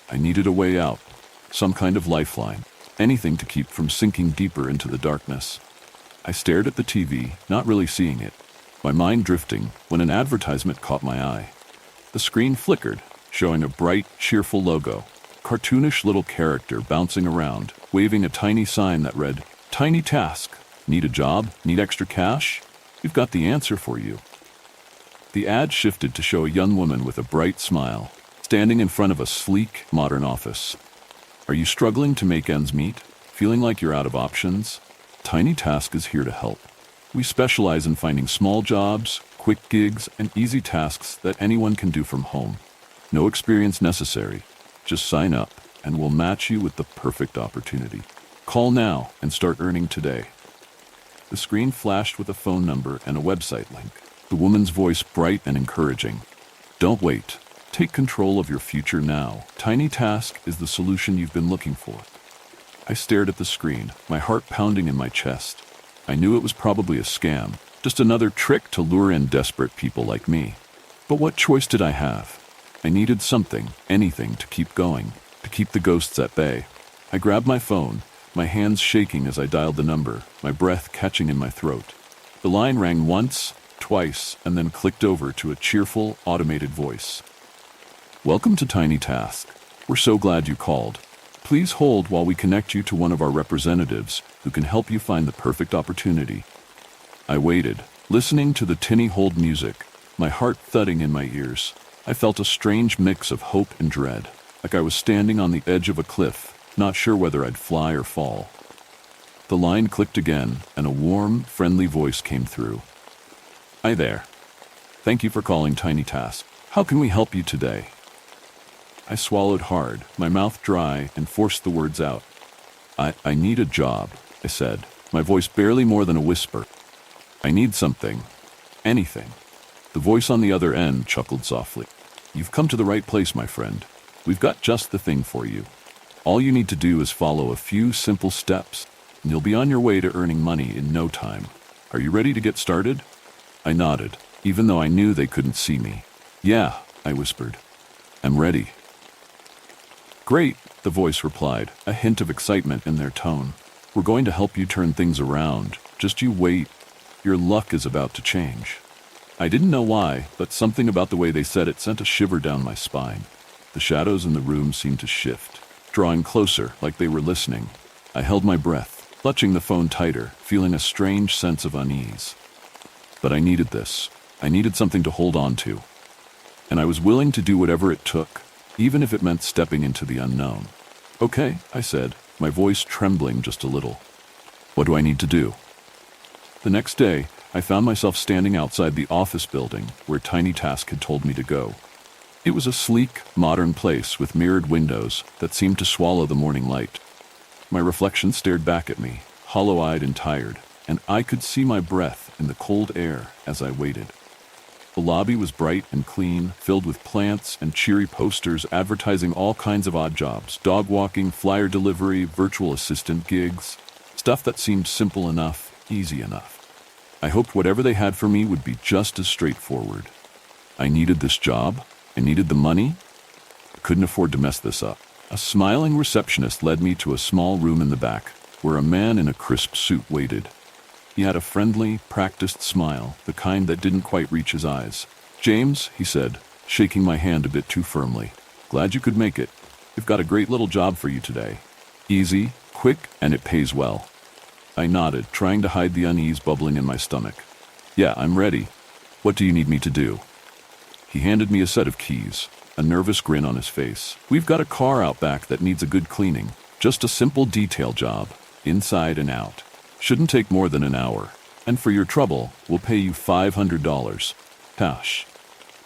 [SPEAKER 1] I needed a way out, some kind of lifeline, anything to keep from sinking deeper into the darkness. I stared at the TV, not really seeing it, my mind drifting, when an advertisement caught my eye. The screen flickered, showing a bright, cheerful logo. Cartoonish little character bouncing around, waving a tiny sign that read, "Tiny task. Need a job? Need extra cash? We've got the answer for you." The ad shifted to show a young woman with a bright smile, standing in front of a sleek, modern office. Are you struggling to make ends meet? Feeling like you're out of options? Tiny Task is here to help. We specialize in finding small jobs, quick gigs, and easy tasks that anyone can do from home. No experience necessary. Just sign up, and we'll match you with the perfect opportunity. Call now and start earning today. The screen flashed with a phone number and a website link. The woman's voice bright and encouraging. Don't wait. Take control of your future now. Tiny Task is the solution you've been looking for. I stared at the screen, my heart pounding in my chest. I knew it was probably a scam, just another trick to lure in desperate people like me. But what choice did I have? I needed something, anything, to keep going, to keep the ghosts at bay. I grabbed my phone, my hands shaking as I dialed the number, my breath catching in my throat. The line rang once, twice, and then clicked over to a cheerful, automated voice. Welcome to Tiny Task. We're so glad you called. Please hold while we connect you to one of our representatives who can help you find the perfect opportunity. I waited, listening to the tinny hold music, my heart thudding in my ears. I felt a strange mix of hope and dread, like I was standing on the edge of a cliff, not sure whether I'd fly or fall. The line clicked again, and a warm, friendly voice came through. Hi there. Thank you for calling Tiny Task. How can we help you today? I swallowed hard, my mouth dry, and forced the words out. I need a job, I said, my voice barely more than a whisper. I need something. Anything. The voice on the other end chuckled softly. You've come to the right place, my friend. We've got just the thing for you. All you need to do is follow a few simple steps, and you'll be on your way to earning money in no time. Are you ready to get started? I nodded, even though I knew they couldn't see me. Yeah, I whispered. I'm ready. Great, the voice replied, a hint of excitement in their tone. We're going to help you turn things around. Just you wait. Your luck is about to change. I didn't know why, but something about the way they said it sent a shiver down my spine. The shadows in the room seemed to shift, drawing closer like they were listening. I held my breath, clutching the phone tighter, feeling a strange sense of unease. But I needed this. I needed something to hold on to. And I was willing to do whatever it took, even if it meant stepping into the unknown. Okay, I said, my voice trembling just a little. What do I need to do? The next day, I found myself standing outside the office building where Tiny Task had told me to go. It was a sleek, modern place with mirrored windows that seemed to swallow the morning light. My reflection stared back at me, hollow-eyed and tired, and I could see my breath in the cold air as I waited. The lobby was bright and clean, filled with plants and cheery posters advertising all kinds of odd jobs: dog walking, flyer delivery, virtual assistant gigs, stuff that seemed simple enough, easy enough. I hoped whatever they had for me would be just as straightforward. I needed this job. I needed the money. I couldn't afford to mess this up. A smiling receptionist led me to a small room in the back, where a man in a crisp suit waited. He had a friendly, practiced smile, the kind that didn't quite reach his eyes. James, he said, shaking my hand a bit too firmly. Glad you could make it. We've got a great little job for you today. Easy, quick, and it pays well. I nodded, trying to hide the unease bubbling in my stomach. Yeah, I'm ready. What do you need me to do? He handed me a set of keys, a nervous grin on his face. We've got a car out back that needs a good cleaning. Just a simple detail job, inside and out. Shouldn't take more than an hour. And for your trouble, we'll pay you $500. Cash.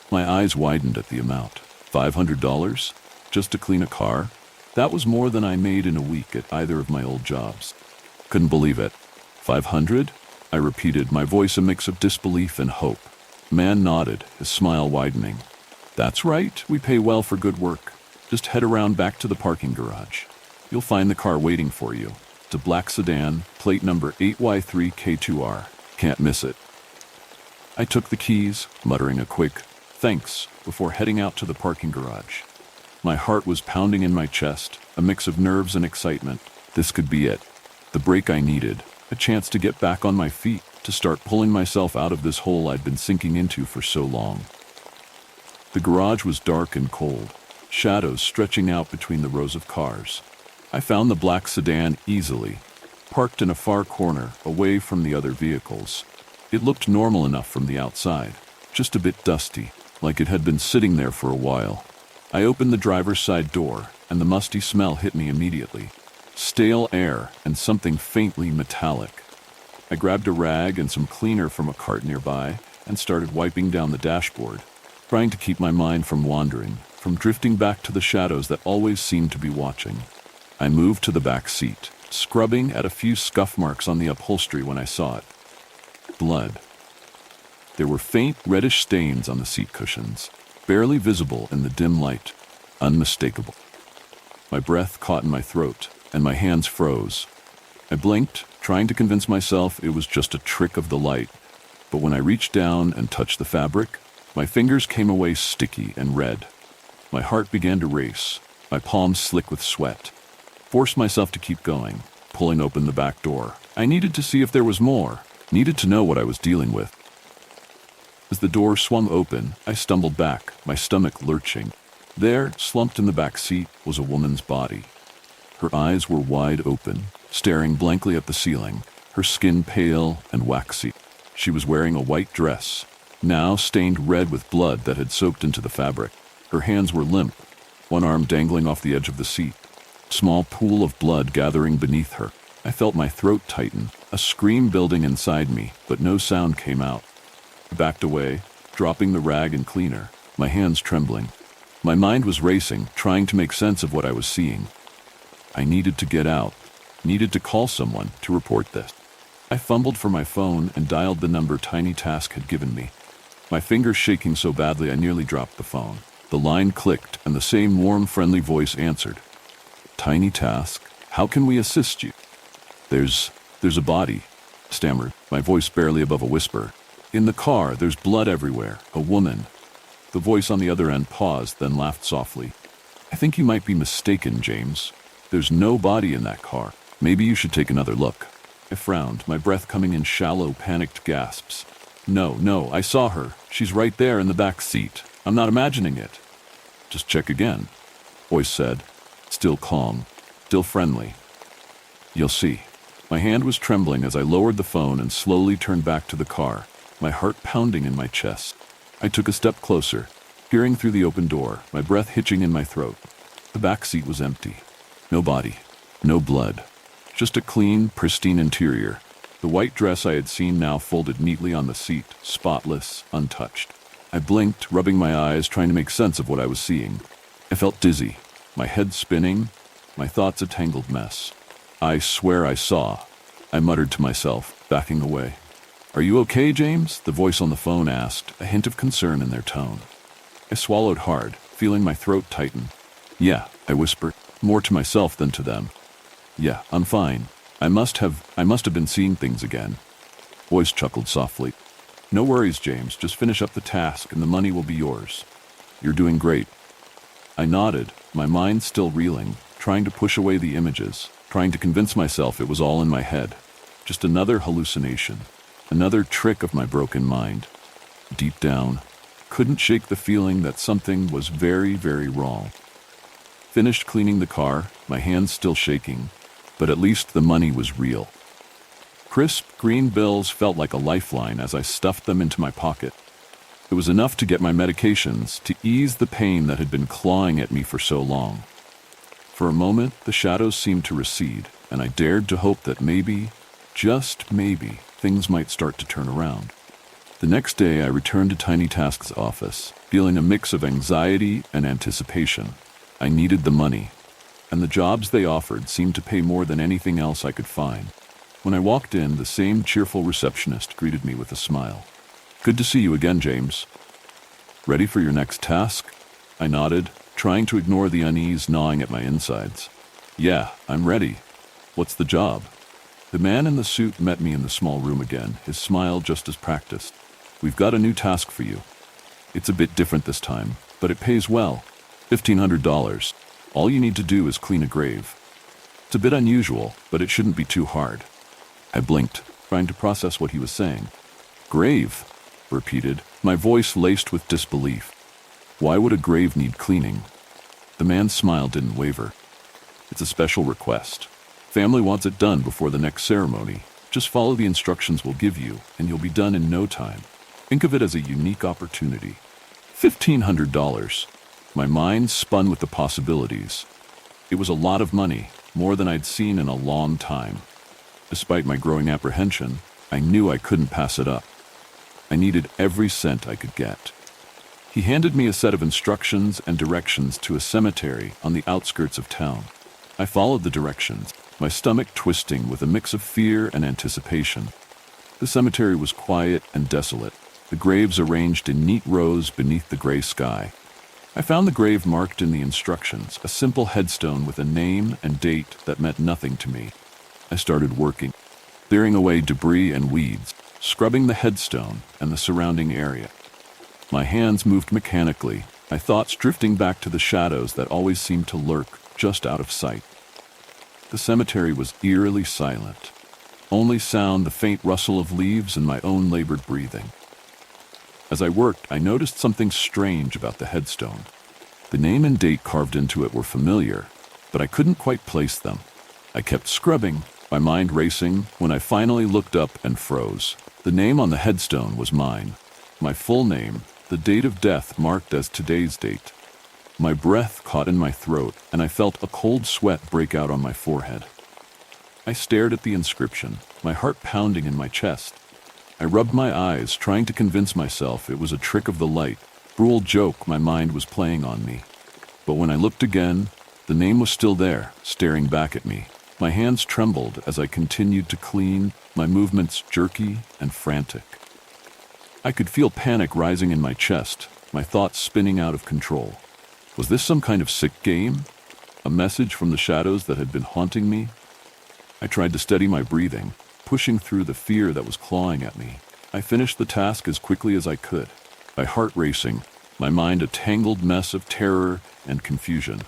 [SPEAKER 1] My eyes widened at the amount. $500? Just to clean a car? That was more than I made in a week at either of my old jobs. Couldn't believe it. 500? I repeated, my voice a mix of disbelief and hope. Man nodded, his smile widening. That's right, we pay well for good work. Just head around back to the parking garage. You'll find the car waiting for you. It's a black sedan, plate number 8Y3K2R. Can't miss it. I took the keys, muttering a quick, thanks, before heading out to the parking garage. My heart was pounding in my chest, a mix of nerves and excitement. This could be it. The break I needed, a chance to get back on my feet, to start pulling myself out of this hole I'd been sinking into for so long. The garage was dark and cold, shadows stretching out between the rows of cars. I found the black sedan easily, parked in a far corner, away from the other vehicles. It looked normal enough from the outside, just a bit dusty, like it had been sitting there for a while. I opened the driver's side door, and the musty smell hit me immediately. Stale air and something faintly metallic. I grabbed a rag and some cleaner from a cart nearby and started wiping down the dashboard, trying to keep my mind from wandering, from drifting back to the shadows that always seemed to be watching. I moved to the back seat, scrubbing at a few scuff marks on the upholstery when I saw it. Blood. There were faint reddish stains on the seat cushions, barely visible in the dim light, unmistakable. My breath caught in my throat, and my hands froze. I blinked, trying to convince myself it was just a trick of the light, but when I reached down and touched the fabric, my fingers came away sticky and red. My heart began to race, my palms slick with sweat. Forced myself to keep going, pulling open the back door. I needed to see if there was more, needed to know what I was dealing with. As the door swung open, I stumbled back, my stomach lurching. There, slumped in the back seat, was a woman's body. Her eyes were wide open, staring blankly at the ceiling, her skin pale and waxy. She was wearing a white dress, now stained red with blood that had soaked into the fabric. Her hands were limp, one arm dangling off the edge of the seat. Small pool of blood gathering beneath her. I felt my throat tighten, a scream building inside me, but no sound came out. I backed away, dropping the rag and cleaner, my hands trembling. My mind was racing, trying to make sense of what I was seeing. I needed to get out, needed to call someone to report this. I fumbled for my phone and dialed the number Tiny Task had given me. My fingers shaking so badly I nearly dropped the phone. The line clicked and the same warm, friendly voice answered. Tiny Task, how can we assist you? There's a body, stammered, my voice barely above a whisper. In the car, there's blood everywhere, a woman. The voice on the other end paused, then laughed softly. I think you might be mistaken, James. There's no body in that car. Maybe you should take another look. I frowned, my breath coming in shallow, panicked gasps. No, I saw her. She's right there in the back seat. I'm not imagining it. Just check again, voice said, still calm, still friendly. You'll see. My hand was trembling as I lowered the phone and slowly turned back to the car, my heart pounding in my chest. I took a step closer, peering through the open door, my breath hitching in my throat. The back seat was empty. No body, no blood. Just a clean, pristine interior. The white dress I had seen now folded neatly on the seat, spotless, untouched. I blinked, rubbing my eyes, trying to make sense of what I was seeing. I felt dizzy, my head spinning, my thoughts a tangled mess. I swear I saw, I muttered to myself, backing away. Are you okay, James? The voice on the phone asked, a hint of concern in their tone. I swallowed hard, feeling my throat tighten. Yeah, I whispered, more to myself than to them. Yeah, I'm fine. I must have been seeing things again. Voice chuckled softly. No worries, James. Just finish up the task and the money will be yours. You're doing great. I nodded, my mind still reeling, trying to push away the images, trying to convince myself it was all in my head. Just another hallucination, another trick of my broken mind. Deep down, couldn't shake the feeling that something was very, very wrong. Finished cleaning the car, my hands still shaking, but at least the money was real. Crisp green bills felt like a lifeline as I stuffed them into my pocket. It was enough to get my medications, to ease the pain that had been clawing at me for so long. For a moment, the shadows seemed to recede, and I dared to hope that maybe, just maybe, things might start to turn around. The next day, I returned to Tiny Task's office, feeling a mix of anxiety and anticipation. I needed the money, and the jobs they offered seemed to pay more than anything else I could find. When I walked in, the same cheerful receptionist greeted me with a smile. Good to see you again, James. Ready for your next task? I nodded, trying to ignore the unease gnawing at my insides. Yeah, I'm ready. What's the job? The man in the suit met me in the small room again, his smile just as practiced. We've got a new task for you. It's a bit different this time, but it pays well. $1,500. All you need to do is clean a grave. It's a bit unusual, but it shouldn't be too hard. I blinked, trying to process what he was saying. Grave, repeated, my voice laced with disbelief. Why would a grave need cleaning? The man's smile didn't waver. It's a special request. Family wants it done before the next ceremony. Just follow the instructions we'll give you, and you'll be done in no time. Think of it as a unique opportunity. $1,500. My mind spun with the possibilities. It was a lot of money, more than I'd seen in a long time. Despite my growing apprehension, I knew I couldn't pass it up. I needed every cent I could get. He handed me a set of instructions and directions to a cemetery on the outskirts of town. I followed the directions, my stomach twisting with a mix of fear and anticipation. The cemetery was quiet and desolate, the graves arranged in neat rows beneath the gray sky. I found the grave marked in the instructions, a simple headstone with a name and date that meant nothing to me. I started working, clearing away debris and weeds, scrubbing the headstone and the surrounding area. My hands moved mechanically, my thoughts drifting back to the shadows that always seemed to lurk just out of sight. The cemetery was eerily silent. Only sound the faint rustle of leaves and my own labored breathing. As I worked, I noticed something strange about the headstone. The name and date carved into it were familiar, but I couldn't quite place them. I kept scrubbing, my mind racing, when I finally looked up and froze. The name on the headstone was mine. My full name, the date of death marked as today's date. My breath caught in my throat, and I felt a cold sweat break out on my forehead. I stared at the inscription, my heart pounding in my chest. I rubbed my eyes, trying to convince myself it was a trick of the light, cruel joke my mind was playing on me. But when I looked again, the name was still there, staring back at me. My hands trembled as I continued to clean, my movements jerky and frantic. I could feel panic rising in my chest, my thoughts spinning out of control. Was this some kind of sick game? A message from the shadows that had been haunting me? I tried to steady my breathing, pushing through the fear that was clawing at me. I finished the task as quickly as I could, my heart racing, my mind a tangled mess of terror and confusion.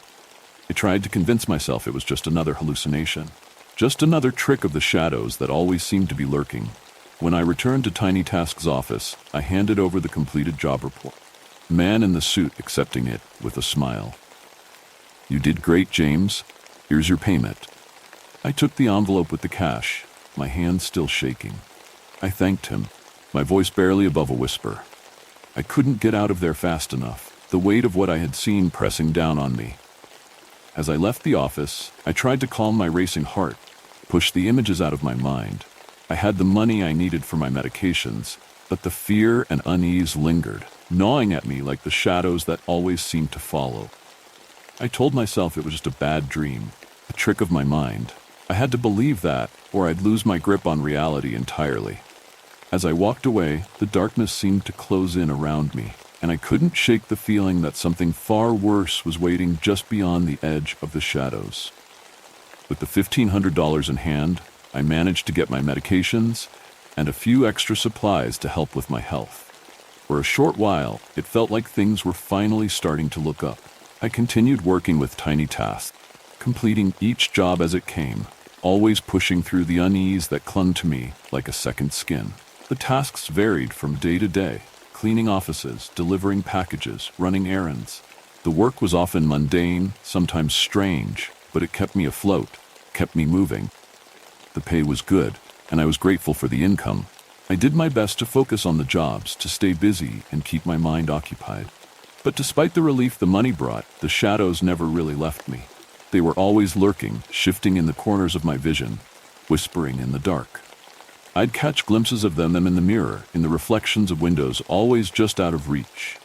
[SPEAKER 1] I tried to convince myself it was just another hallucination, just another trick of the shadows that always seemed to be lurking. When I returned to Tiny Task's office, I handed over the completed job report. The man in the suit accepting it with a smile. "You did great, James. Here's your payment." I took the envelope with the cash, my hands still shaking. I thanked him, my voice barely above a whisper. I couldn't get out of there fast enough, the weight of what I had seen pressing down on me. As I left the office, I tried to calm my racing heart, push the images out of my mind. I had the money I needed for my medications, but the fear and unease lingered, gnawing at me like the shadows that always seemed to follow. I told myself it was just a bad dream, a trick of my mind. I had to believe that, or I'd lose my grip on reality entirely. As I walked away, the darkness seemed to close in around me, and I couldn't shake the feeling that something far worse was waiting just beyond the edge of the shadows. With the $1,500 in hand, I managed to get my medications and a few extra supplies to help with my health. For a short while, it felt like things were finally starting to look up. I continued working with Tiny Tasks, completing each job as it came, always pushing through the unease that clung to me like a second skin. The tasks varied from day to day, cleaning offices, delivering packages, running errands. The work was often mundane, sometimes strange, but it kept me afloat, kept me moving. The pay was good, and I was grateful for the income. I did my best to focus on the jobs, to stay busy and keep my mind occupied. But despite the relief the money brought, the shadows never really left me. They were always lurking, shifting in the corners of my vision, whispering in the dark. I'd catch glimpses of them in the mirror, in the reflections of windows always just out of reach.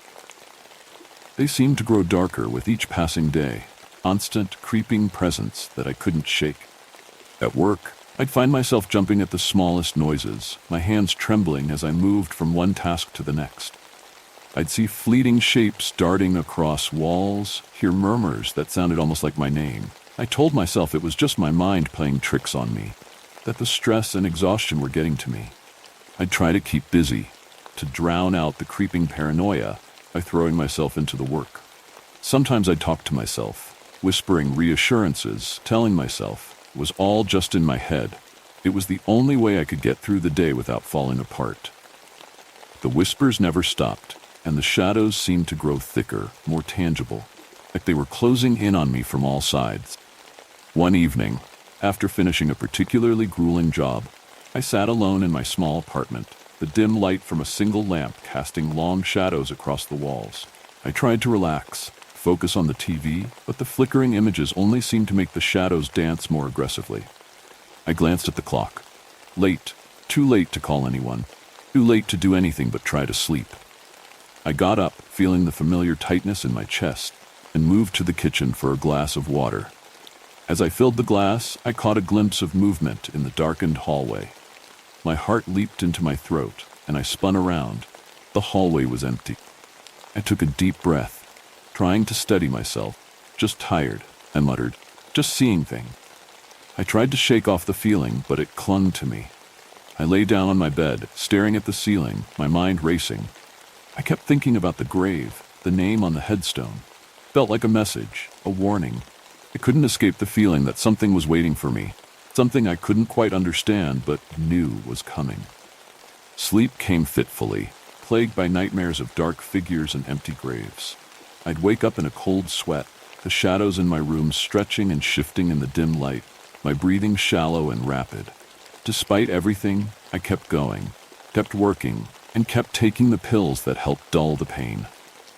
[SPEAKER 1] They seemed to grow darker with each passing day, constant, creeping presence that I couldn't shake. At work, I'd find myself jumping at the smallest noises, my hands trembling as I moved from one task to the next. I'd see fleeting shapes darting across walls, hear murmurs that sounded almost like my name. I told myself it was just my mind playing tricks on me, that the stress and exhaustion were getting to me. I'd try to keep busy, to drown out the creeping paranoia by throwing myself into the work. Sometimes I'd talk to myself, whispering reassurances, telling myself it was all just in my head. It was the only way I could get through the day without falling apart. The whispers never stopped, and the shadows seemed to grow thicker, more tangible, like they were closing in on me from all sides. One evening, after finishing a particularly grueling job, I sat alone in my small apartment, the dim light from a single lamp casting long shadows across the walls. I tried to relax, focus on the TV, but the flickering images only seemed to make the shadows dance more aggressively. I glanced at the clock. Late, too late to call anyone, too late to do anything but try to sleep. I got up, feeling the familiar tightness in my chest, and moved to the kitchen for a glass of water. As I filled the glass, I caught a glimpse of movement in the darkened hallway. My heart leaped into my throat, and I spun around. The hallway was empty. I took a deep breath, trying to steady myself. Just tired, I muttered. Just seeing things. I tried to shake off the feeling, but it clung to me. I lay down on my bed, staring at the ceiling, my mind racing. I kept thinking about the grave, the name on the headstone. Felt like a message, a warning. I couldn't escape the feeling that something was waiting for me, something I couldn't quite understand but knew was coming. Sleep came fitfully, plagued by nightmares of dark figures and empty graves. I'd wake up in a cold sweat, the shadows in my room stretching and shifting in the dim light, my breathing shallow and rapid. Despite everything, I kept going, kept working, and kept taking the pills that helped dull the pain.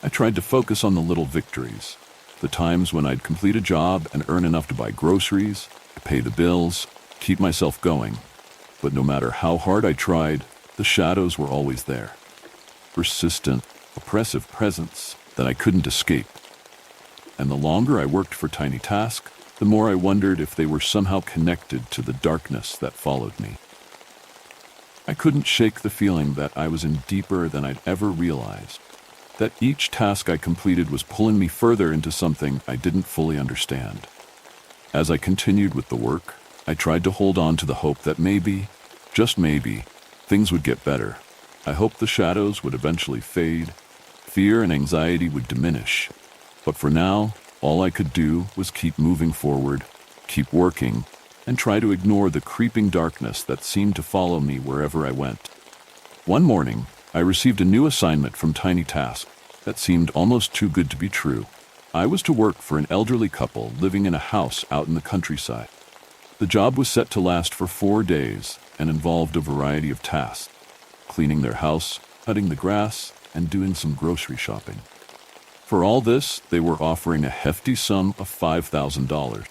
[SPEAKER 1] I tried to focus on the little victories, the times when I'd complete a job and earn enough to buy groceries, pay the bills, keep myself going. But no matter how hard I tried, the shadows were always there. Persistent, oppressive presence that I couldn't escape. And the longer I worked for tiny tasks, the more I wondered if they were somehow connected to the darkness that followed me. I couldn't shake the feeling that I was in deeper than I'd ever realized, that each task I completed was pulling me further into something I didn't fully understand. As I continued with the work, I tried to hold on to the hope that maybe, just maybe, things would get better. I hoped the shadows would eventually fade, fear and anxiety would diminish. But for now, all I could do was keep moving forward, keep working, and try to ignore the creeping darkness that seemed to follow me wherever I went. One morning, I received a new assignment from Tiny Task that seemed almost too good to be true. I was to work for an elderly couple living in a house out in the countryside. The job was set to last for 4 days and involved a variety of tasks: cleaning their house, cutting the grass, and doing some grocery shopping. For all this, they were offering a hefty sum of $5,000.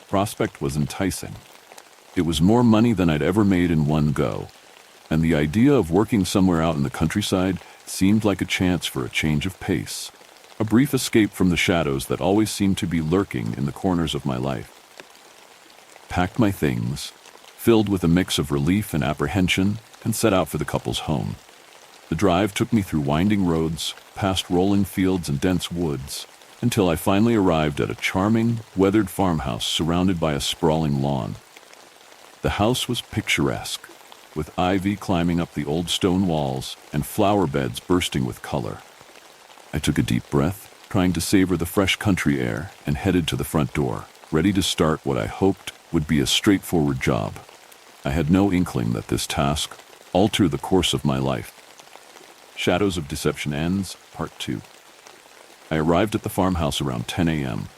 [SPEAKER 1] Prospect was enticing. It was more money than I'd ever made in one go, and the idea of working somewhere out in the countryside seemed like a chance for a change of pace, a brief escape from the shadows that always seemed to be lurking in the corners of my life. Packed my things, filled with a mix of relief and apprehension, and set out for the couple's home. The drive took me through winding roads, past rolling fields and dense woods, until I finally arrived at a charming, weathered farmhouse surrounded by a sprawling lawn. The house was picturesque, with ivy climbing up the old stone walls and flower beds bursting with color. I took a deep breath, trying to savor the fresh country air, and headed to the front door, ready to start what I hoped would be a straightforward job. I had no inkling that this task alter the course of my life. Shadows of Deception Ends, Part 2. I arrived at the farmhouse around 10 a.m.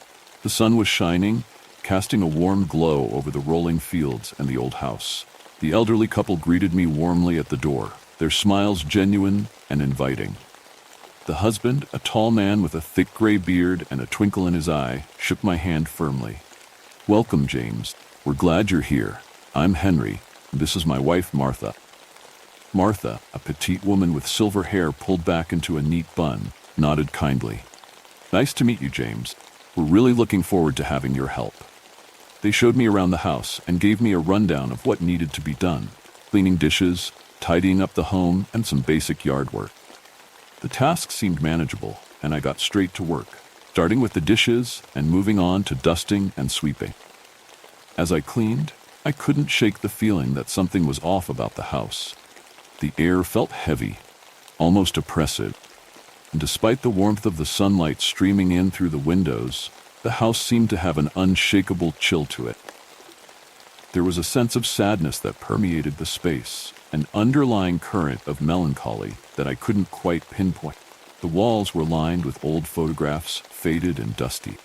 [SPEAKER 1] The sun was shining, casting a warm glow over the rolling fields and the old house. The elderly couple greeted me warmly at the door, their smiles genuine and inviting. The husband, a tall man with a thick gray beard and a twinkle in his eye, shook my hand firmly. "Welcome, James. We're glad you're here. I'm Henry, and this is my wife, Martha." Martha, a petite woman with silver hair pulled back into a neat bun, nodded kindly. "Nice to meet you, James. We're really looking forward to having your help." They showed me around the house and gave me a rundown of what needed to be done: cleaning dishes, tidying up the home, and some basic yard work. The task seemed manageable, and I got straight to work, starting with the dishes and moving on to dusting and sweeping. As I cleaned, I couldn't shake the feeling that something was off about the house. The air felt heavy, almost oppressive, and despite the warmth of the sunlight streaming in through the windows, the house seemed to have an unshakable chill to it. There was a sense of sadness that permeated the space, an underlying current of melancholy that I couldn't quite pinpoint. The walls were lined with old photographs, faded and dusty,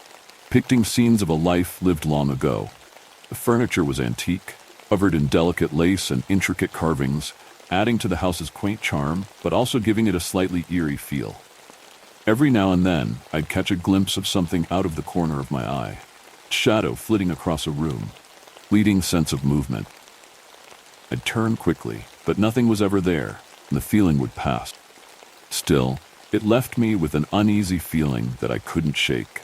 [SPEAKER 1] depicting scenes of a life lived long ago. The furniture was antique, covered in delicate lace and intricate carvings, adding to the house's quaint charm, but also giving it a slightly eerie feel. Every now and then, I'd catch a glimpse of something out of the corner of my eye, a shadow flitting across a room, fleeting sense of movement. I'd turn quickly, but nothing was ever there, and the feeling would pass. Still, it left me with an uneasy feeling that I couldn't shake.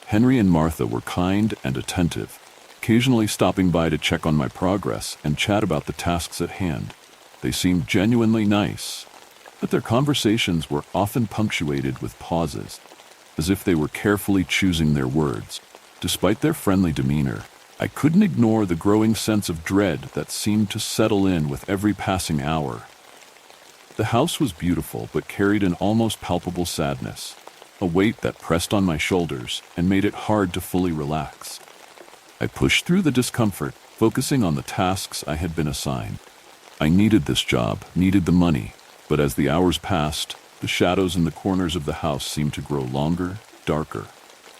[SPEAKER 1] Henry and Martha were kind and attentive, occasionally stopping by to check on my progress and chat about the tasks at hand. They seemed genuinely nice, but their conversations were often punctuated with pauses, as if they were carefully choosing their words. Despite their friendly demeanor, I couldn't ignore the growing sense of dread that seemed to settle in with every passing hour. The house was beautiful but carried an almost palpable sadness, a weight that pressed on my shoulders and made it hard to fully relax. I pushed through the discomfort, focusing on the tasks I had been assigned. I needed this job, needed the money, but as the hours passed, the shadows in the corners of the house seemed to grow longer, darker,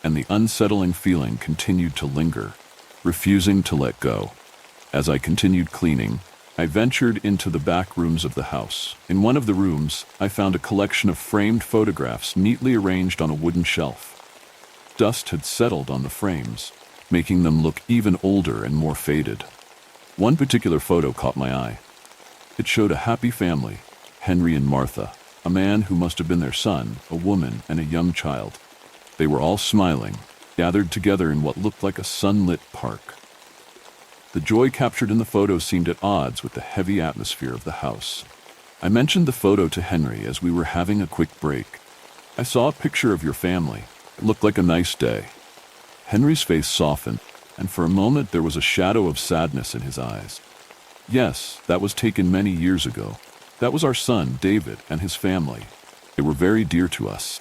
[SPEAKER 1] and the unsettling feeling continued to linger, refusing to let go. As I continued cleaning, I ventured into the back rooms of the house. In one of the rooms, I found a collection of framed photographs neatly arranged on a wooden shelf. Dust had settled on the frames, making them look even older and more faded. One particular photo caught my eye. It showed a happy family, Henry and Martha, a man who must have been their son, a woman, and a young child. They were all smiling, gathered together in what looked like a sunlit park. The joy captured in the photo seemed at odds with the heavy atmosphere of the house. I mentioned the photo to Henry as we were having a quick break. "I saw a picture of your family. It looked like a nice day." Henry's face softened, and for a moment there was a shadow of sadness in his eyes. "Yes, that was taken many years ago. That was our son, David, and his family. They were very dear to us."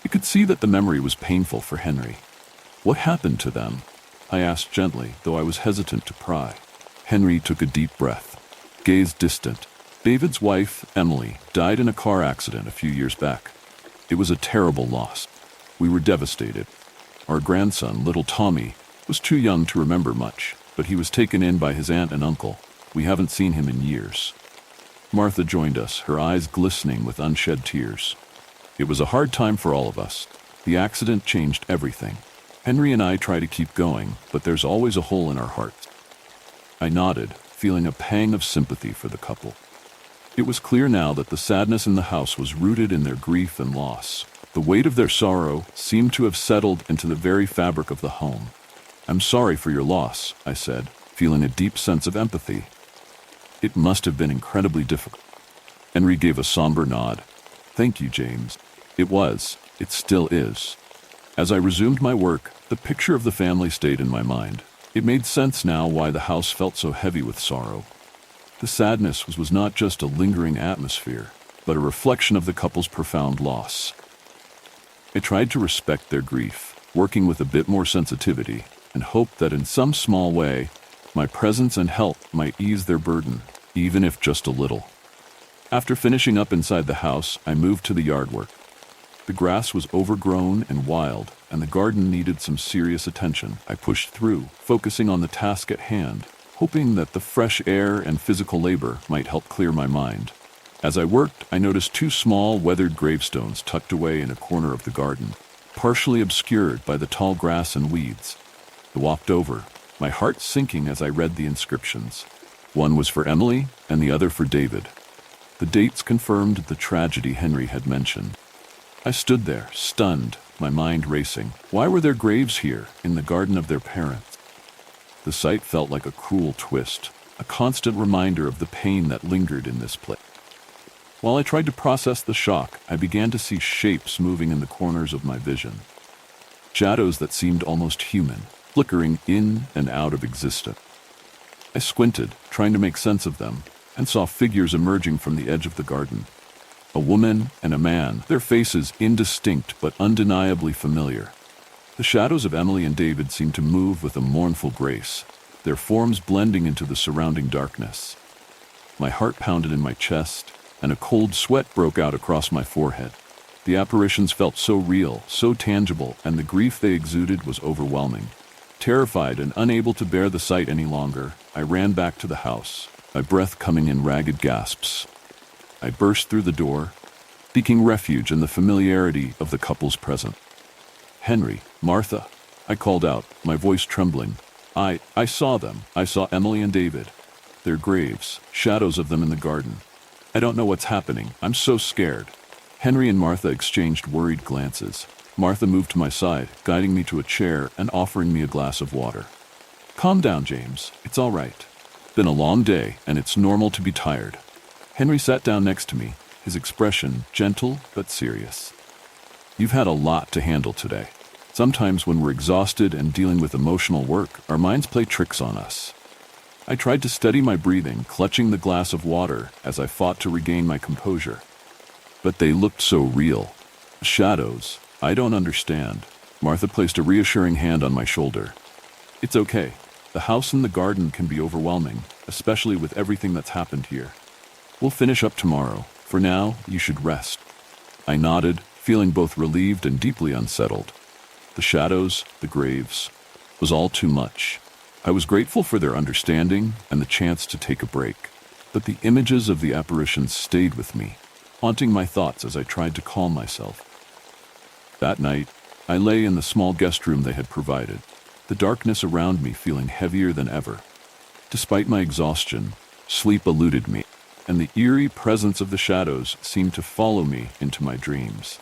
[SPEAKER 1] I could see that the memory was painful for Henry. "What happened to them?" I asked gently, though I was hesitant to pry. Henry took a deep breath, gazed distant. "David's wife, Emily, died in a car accident a few years back. It was a terrible loss. We were devastated. Our grandson, little Tommy, was too young to remember much, but he was taken in by his aunt and uncle. We haven't seen him in years." Martha joined us, her eyes glistening with unshed tears. "It was a hard time for all of us. The accident changed everything. Henry and I try to keep going, but there's always a hole in our hearts." I nodded, feeling a pang of sympathy for the couple. It was clear now that the sadness in the house was rooted in their grief and loss. The weight of their sorrow seemed to have settled into the very fabric of the home. "I'm sorry for your loss," I said, feeling a deep sense of empathy. "It must have been incredibly difficult." Henry gave a somber nod. "Thank you, James. It was. It still is." As I resumed my work, the picture of the family stayed in my mind. It made sense now why the house felt so heavy with sorrow. The sadness was not just a lingering atmosphere, but a reflection of the couple's profound loss. I tried to respect their grief, working with a bit more sensitivity, and hoped that in some small way, my presence and help might ease their burden, even if just a little. After finishing up inside the house, I moved to the yard work. The grass was overgrown and wild, and the garden needed some serious attention. I pushed through, focusing on the task at hand, hoping that the fresh air and physical labor might help clear my mind. As I worked, I noticed two small, weathered gravestones tucked away in a corner of the garden, partially obscured by the tall grass and weeds. I walked over, my heart sinking as I read the inscriptions. One was for Emily, and the other for David. The dates confirmed the tragedy Henry had mentioned. I stood there, stunned, my mind racing. Why were their graves here, in the garden of their parents? The sight felt like a cruel twist, a constant reminder of the pain that lingered in this place. While I tried to process the shock, I began to see shapes moving in the corners of my vision. Shadows that seemed almost human, flickering in and out of existence. I squinted, trying to make sense of them, and saw figures emerging from the edge of the garden. A woman and a man, their faces indistinct but undeniably familiar. The shadows of Emily and David seemed to move with a mournful grace, their forms blending into the surrounding darkness. My heart pounded in my chest, and a cold sweat broke out across my forehead. The apparitions felt so real, so tangible, and the grief they exuded was overwhelming. Terrified and unable to bear the sight any longer, I ran back to the house, my breath coming in ragged gasps. I burst through the door, seeking refuge in the familiarity of the couple's presence. "Henry, Martha," I called out, my voice trembling. I saw them. I saw Emily and David. Their graves, shadows of them in the garden. I don't know what's happening. I'm so scared." Henry and Martha exchanged worried glances. Martha moved to my side, guiding me to a chair and offering me a glass of water. "Calm down, James. It's all right. Been a long day, and it's normal to be tired." Henry sat down next to me, his expression gentle but serious. "You've had a lot to handle today. Sometimes when we're exhausted and dealing with emotional work, our minds play tricks on us." I tried to steady my breathing, clutching the glass of water as I fought to regain my composure. But they looked so real. Shadows. I don't understand. Martha placed a reassuring hand on my shoulder. "It's okay. The house and the garden can be overwhelming, especially with everything that's happened here. We'll finish up tomorrow. For now, you should rest." I nodded, feeling both relieved and deeply unsettled. The shadows, the graves, was all too much. I was grateful for their understanding and the chance to take a break. But the images of the apparitions stayed with me, haunting my thoughts as I tried to calm myself. That night, I lay in the small guest room they had provided, the darkness around me feeling heavier than ever. Despite my exhaustion, sleep eluded me, and the eerie presence of the shadows seemed to follow me into my dreams.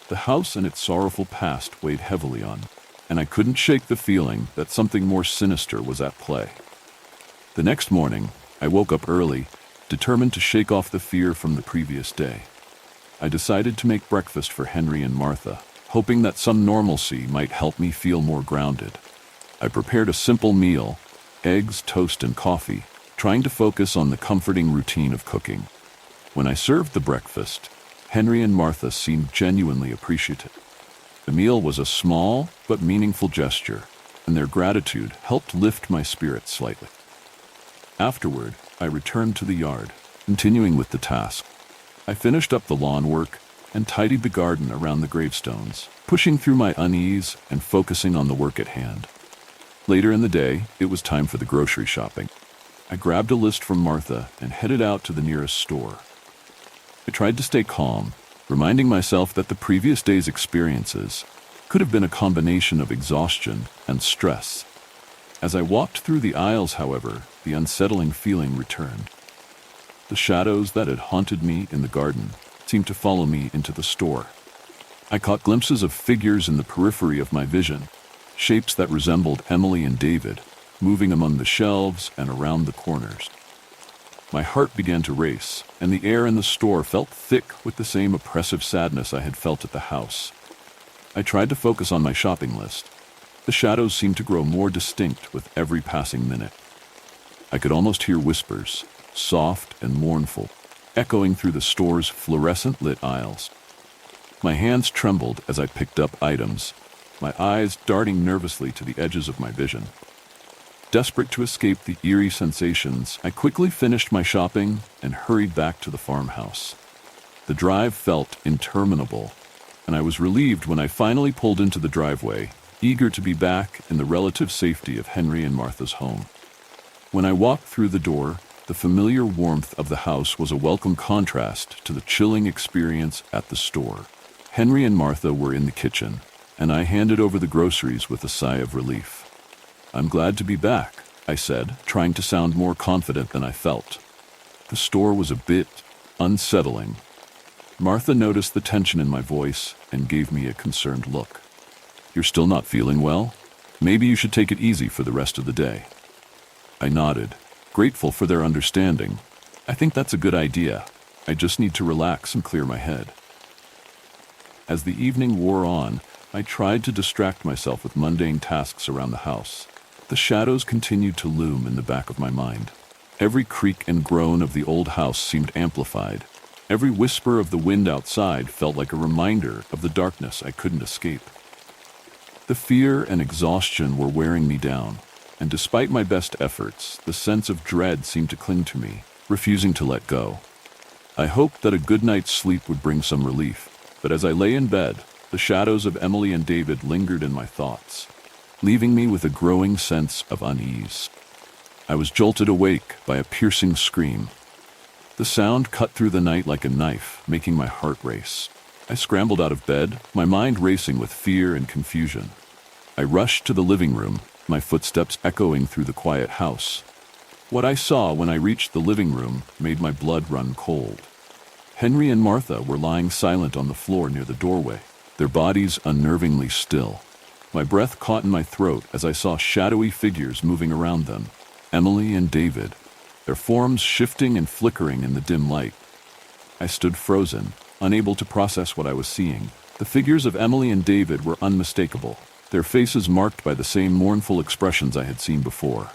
[SPEAKER 1] The house and its sorrowful past weighed heavily on me, and I couldn't shake the feeling that something more sinister was at play. The next morning, I woke up early, determined to shake off the fear from the previous day. I decided to make breakfast for Henry and Martha, hoping that some normalcy might help me feel more grounded. I prepared a simple meal, eggs, toast, and coffee, trying to focus on the comforting routine of cooking. When I served the breakfast, Henry and Martha seemed genuinely appreciative. The meal was a small but meaningful gesture, and their gratitude helped lift my spirits slightly. Afterward, I returned to the yard, continuing with the task. I finished up the lawn work and tidied the garden around the gravestones, pushing through my unease and focusing on the work at hand. Later in the day, it was time for the grocery shopping. I grabbed a list from Martha and headed out to the nearest store. I tried to stay calm, reminding myself that the previous day's experiences could have been a combination of exhaustion and stress. As I walked through the aisles, however, the unsettling feeling returned. The shadows that had haunted me in the garden seemed to follow me into the store. I caught glimpses of figures in the periphery of my vision, shapes that resembled Emily and David, moving among the shelves and around the corners. My heart began to race, and the air in the store felt thick with the same oppressive sadness I had felt at the house. I tried to focus on my shopping list. The shadows seemed to grow more distinct with every passing minute. I could almost hear whispers, soft and mournful, echoing through the store's fluorescent-lit aisles. My hands trembled as I picked up items, my eyes darting nervously to the edges of my vision. Desperate to escape the eerie sensations, I quickly finished my shopping and hurried back to the farmhouse. The drive felt interminable, and I was relieved when I finally pulled into the driveway, eager to be back in the relative safety of Henry and Martha's home. When I walked through the door, the familiar warmth of the house was a welcome contrast to the chilling experience at the store. Henry and Martha were in the kitchen, and I handed over the groceries with a sigh of relief. "I'm glad to be back," I said, trying to sound more confident than I felt. The store was a bit unsettling. Martha noticed the tension in my voice and gave me a concerned look. "You're still not feeling well? Maybe you should take it easy for the rest of the day." I nodded, grateful for their understanding. "I think that's a good idea. I just need to relax and clear my head." As the evening wore on, I tried to distract myself with mundane tasks around the house. The shadows continued to loom in the back of my mind. Every creak and groan of the old house seemed amplified. Every whisper of the wind outside felt like a reminder of the darkness I couldn't escape. The fear and exhaustion were wearing me down, and despite my best efforts, the sense of dread seemed to cling to me, refusing to let go. I hoped that a good night's sleep would bring some relief, but as I lay in bed, the shadows of Emily and David lingered in my thoughts, leaving me with a growing sense of unease. I was jolted awake by a piercing scream. The sound cut through the night like a knife, making my heart race. I scrambled out of bed, my mind racing with fear and confusion. I rushed to the living room, my footsteps echoing through the quiet house. What I saw when I reached the living room made my blood run cold. Henry and Martha were lying silent on the floor near the doorway. their bodies unnervingly still. My breath caught in my throat as I saw shadowy figures moving around them. Emily and David, their forms shifting and flickering in the dim light. I stood frozen, unable to process what I was seeing. The figures of Emily and David were unmistakable, their faces marked by the same mournful expressions I had seen before.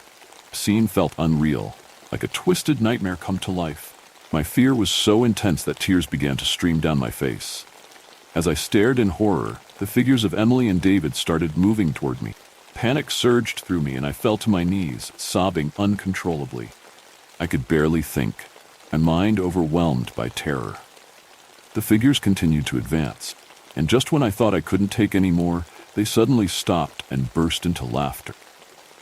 [SPEAKER 1] The scene felt unreal, like a twisted nightmare come to life. My fear was so intense that tears began to stream down my face. As I stared in horror, the figures of Emily and David started moving toward me. Panic surged through me and I fell to my knees, sobbing uncontrollably. I could barely think, my mind overwhelmed by terror. The figures continued to advance, and just when I thought I couldn't take any more, they suddenly stopped and burst into laughter.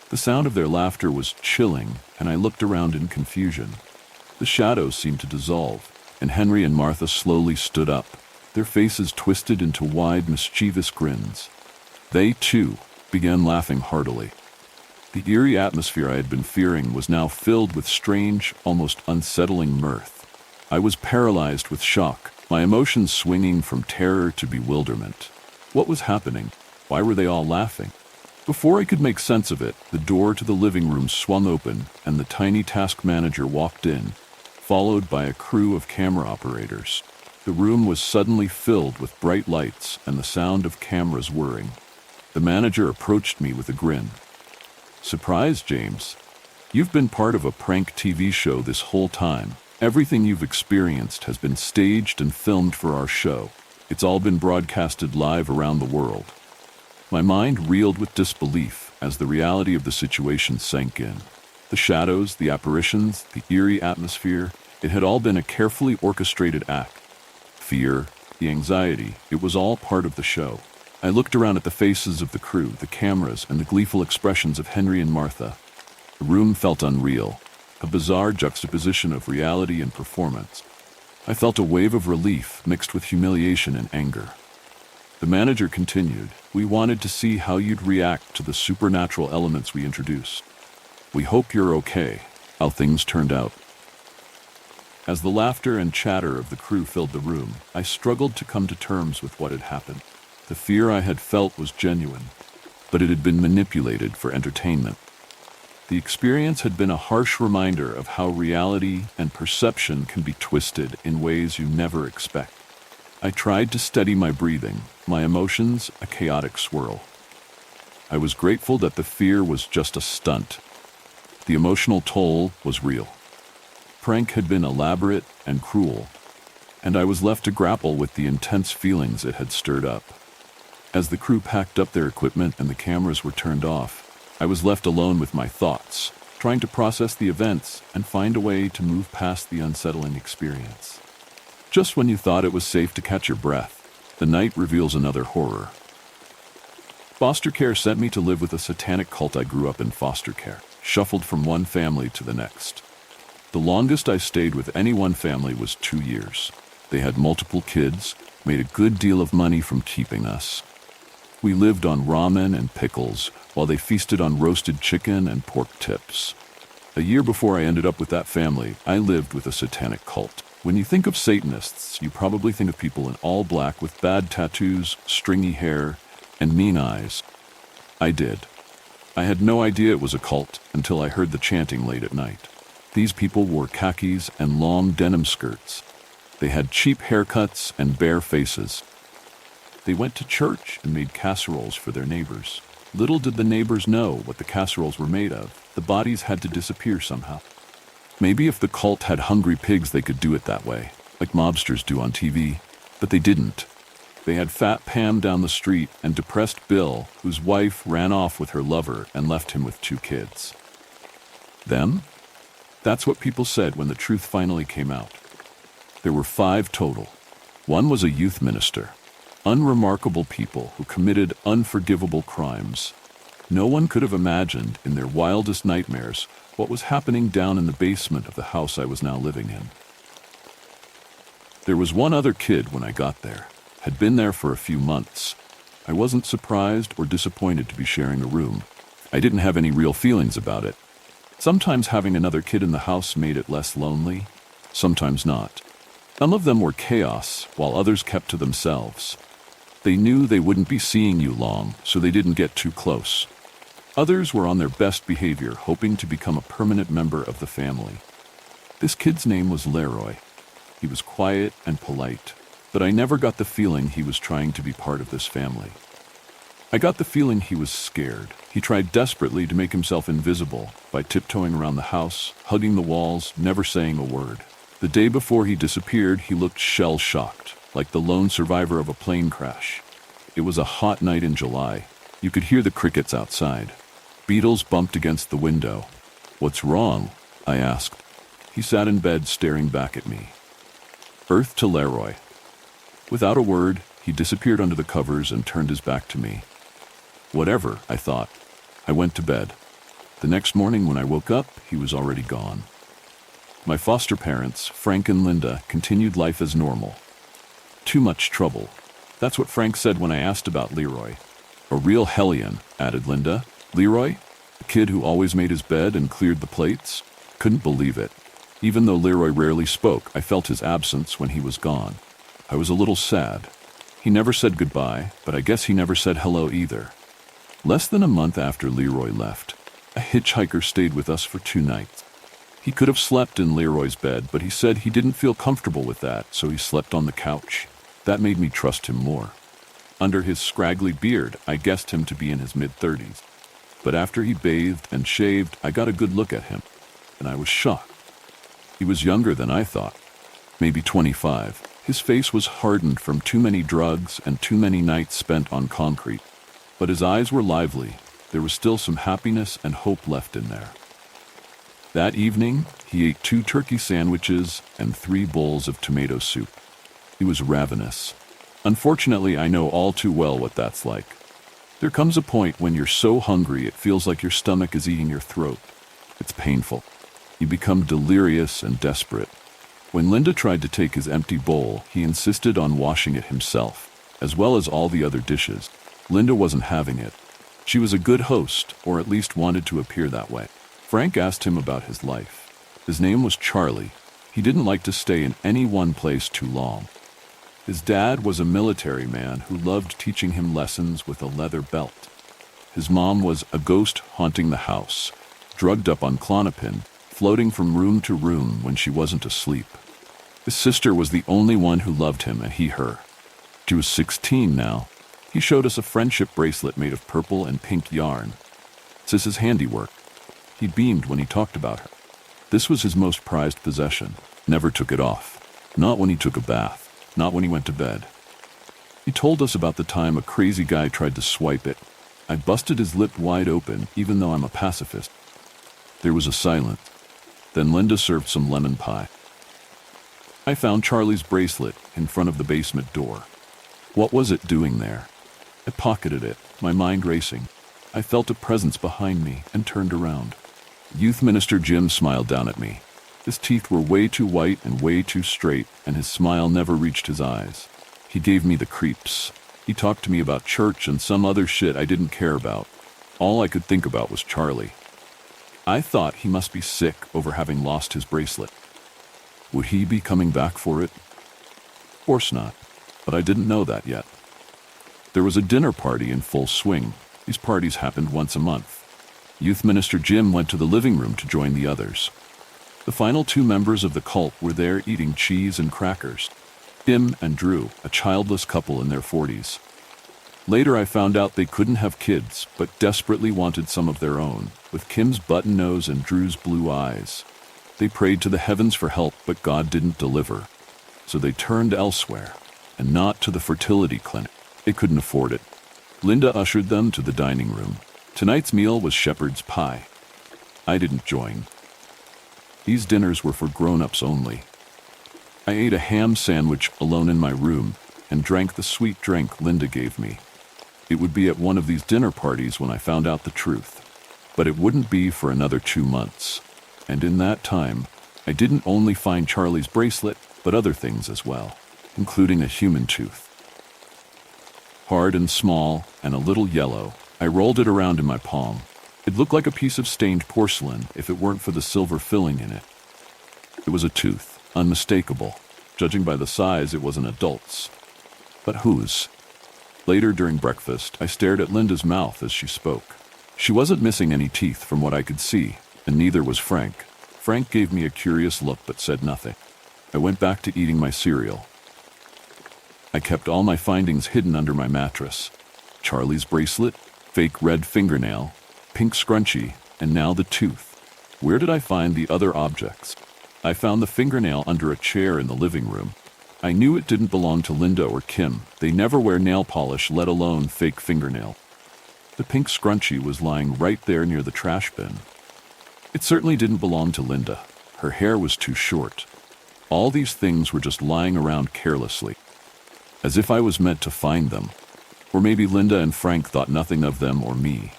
[SPEAKER 1] The sound of their laughter was chilling, and I looked around in confusion. The shadows seemed to dissolve, and Henry and Martha slowly stood up, their faces twisted into wide, mischievous grins. They, too, began laughing heartily. The eerie atmosphere I had been fearing was now filled with strange, almost unsettling mirth. I was paralyzed with shock, my emotions swinging from terror to bewilderment. What was happening? Why were they all laughing? Before I could make sense of it, the door to the living room swung open and the tiny task manager walked in, followed by a crew of camera operators. The room was suddenly filled with bright lights and the sound of cameras whirring. The manager approached me with a grin. "Surprise, James. You've been part of a prank TV show this whole time. Everything you've experienced has been staged and filmed for our show. It's all been broadcasted live around the world." My mind reeled with disbelief as the reality of the situation sank in. The shadows, the apparitions, the eerie atmosphere, it had all been a carefully orchestrated act. Fear, the anxiety, it was all part of the show. I looked around at the faces of the crew, the cameras, and the gleeful expressions of Henry and Martha. The room felt unreal, a bizarre juxtaposition of reality and performance. I felt a wave of relief mixed with humiliation and anger. The manager continued, "We wanted to see how you'd react to the supernatural elements we introduced. We hope you're okay." How things turned out. As the laughter and chatter of the crew filled the room, I struggled to come to terms with what had happened. The fear I had felt was genuine, but it had been manipulated for entertainment. The experience had been a harsh reminder of how reality and perception can be twisted in ways you never expect. I tried to steady my breathing, my emotions a chaotic swirl. I was grateful that the fear was just a stunt. The emotional toll was real. Prank had been elaborate and cruel, and I was left to grapple with the intense feelings it had stirred up. As the crew packed up their equipment and the cameras were turned off, I was left alone with my thoughts, trying to process the events and find a way to move past the unsettling experience. Just when you thought it was safe to catch your breath, the night reveals another horror. Foster care sent me to live with a satanic cult. I grew up in foster care, shuffled from one family to the next. The longest I stayed with any one family was 2 years. They had multiple kids, made a good deal of money from keeping us. We lived on ramen and pickles, while they feasted on roasted chicken and pork tips. A year before I ended up with that family, I lived with a satanic cult. When you think of Satanists, you probably think of people in all black with bad tattoos, stringy hair, and mean eyes. I did. I had no idea it was a cult until I heard the chanting late at night. These people wore khakis and long denim skirts. They had cheap haircuts and bare faces. They went to church and made casseroles for their neighbors. Little did the neighbors know what the casseroles were made of. The bodies had to disappear somehow. Maybe if the cult had hungry pigs, they could do it that way, like mobsters do on TV. But they didn't. They had Fat Pam down the street and depressed Bill, whose wife ran off with her lover and left him with 2 kids. Them? That's what people said when the truth finally came out. There were 5 total. One was a youth minister. Unremarkable people who committed unforgivable crimes. No one could have imagined in their wildest nightmares what was happening down in the basement of the house I was now living in. There was one other kid when I got there. Had been there for a few months. I wasn't surprised or disappointed to be sharing a room. I didn't have any real feelings about it. Sometimes having another kid in the house made it less lonely, sometimes not. Some of them were chaos, while others kept to themselves. They knew they wouldn't be seeing you long, so they didn't get too close. Others were on their best behavior, hoping to become a permanent member of the family. This kid's name was Leroy. He was quiet and polite, but I never got the feeling he was trying to be part of this family. I got the feeling he was scared. He tried desperately to make himself invisible by tiptoeing around the house, hugging the walls, never saying a word. The day before he disappeared, he looked shell-shocked, like the lone survivor of a plane crash. It was a hot night in July. You could hear the crickets outside. Beetles bumped against the window. "What's wrong?" I asked. He sat in bed staring back at me. Earth to Leroy. Without a word, he disappeared under the covers and turned his back to me. Whatever, I thought. I went to bed. The next morning when I woke up, he was already gone. My foster parents, Frank and Linda, continued life as normal. Too much trouble. That's what Frank said when I asked about Leroy. "A real hellion," added Linda. "Leroy? The kid who always made his bed and cleared the plates?" Couldn't believe it. Even though Leroy rarely spoke, I felt his absence when he was gone. I was a little sad. He never said goodbye, but I guess he never said hello either. Less than a month after Leroy left, a hitchhiker stayed with us for 2 nights. He could have slept in Leroy's bed, but he said he didn't feel comfortable with that, so he slept on the couch. That made me trust him more. Under his scraggly beard, I guessed him to be in his mid-30s. But after he bathed and shaved, I got a good look at him, and I was shocked. He was younger than I thought, maybe 25. His face was hardened from too many drugs and too many nights spent on concrete. But his eyes were lively. There was still some happiness and hope left in there. That evening, he ate 2 turkey sandwiches and 3 bowls of tomato soup. He was ravenous. Unfortunately, I know all too well what that's like. There comes a point when you're so hungry it feels like your stomach is eating your throat. It's painful. You become delirious and desperate. When Linda tried to take his empty bowl, he insisted on washing it himself, as well as all the other dishes. Linda wasn't having it. She was a good host, or at least wanted to appear that way. Frank asked him about his life. His name was Charlie. He didn't like to stay in any one place too long. His dad was a military man who loved teaching him lessons with a leather belt. His mom was a ghost haunting the house, drugged up on Klonopin, floating from room to room when she wasn't asleep. His sister was the only one who loved him, and he her. She was 16 now. He showed us a friendship bracelet made of purple and pink yarn. This is his handiwork. He beamed when he talked about her. This was his most prized possession. Never took it off. Not when he took a bath. Not when he went to bed. He told us about the time a crazy guy tried to swipe it. I busted his lip wide open, even though I'm a pacifist. There was a silence. Then Linda served some lemon pie. I found Charlie's bracelet in front of the basement door. What was it doing there? I pocketed it, my mind racing. I felt a presence behind me and turned around. Youth Minister Jim smiled down at me. His teeth were way too white and way too straight, and his smile never reached his eyes. He gave me the creeps. He talked to me about church and some other shit I didn't care about. All I could think about was Charlie. I thought he must be sick over having lost his bracelet. Would he be coming back for it? Of course not, but I didn't know that yet. There was a dinner party in full swing. These parties happened once a month. Youth Minister Jim went to the living room to join the others. The final 2 members of the cult were there eating cheese and crackers. Tim and Drew, a childless couple in their 40s. Later I found out they couldn't have kids, but desperately wanted some of their own, with Kim's button nose and Drew's blue eyes. They prayed to the heavens for help, but God didn't deliver. So they turned elsewhere, and not to the fertility clinic. They couldn't afford it. Linda ushered them to the dining room. Tonight's meal was shepherd's pie. I didn't join. These dinners were for grown-ups only. I ate a ham sandwich alone in my room and drank the sweet drink Linda gave me. It would be at one of these dinner parties when I found out the truth. But it wouldn't be for another 2 months. And in that time, I didn't only find Charlie's bracelet, but other things as well, including a human tooth. Hard and small and a little yellow, I rolled it around in my palm. It looked like a piece of stained porcelain if it weren't for the silver filling in it. It was a tooth, unmistakable. Judging by the size, it was an adult's. But whose? Later during breakfast, I stared at Linda's mouth as she spoke. She wasn't missing any teeth from what I could see, and neither was Frank. Frank gave me a curious look but said nothing. I went back to eating my cereal. I kept all my findings hidden under my mattress. Charlie's bracelet, fake red fingernail, pink scrunchie, and now the tooth. Where did I find the other objects? I found the fingernail under a chair in the living room. I knew it didn't belong to Linda or Kim. They never wear nail polish, let alone fake fingernail. The pink scrunchie was lying right there near the trash bin. It certainly didn't belong to Linda. Her hair was too short. All these things were just lying around carelessly, as if I was meant to find them. Or maybe Linda and Frank thought nothing of them or me.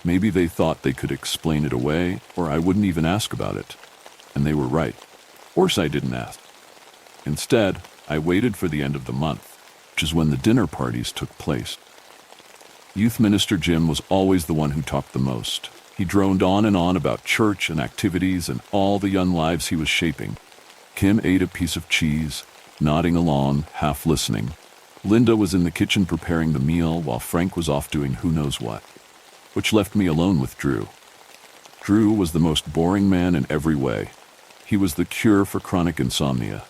[SPEAKER 1] Maybe they thought they could explain it away, or I wouldn't even ask about it. And they were right. Of course I didn't ask. Instead, I waited for the end of the month, which is when the dinner parties took place. Youth Minister Jim was always the one who talked the most. He droned on and on about church and activities and all the young lives he was shaping. Kim ate a piece of cheese, nodding along, half listening. Linda was in the kitchen preparing the meal while Frank was off doing who knows what, which left me alone with Drew. Drew was the most boring man in every way. He was the cure for chronic insomnia.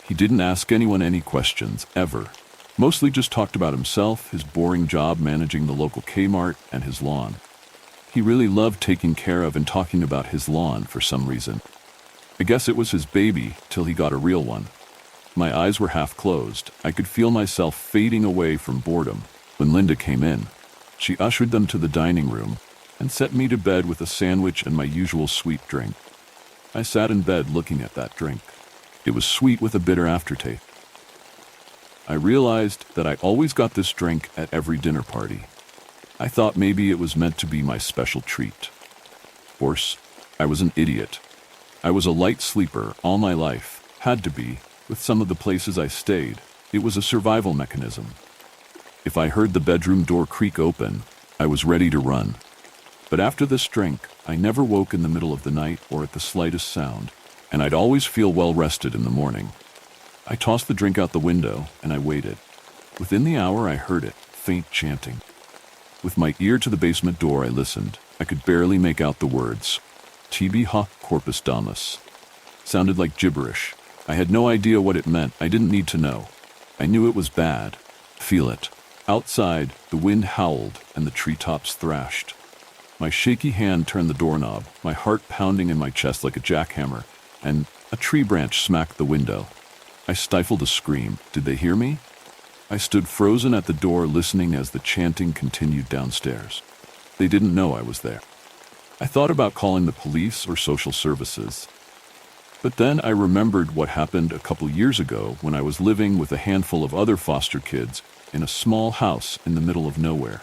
[SPEAKER 1] He didn't ask anyone any questions, ever. Mostly just talked about himself, his boring job managing the local Kmart, and his lawn. He really loved taking care of and talking about his lawn for some reason. I guess it was his baby till he got a real one. My eyes were half closed. I could feel myself fading away from boredom when Linda came in. She ushered them to the dining room and set me to bed with a sandwich and my usual sweet drink. I sat in bed looking at that drink. It was sweet with a bitter aftertaste. I realized that I always got this drink at every dinner party. I thought maybe it was meant to be my special treat. Of course, I was an idiot. I was a light sleeper all my life, had to be, with some of the places I stayed. It was a survival mechanism. If I heard the bedroom door creak open, I was ready to run. But after this drink, I never woke in the middle of the night or at the slightest sound, and I'd always feel well rested in the morning. I tossed the drink out the window, and I waited. Within the hour, I heard it, faint chanting. With my ear to the basement door, I listened. I could barely make out the words. Tibi hoc corpus damus. Sounded like gibberish. I had no idea what it meant. I didn't need to know. I knew it was bad. Feel it. Outside, the wind howled and the treetops thrashed. My shaky hand turned the doorknob, my heart pounding in my chest like a jackhammer, and a tree branch smacked the window. I stifled a scream. Did they hear me? I stood frozen at the door listening as the chanting continued downstairs. They didn't know I was there. I thought about calling the police or social services. But then I remembered what happened a couple years ago when I was living with a handful of other foster kids in a small house in the middle of nowhere.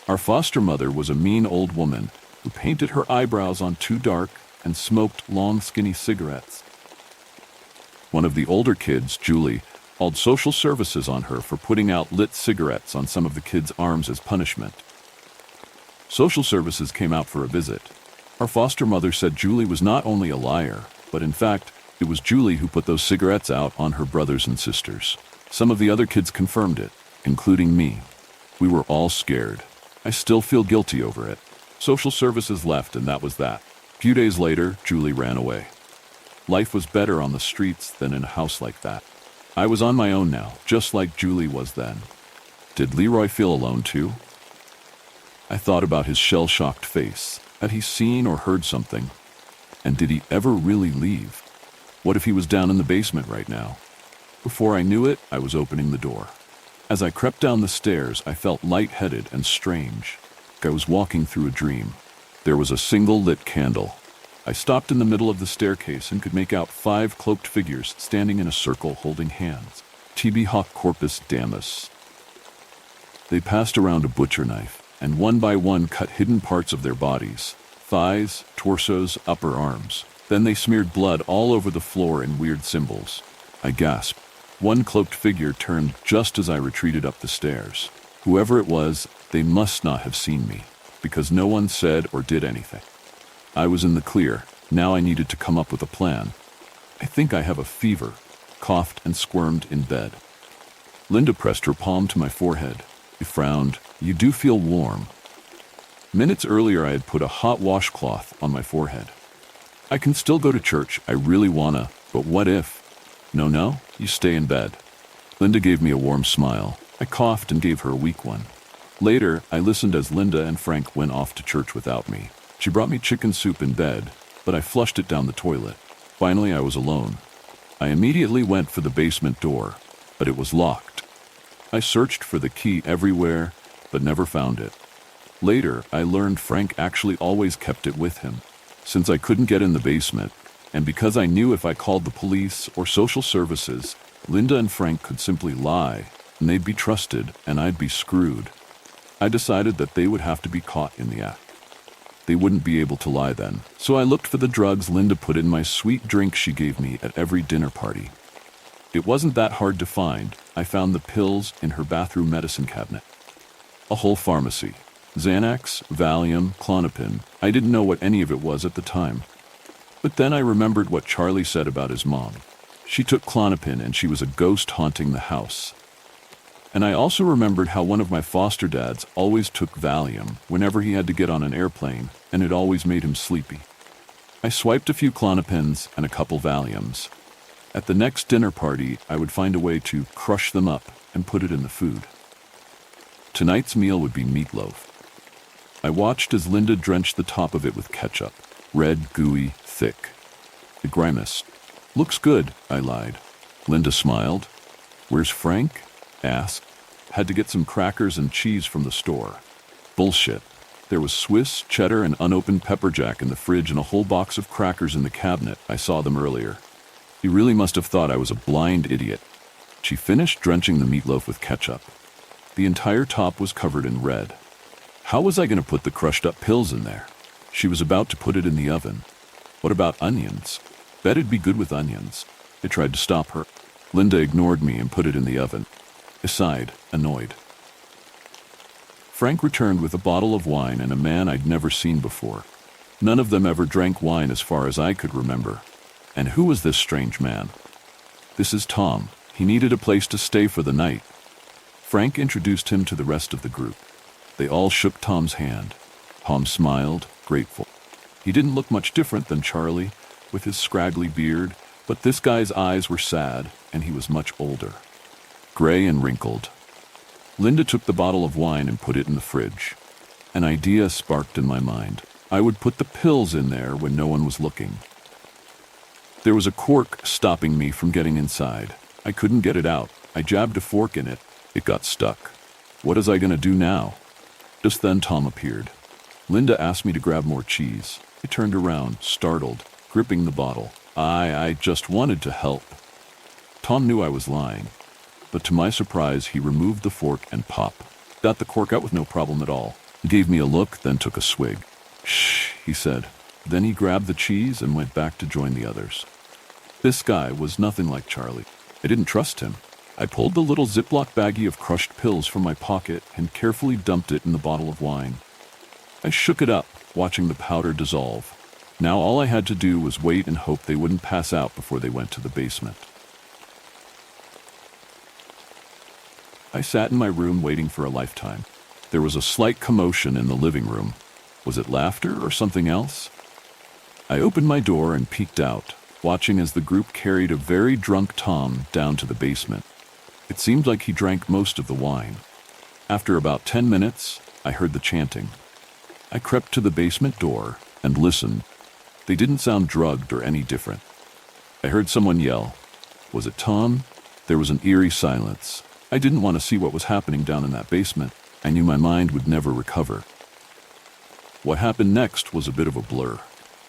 [SPEAKER 1] Our foster mother was a mean old woman who painted her eyebrows on too dark and smoked long, skinny cigarettes. One of the older kids, Julie, called social services on her for putting out lit cigarettes on some of the kids' arms as punishment. Social services came out for a visit. Our foster mother said Julie was not only a liar, but in fact, it was Julie who put those cigarettes out on her brothers and sisters. Some of the other kids confirmed it, including me. We were all scared. I still feel guilty over it. Social services left, and that was that. A few days later, Julie ran away. Life was better on the streets than in a house like that. I was on my own now, just like Julie was then. Did Leroy feel alone too? I thought about his shell-shocked face. Had he seen or heard something? And did he ever really leave? What if he was down in the basement right now? Before I knew it, I was opening the door. As I crept down the stairs, I felt lightheaded and strange, like I was walking through a dream. There was a single lit candle. I stopped in the middle of the staircase and could make out 5 cloaked figures standing in a circle holding hands. Tibi hoc corpus damus. They passed around a butcher knife, and one by one cut hidden parts of their bodies, thighs, torsos, upper arms. Then they smeared blood all over the floor in weird symbols. I gasped. One cloaked figure turned just as I retreated up the stairs. Whoever it was, they must not have seen me, because no one said or did anything. I was in the clear. Now I needed to come up with a plan. I think I have a fever, coughed and squirmed in bed. Linda pressed her palm to my forehead. He frowned. "You do feel warm." Minutes earlier, I had put a hot washcloth on my forehead. "I can still go to church. I really wanna, but what if?" No, you stay in bed." Linda gave me a warm smile. I coughed and gave her a weak one. Later, I listened as Linda and Frank went off to church without me. She brought me chicken soup in bed, but I flushed it down the toilet. Finally, I was alone. I immediately went for the basement door, but it was locked. I searched for the key everywhere, but never found it. Later, I learned Frank actually always kept it with him. Since I couldn't get in the basement, and because I knew if I called the police or social services, Linda and Frank could simply lie, and they'd be trusted, and I'd be screwed, I decided that they would have to be caught in the act. They wouldn't be able to lie then, so I looked for the drugs Linda put in my sweet drink she gave me at every dinner party. It wasn't that hard to find. I found the pills in her bathroom medicine cabinet. A whole pharmacy. Xanax, Valium, Klonopin. I didn't know what any of it was at the time. But then I remembered what Charlie said about his mom. She took Klonopin and she was a ghost haunting the house. And I also remembered how one of my foster dads always took Valium whenever he had to get on an airplane, and it always made him sleepy. I swiped a few Klonopins and a couple Valiums. At the next dinner party, I would find a way to crush them up and put it in the food. Tonight's meal would be meatloaf. I watched as Linda drenched the top of it with ketchup, red, gooey, thick. I grimaced. "Looks good," I lied. Linda smiled. "Where's Frank?" asked. "Had to get some crackers and cheese from the store." Bullshit. There was Swiss, cheddar, and unopened pepper jack in the fridge and a whole box of crackers in the cabinet. I saw them earlier. He really must have thought I was a blind idiot. She finished drenching the meatloaf with ketchup. The entire top was covered in red. How was I going to put the crushed up pills in there? She was about to put it in the oven. What about onions? Bet it'd be good with onions. I tried to stop her. Linda ignored me and put it in the oven. I sighed, annoyed. Frank returned with a bottle of wine and a man I'd never seen before. None of them ever drank wine as far as I could remember. And who was this strange man? "This is Tom. He needed a place to stay for the night." Frank introduced him to the rest of the group. They all shook Tom's hand. Tom smiled, grateful. He didn't look much different than Charlie, with his scraggly beard, but this guy's eyes were sad, and he was much older. Gray and wrinkled. Linda took the bottle of wine and put it in the fridge. An idea sparked in my mind. I would put the pills in there when no one was looking. There was a cork stopping me from getting inside. I couldn't get it out. I jabbed a fork in it. It got stuck. What was I going to do now? Just then Tom appeared. Linda asked me to grab more cheese. I turned around, startled, gripping the bottle. I just wanted to help. Tom knew I was lying. But to my surprise, he removed the fork and got the cork out with no problem at all. He gave me a look, then took a swig. "Shh," he said. Then he grabbed the cheese and went back to join the others. This guy was nothing like Charlie. I didn't trust him. I pulled the little Ziploc baggie of crushed pills from my pocket and carefully dumped it in the bottle of wine. I shook it up, watching the powder dissolve. Now all I had to do was wait and hope they wouldn't pass out before they went to the basement. I sat in my room waiting for a lifetime. There was a slight commotion in the living room. Was it laughter or something else? I opened my door and peeked out, watching as the group carried a very drunk Tom down to the basement. It seemed like he drank most of the wine. After about 10 minutes, I heard the chanting. I crept to the basement door and listened. They didn't sound drugged or any different. I heard someone yell. Was it Tom? There was an eerie silence. I didn't want to see what was happening down in that basement. I knew my mind would never recover. What happened next was a bit of a blur.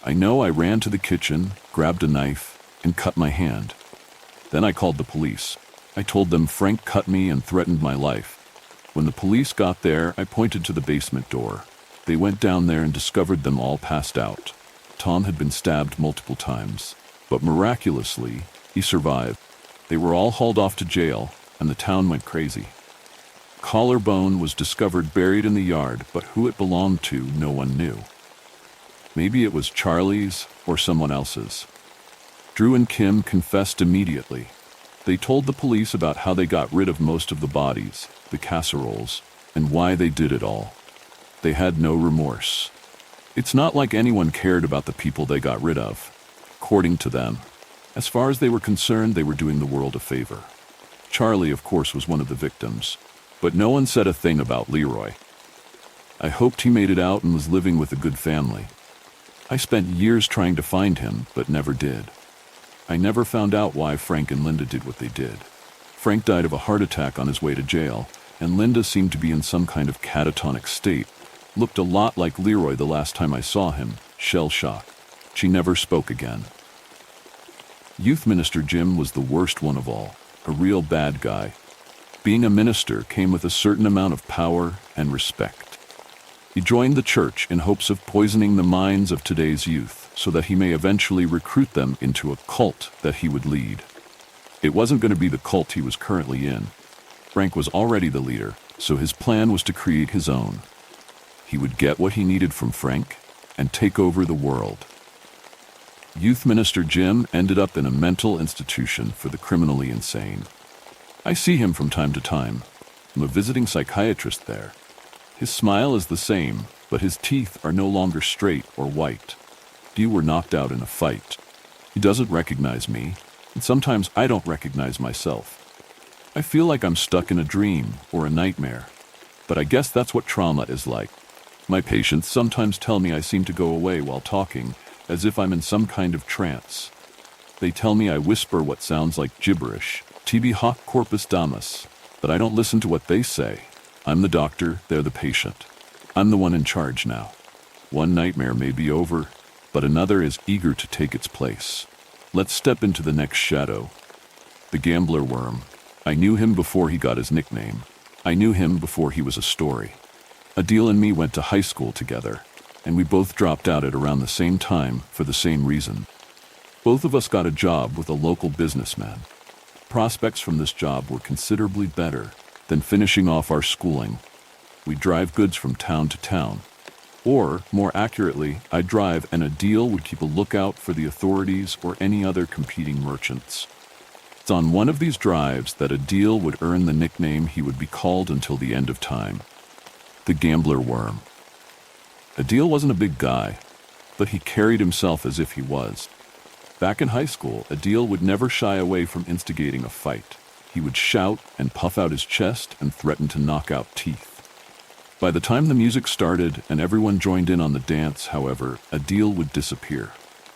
[SPEAKER 1] I know I ran to the kitchen, grabbed a knife, and cut my hand. Then I called the police. I told them Frank cut me and threatened my life. When the police got there, I pointed to the basement door. They went down there and discovered them all passed out. Tom had been stabbed multiple times, but miraculously, he survived. They were all hauled off to jail, and the town went crazy. Collarbone was discovered buried in the yard, but who it belonged to, no one knew. Maybe it was Charlie's or someone else's. Drew and Kim confessed immediately. They told the police about how they got rid of most of the bodies, the casseroles, and why they did it all. They had no remorse. It's not like anyone cared about the people they got rid of. According to them, as far as they were concerned, they were doing the world a favor. Charlie, of course, was one of the victims, but no one said a thing about Leroy. I hoped he made it out and was living with a good family. I spent years trying to find him, but never did. I never found out why Frank and Linda did what they did. Frank died of a heart attack on his way to jail, and Linda seemed to be in some kind of catatonic state. Looked a lot like Leroy the last time I saw him, shell shock. She never spoke again. Youth Minister Jim was the worst one of all, a real bad guy. Being a minister came with a certain amount of power and respect. He joined the church in hopes of poisoning the minds of today's youth so that he may eventually recruit them into a cult that he would lead. It wasn't going to be the cult he was currently in. Frank was already the leader, so his plan was to create his own. He would get what he needed from Frank and take over the world. Youth Minister Jim ended up in a mental institution for the criminally insane. I see him from time to time. I'm a visiting psychiatrist there. His smile is the same, but his teeth are no longer straight or white. You were knocked out in a fight. He doesn't recognize me, and sometimes I don't recognize myself. I feel like I'm stuck in a dream or a nightmare, but I guess that's what trauma is like. My patients sometimes tell me I seem to go away while talking, as if I'm in some kind of trance. They tell me I whisper what sounds like gibberish, tibi hoc corpus damus, but I don't listen to what they say. I'm the doctor, they're the patient. I'm the one in charge now. One nightmare may be over, but another is eager to take its place. Let's step into the next shadow. The gambler worm. I knew him before he got his nickname. I knew him before he was a story. Adil and me went to high school together, and we both dropped out at around the same time for the same reason. Both of us got a job with a local businessman. Prospects from this job were considerably better than finishing off our schooling. We'd drive goods from town to town. Or, more accurately, I'd drive and Adil would keep a lookout for the authorities or any other competing merchants. It's on one of these drives that Adil would earn the nickname he would be called until the end of time. The gambler worm. Adil wasn't a big guy, but he carried himself as if he was. Back in high school, Adil would never shy away from instigating a fight. He would shout and puff out his chest and threaten to knock out teeth. By the time the music started and everyone joined in on the dance, however, Adil would disappear.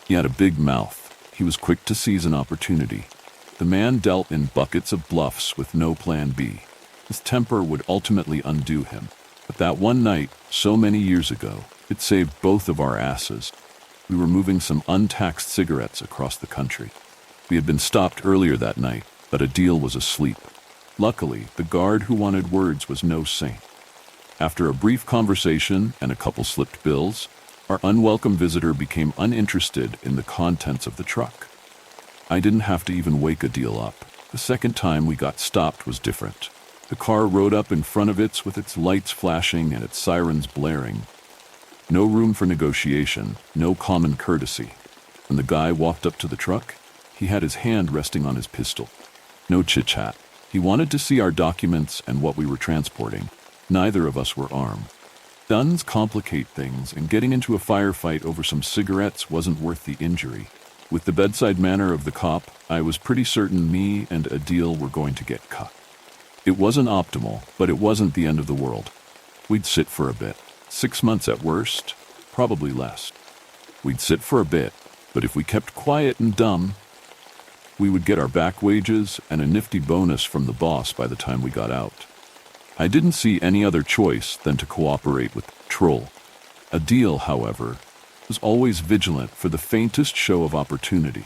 [SPEAKER 1] He had a big mouth. He was quick to seize an opportunity. The man dealt in buckets of bluffs with no plan B. His temper would ultimately undo him. But that one night, so many years ago, it saved both of our asses. We were moving some untaxed cigarettes across the country. We had been stopped earlier that night, but Adil was asleep. Luckily, the guard who wanted words was no saint. After a brief conversation and a couple slipped bills, our unwelcome visitor became uninterested in the contents of the truck. I didn't have to even wake Adil up. The second time we got stopped was different. The car rode up in front of it with its lights flashing and its sirens blaring. No room for negotiation, no common courtesy. When the guy walked up to the truck, he had his hand resting on his pistol. No chit-chat. He wanted to see our documents and what we were transporting. Neither of us were armed. Guns complicate things, and getting into a firefight over some cigarettes wasn't worth the injury. With the bedside manner of the cop, I was pretty certain me and Adil were going to get cut. It wasn't optimal, but it wasn't the end of the world. We'd sit for a bit. 6 months at worst, probably less. We'd sit for a bit, but if we kept quiet and dumb, we would get our back wages and a nifty bonus from the boss by the time we got out. I didn't see any other choice than to cooperate with the patrol. Adil, however, was always vigilant for the faintest show of opportunity.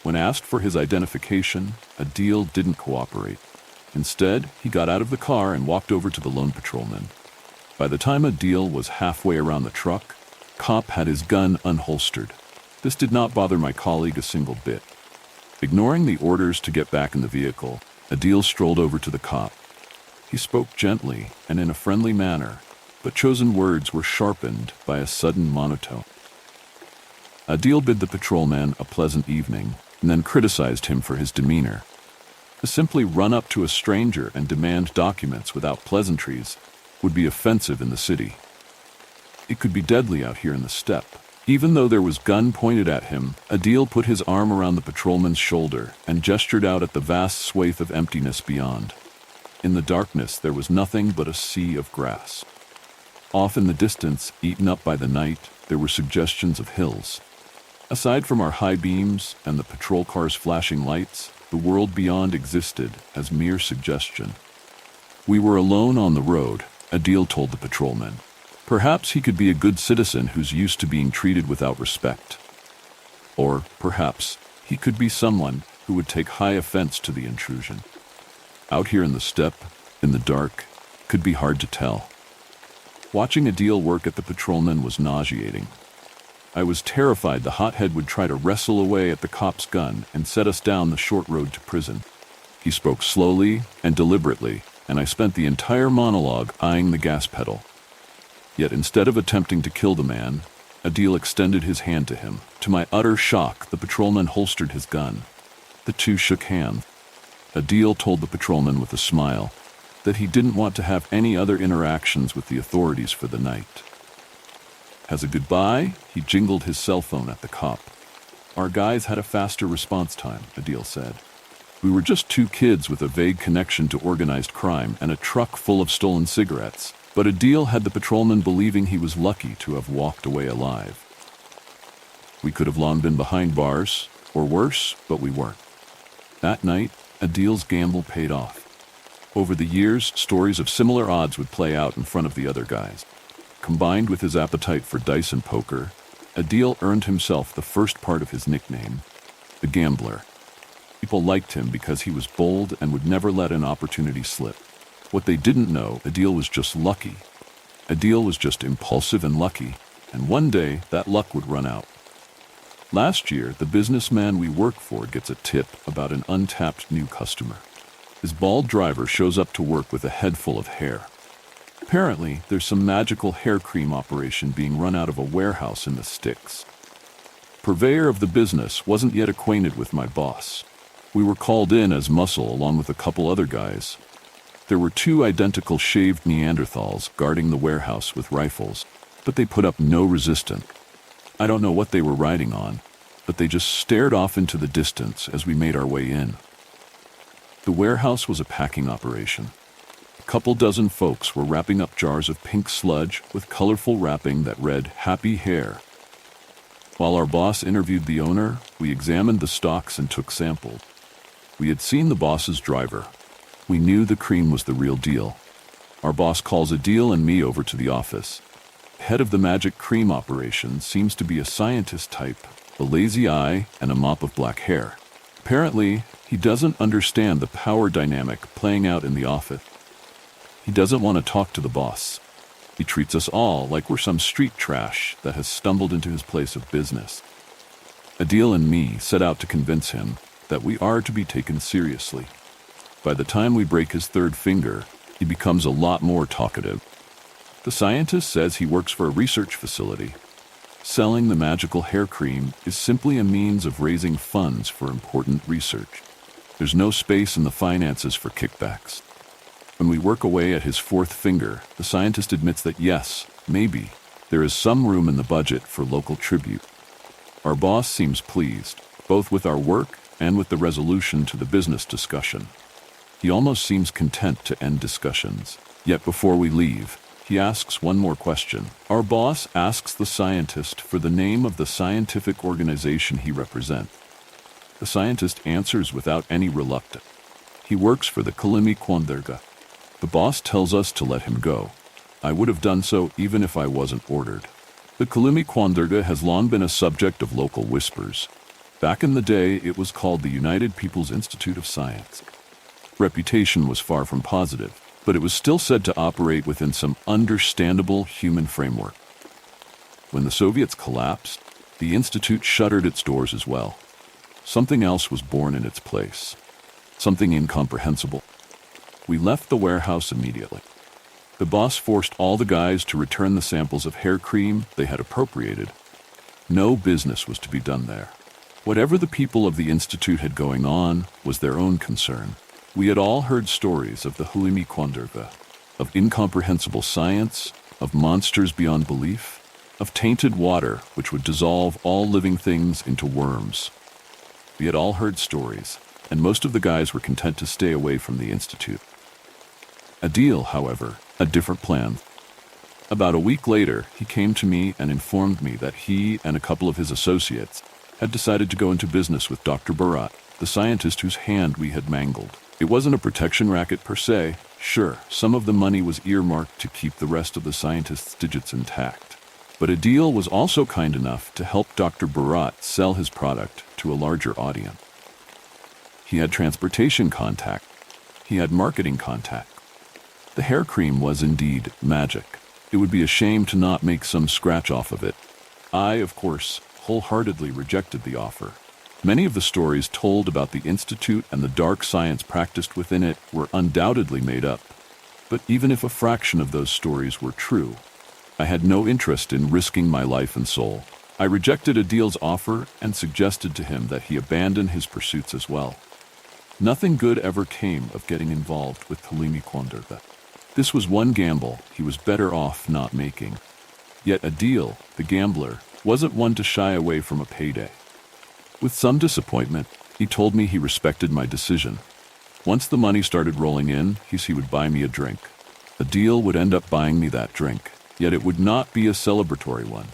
[SPEAKER 1] When asked for his identification, Adil didn't cooperate. Instead, he got out of the car and walked over to the lone patrolman. By the time Adil was halfway around the truck, cop had his gun unholstered. This did not bother my colleague a single bit. Ignoring the orders to get back in the vehicle, Adil strolled over to the cop. He spoke gently and in a friendly manner, but chosen words were sharpened by a sudden monotone. Adil bid the patrolman a pleasant evening and then criticized him for his demeanor. To simply run up to a stranger and demand documents without pleasantries would be offensive in the city. It could be deadly out here in the steppe. Even though there was gun pointed at him, Adil put his arm around the patrolman's shoulder and gestured out at the vast swathe of emptiness beyond. In the darkness, there was nothing but a sea of grass. Off in the distance, eaten up by the night, there were suggestions of hills. Aside from our high beams and the patrol cars' flashing lights, the world beyond existed as mere suggestion. We were alone on the road, Adil told the patrolman. Perhaps he could be a good citizen who's used to being treated without respect. Or perhaps he could be someone who would take high offense to the intrusion. Out here in the steppe, in the dark, could be hard to tell. Watching Adil work at the patrolman was nauseating. I was terrified the hothead would try to wrestle away at the cop's gun and set us down the short road to prison. He spoke slowly and deliberately, and I spent the entire monologue eyeing the gas pedal. Yet instead of attempting to kill the man, Adil extended his hand to him. To my utter shock, the patrolman holstered his gun. The two shook hands. Adil told the patrolman with a smile that he didn't want to have any other interactions with the authorities for the night. As a goodbye, he jingled his cell phone at the cop. Our guys had a faster response time, Adil said. We were just two kids with a vague connection to organized crime and a truck full of stolen cigarettes. But Adil had the patrolman believing he was lucky to have walked away alive. We could have long been behind bars, or worse, but we weren't. That night, Adil's gamble paid off. Over the years, stories of similar odds would play out in front of the other guys. Combined with his appetite for dice and poker, Adil earned himself the first part of his nickname, the Gambler. People liked him because he was bold and would never let an opportunity slip. What they didn't know, Adil was just lucky. Adil was just impulsive and lucky, and one day that luck would run out. Last year, the businessman we work for gets a tip about an untapped new customer. His bald driver shows up to work with a head full of hair. Apparently, there's some magical hair cream operation being run out of a warehouse in the sticks. Purveyor of the business wasn't yet acquainted with my boss. We were called in as muscle along with a couple other guys. There were two identical shaved Neanderthals guarding the warehouse with rifles, but they put up no resistance. I don't know what they were riding on, but they just stared off into the distance as we made our way in. The warehouse was a packing operation. A couple dozen folks were wrapping up jars of pink sludge with colorful wrapping that read "Happy Hair." While our boss interviewed the owner, we examined the stocks and took samples. We had seen the boss's driver. We knew the cream was the real deal. Our boss calls Adil and me over to the office. Head of the magic cream operation seems to be a scientist type, a lazy eye and a mop of black hair. Apparently, he doesn't understand the power dynamic playing out in the office. He doesn't want to talk to the boss. He treats us all like we're some street trash that has stumbled into his place of business. Adil and me set out to convince him that we are to be taken seriously. By the time we break his third finger, he becomes a lot more talkative. The scientist says he works for a research facility. Selling the magical hair cream is simply a means of raising funds for important research. There's no space in the finances for kickbacks. When we work away at his fourth finger, the scientist admits that yes, maybe, there is some room in the budget for local tribute. Our boss seems pleased, both with our work and with the resolution to the business discussion. He almost seems content to end discussions. Yet before we leave, he asks one more question. Our boss asks the scientist for the name of the scientific organization he represents. The scientist answers without any reluctance. He works for the Kalimi Kwanderga. The boss tells us to let him go. I would have done so even if I wasn't ordered. The Kalimi Kwanderga has long been a subject of local whispers. Back in the day, it was called the United People's Institute of Science. Reputation was far from positive, but it was still said to operate within some understandable human framework. When the Soviets collapsed, the institute shuttered its doors as well. Something else was born in its place. Something incomprehensible. We left the warehouse immediately. The boss forced all the guys to return the samples of hair cream they had appropriated. No business was to be done there. Whatever the people of the institute had going on was their own concern. We had all heard stories of the Hulimi Kwanderga. of incomprehensible science, of monsters beyond belief, of tainted water which would dissolve all living things into worms. We had all heard stories, and most of the guys were content to stay away from the institute. Adil, however, had different plans. About a week later, he came to me and informed me that he and a couple of his associates had decided to go into business with Dr. Bharat, the scientist whose hand we had mangled. It wasn't a protection racket per se. Sure, some of the money was earmarked to keep the rest of the scientist's digits intact. But Adil was also kind enough to help Dr. Bharat sell his product to a larger audience. He had transportation contact. He had marketing contact. The hair cream was indeed magic. It would be a shame to not make some scratch off of it. I, of course, wholeheartedly rejected the offer. Many of the stories told about the institute and the dark science practiced within it were undoubtedly made up. But even if a fraction of those stories were true, I had no interest in risking my life and soul. I rejected Adil's offer and suggested to him that he abandon his pursuits as well. Nothing good ever came of getting involved with Halimi Kwandarga. This was one gamble he was better off not making. Yet Adil, the gambler, wasn't one to shy away from a payday. With some disappointment, he told me he respected my decision. Once the money started rolling in, he would buy me a drink. Adil would end up buying me that drink, yet it would not be a celebratory one.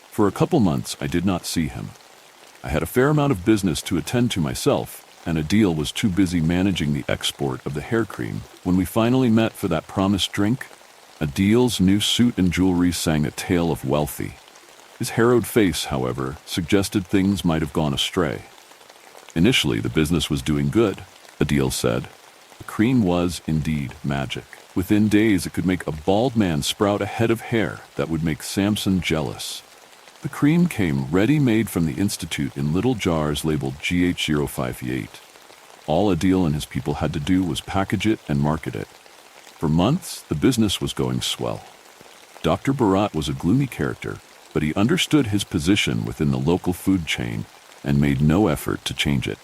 [SPEAKER 1] For a couple months, I did not see him. I had a fair amount of business to attend to myself, and Adil was too busy managing the export of the hair cream. When we finally met for that promised drink, Adil's new suit and jewelry sang a tale of wealthy. His harrowed face, however, suggested things might have gone astray. Initially, the business was doing good, Adil said. The cream was, indeed, magic. Within days, it could make a bald man sprout a head of hair that would make Samson jealous. The cream came ready-made from the institute in little jars labeled GH058. All Adil and his people had to do was package it and market it. For months, the business was going swell. Dr. Bharat was a gloomy character, but he understood his position within the local food chain and made no effort to change it.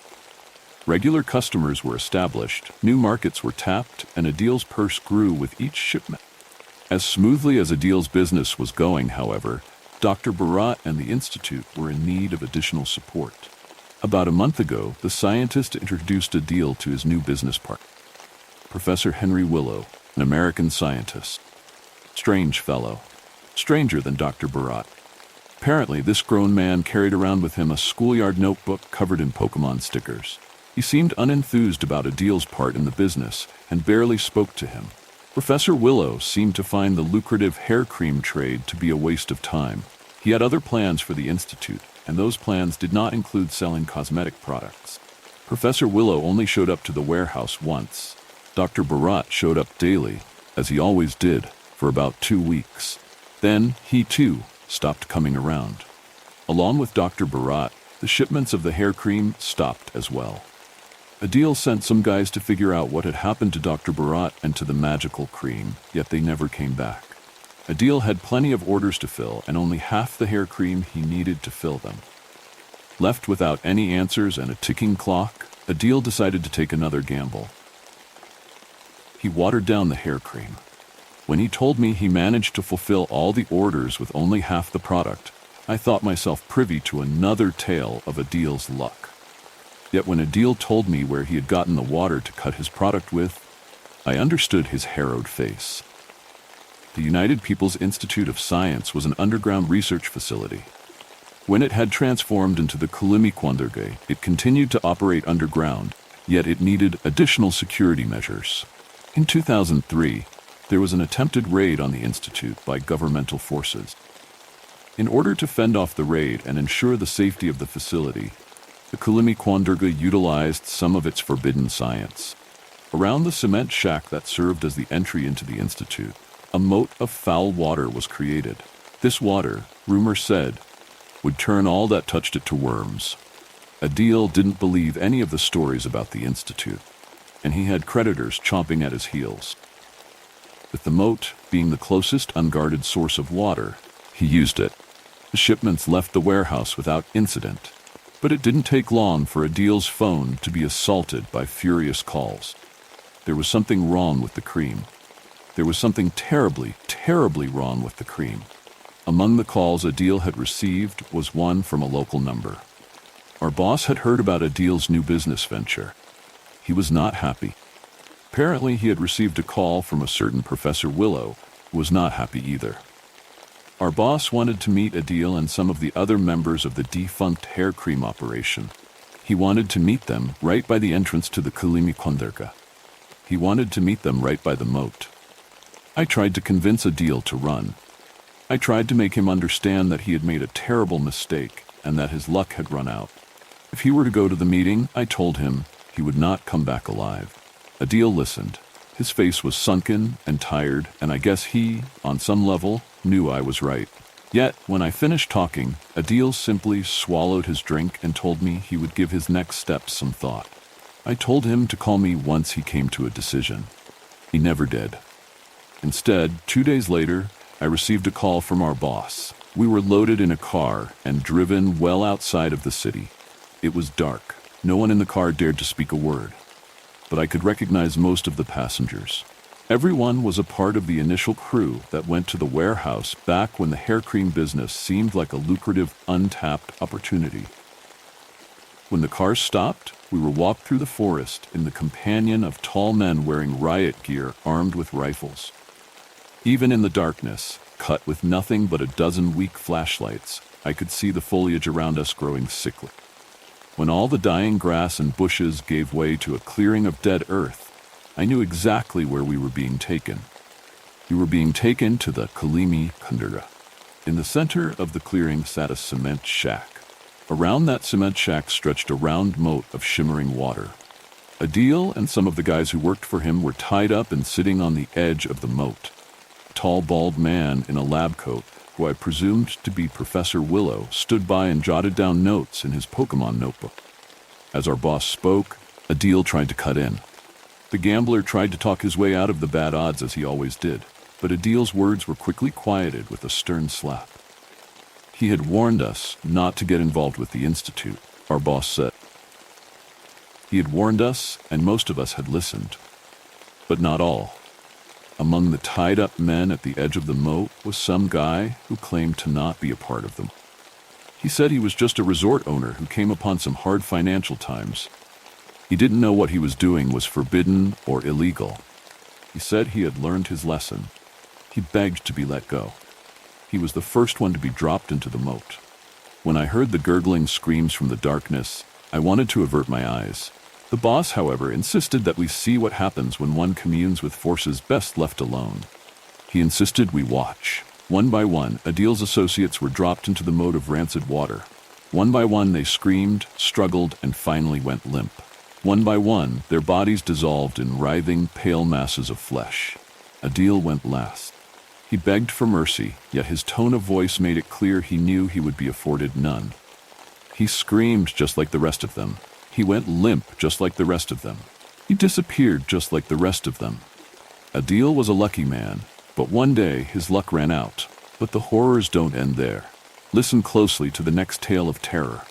[SPEAKER 1] Regular customers were established, new markets were tapped, and Adil's purse grew with each shipment. As smoothly as Adil's business was going, however, Dr. Bharat and the institute were in need of additional support. About a month ago, the scientist introduced Adil to his new business partner, Professor Henry Willow, an American scientist. Strange fellow, stranger than Dr. Bharat. Apparently, this grown man carried around with him a schoolyard notebook covered in Pokemon stickers. He seemed unenthused about Adil's part in the business and barely spoke to him. Professor Willow seemed to find the lucrative hair cream trade to be a waste of time. He had other plans for the institute, and those plans did not include selling cosmetic products. Professor Willow only showed up to the warehouse once. Dr. Bharat showed up daily, as he always did, for about 2 weeks. Then he, too, stopped coming around. Along with Dr. Bharat, the shipments of the hair cream stopped as well. Adil sent some guys to figure out what had happened to Dr. Bharat and to the magical cream, yet they never came back. Adil had plenty of orders to fill and only half the hair cream he needed to fill them. Left without any answers and a ticking clock, Adil decided to take another gamble. He watered down the hair cream. When he told me he managed to fulfill all the orders with only half the product, I thought myself privy to another tale of Adil's luck. Yet when Adil told me where he had gotten the water to cut his product with, I understood his harrowed face. The United People's Institute of Science was an underground research facility. When it had transformed into the Halimi Kwandarga, it continued to operate underground, yet it needed additional security measures. In 2003, there was an attempted raid on the institute by governmental forces. In order to fend off the raid and ensure the safety of the facility, the Halimi Kwandarga utilized some of its forbidden science. Around the cement shack that served as the entry into the institute, a moat of foul water was created. This water, rumor said, would turn all that touched it to worms. Adil didn't believe any of the stories about the institute, and he had creditors chomping at his heels. With the moat being the closest unguarded source of water, he used it. The shipments left the warehouse without incident, but it didn't take long for Adil's phone to be assaulted by furious calls. There was something wrong with the cream. There was something terribly, terribly wrong with the cream. Among the calls Adil had received was one from a local number. Our boss had heard about Adil's new business venture. He was not happy. Apparently, he had received a call from a certain Professor Willow, who was not happy either. Our boss wanted to meet Adil and some of the other members of the defunct hair cream operation. He wanted to meet them right by the entrance to the Kalimi Konderka. He wanted to meet them right by the moat. I tried to convince Adil to run. I tried to make him understand that he had made a terrible mistake and that his luck had run out. If he were to go to the meeting, I told him, he would not come back alive. Adil listened. His face was sunken and tired, and I guess he, on some level, knew I was right. Yet, when I finished talking, Adil simply swallowed his drink and told me he would give his next steps some thought. I told him to call me once he came to a decision. He never did. Instead, 2 days later, I received a call from our boss. We were loaded in a car and driven well outside of the city. It was dark. No one in the car dared to speak a word. But I could recognize most of the passengers. Everyone was a part of the initial crew that went to the warehouse back when the hair cream business seemed like a lucrative, untapped opportunity. When the cars stopped, we were walked through the forest in the companion of tall men wearing riot gear armed with rifles. Even in the darkness, cut with nothing but a dozen weak flashlights, I could see the foliage around us growing sickly. When all the dying grass and bushes gave way to a clearing of dead earth, I knew exactly where we were being taken. We were being taken to the Kalimi Kundura. In the center of the clearing sat a cement shack. Around that cement shack stretched a round moat of shimmering water. Adil and some of the guys who worked for him were tied up and sitting on the edge of the moat. A tall, bald man in a lab coat, who I presumed to be Professor Willow, stood by and jotted down notes in his Pokemon notebook. As our boss spoke, Adil tried to cut in. The gambler tried to talk his way out of the bad odds as he always did, but Adil's words were quickly quieted with a stern slap. He had warned us not to get involved with the Institute, our boss said. He had warned us, and most of us had listened. But not all. Among the tied-up men at the edge of the moat was some guy who claimed to not be a part of them. He said he was just a resort owner who came upon some hard financial times. He didn't know what he was doing was forbidden or illegal. He said he had learned his lesson. He begged to be let go. He was the first one to be dropped into the moat. When I heard the gurgling screams from the darkness, I wanted to avert my eyes. The boss, however, insisted that we see what happens when one communes with forces best left alone. He insisted we watch. One by one, Adil's associates were dropped into the moat of rancid water. One by one, they screamed, struggled, and finally went limp. One by one, their bodies dissolved in writhing, pale masses of flesh. Adil went last. He begged for mercy, yet his tone of voice made it clear he knew he would be afforded none. He screamed just like the rest of them. He went limp just like the rest of them. He disappeared just like the rest of them. Adil was a lucky man, but one day his luck ran out. But the horrors don't end there. Listen closely to the next tale of terror.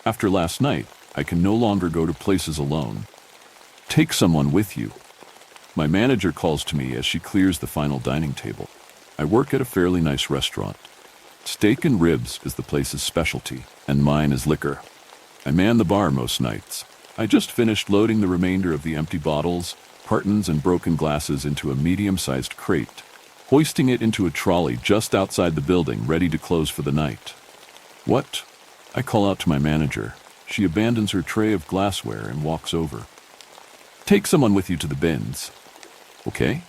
[SPEAKER 1] After last night, I can no longer go to places alone. Take someone with you. My manager calls to me as she clears the final dining table. I work at a fairly nice restaurant. Steak and ribs is the place's specialty, and mine is liquor. I man the bar most nights. I just finished loading the remainder of the empty bottles, cartons, and broken glasses into a medium-sized crate, hoisting it into a trolley just outside the building, ready to close for the night. What? I call out to my manager. She abandons her tray of glassware and walks over. Take someone with you to the bins. Okay?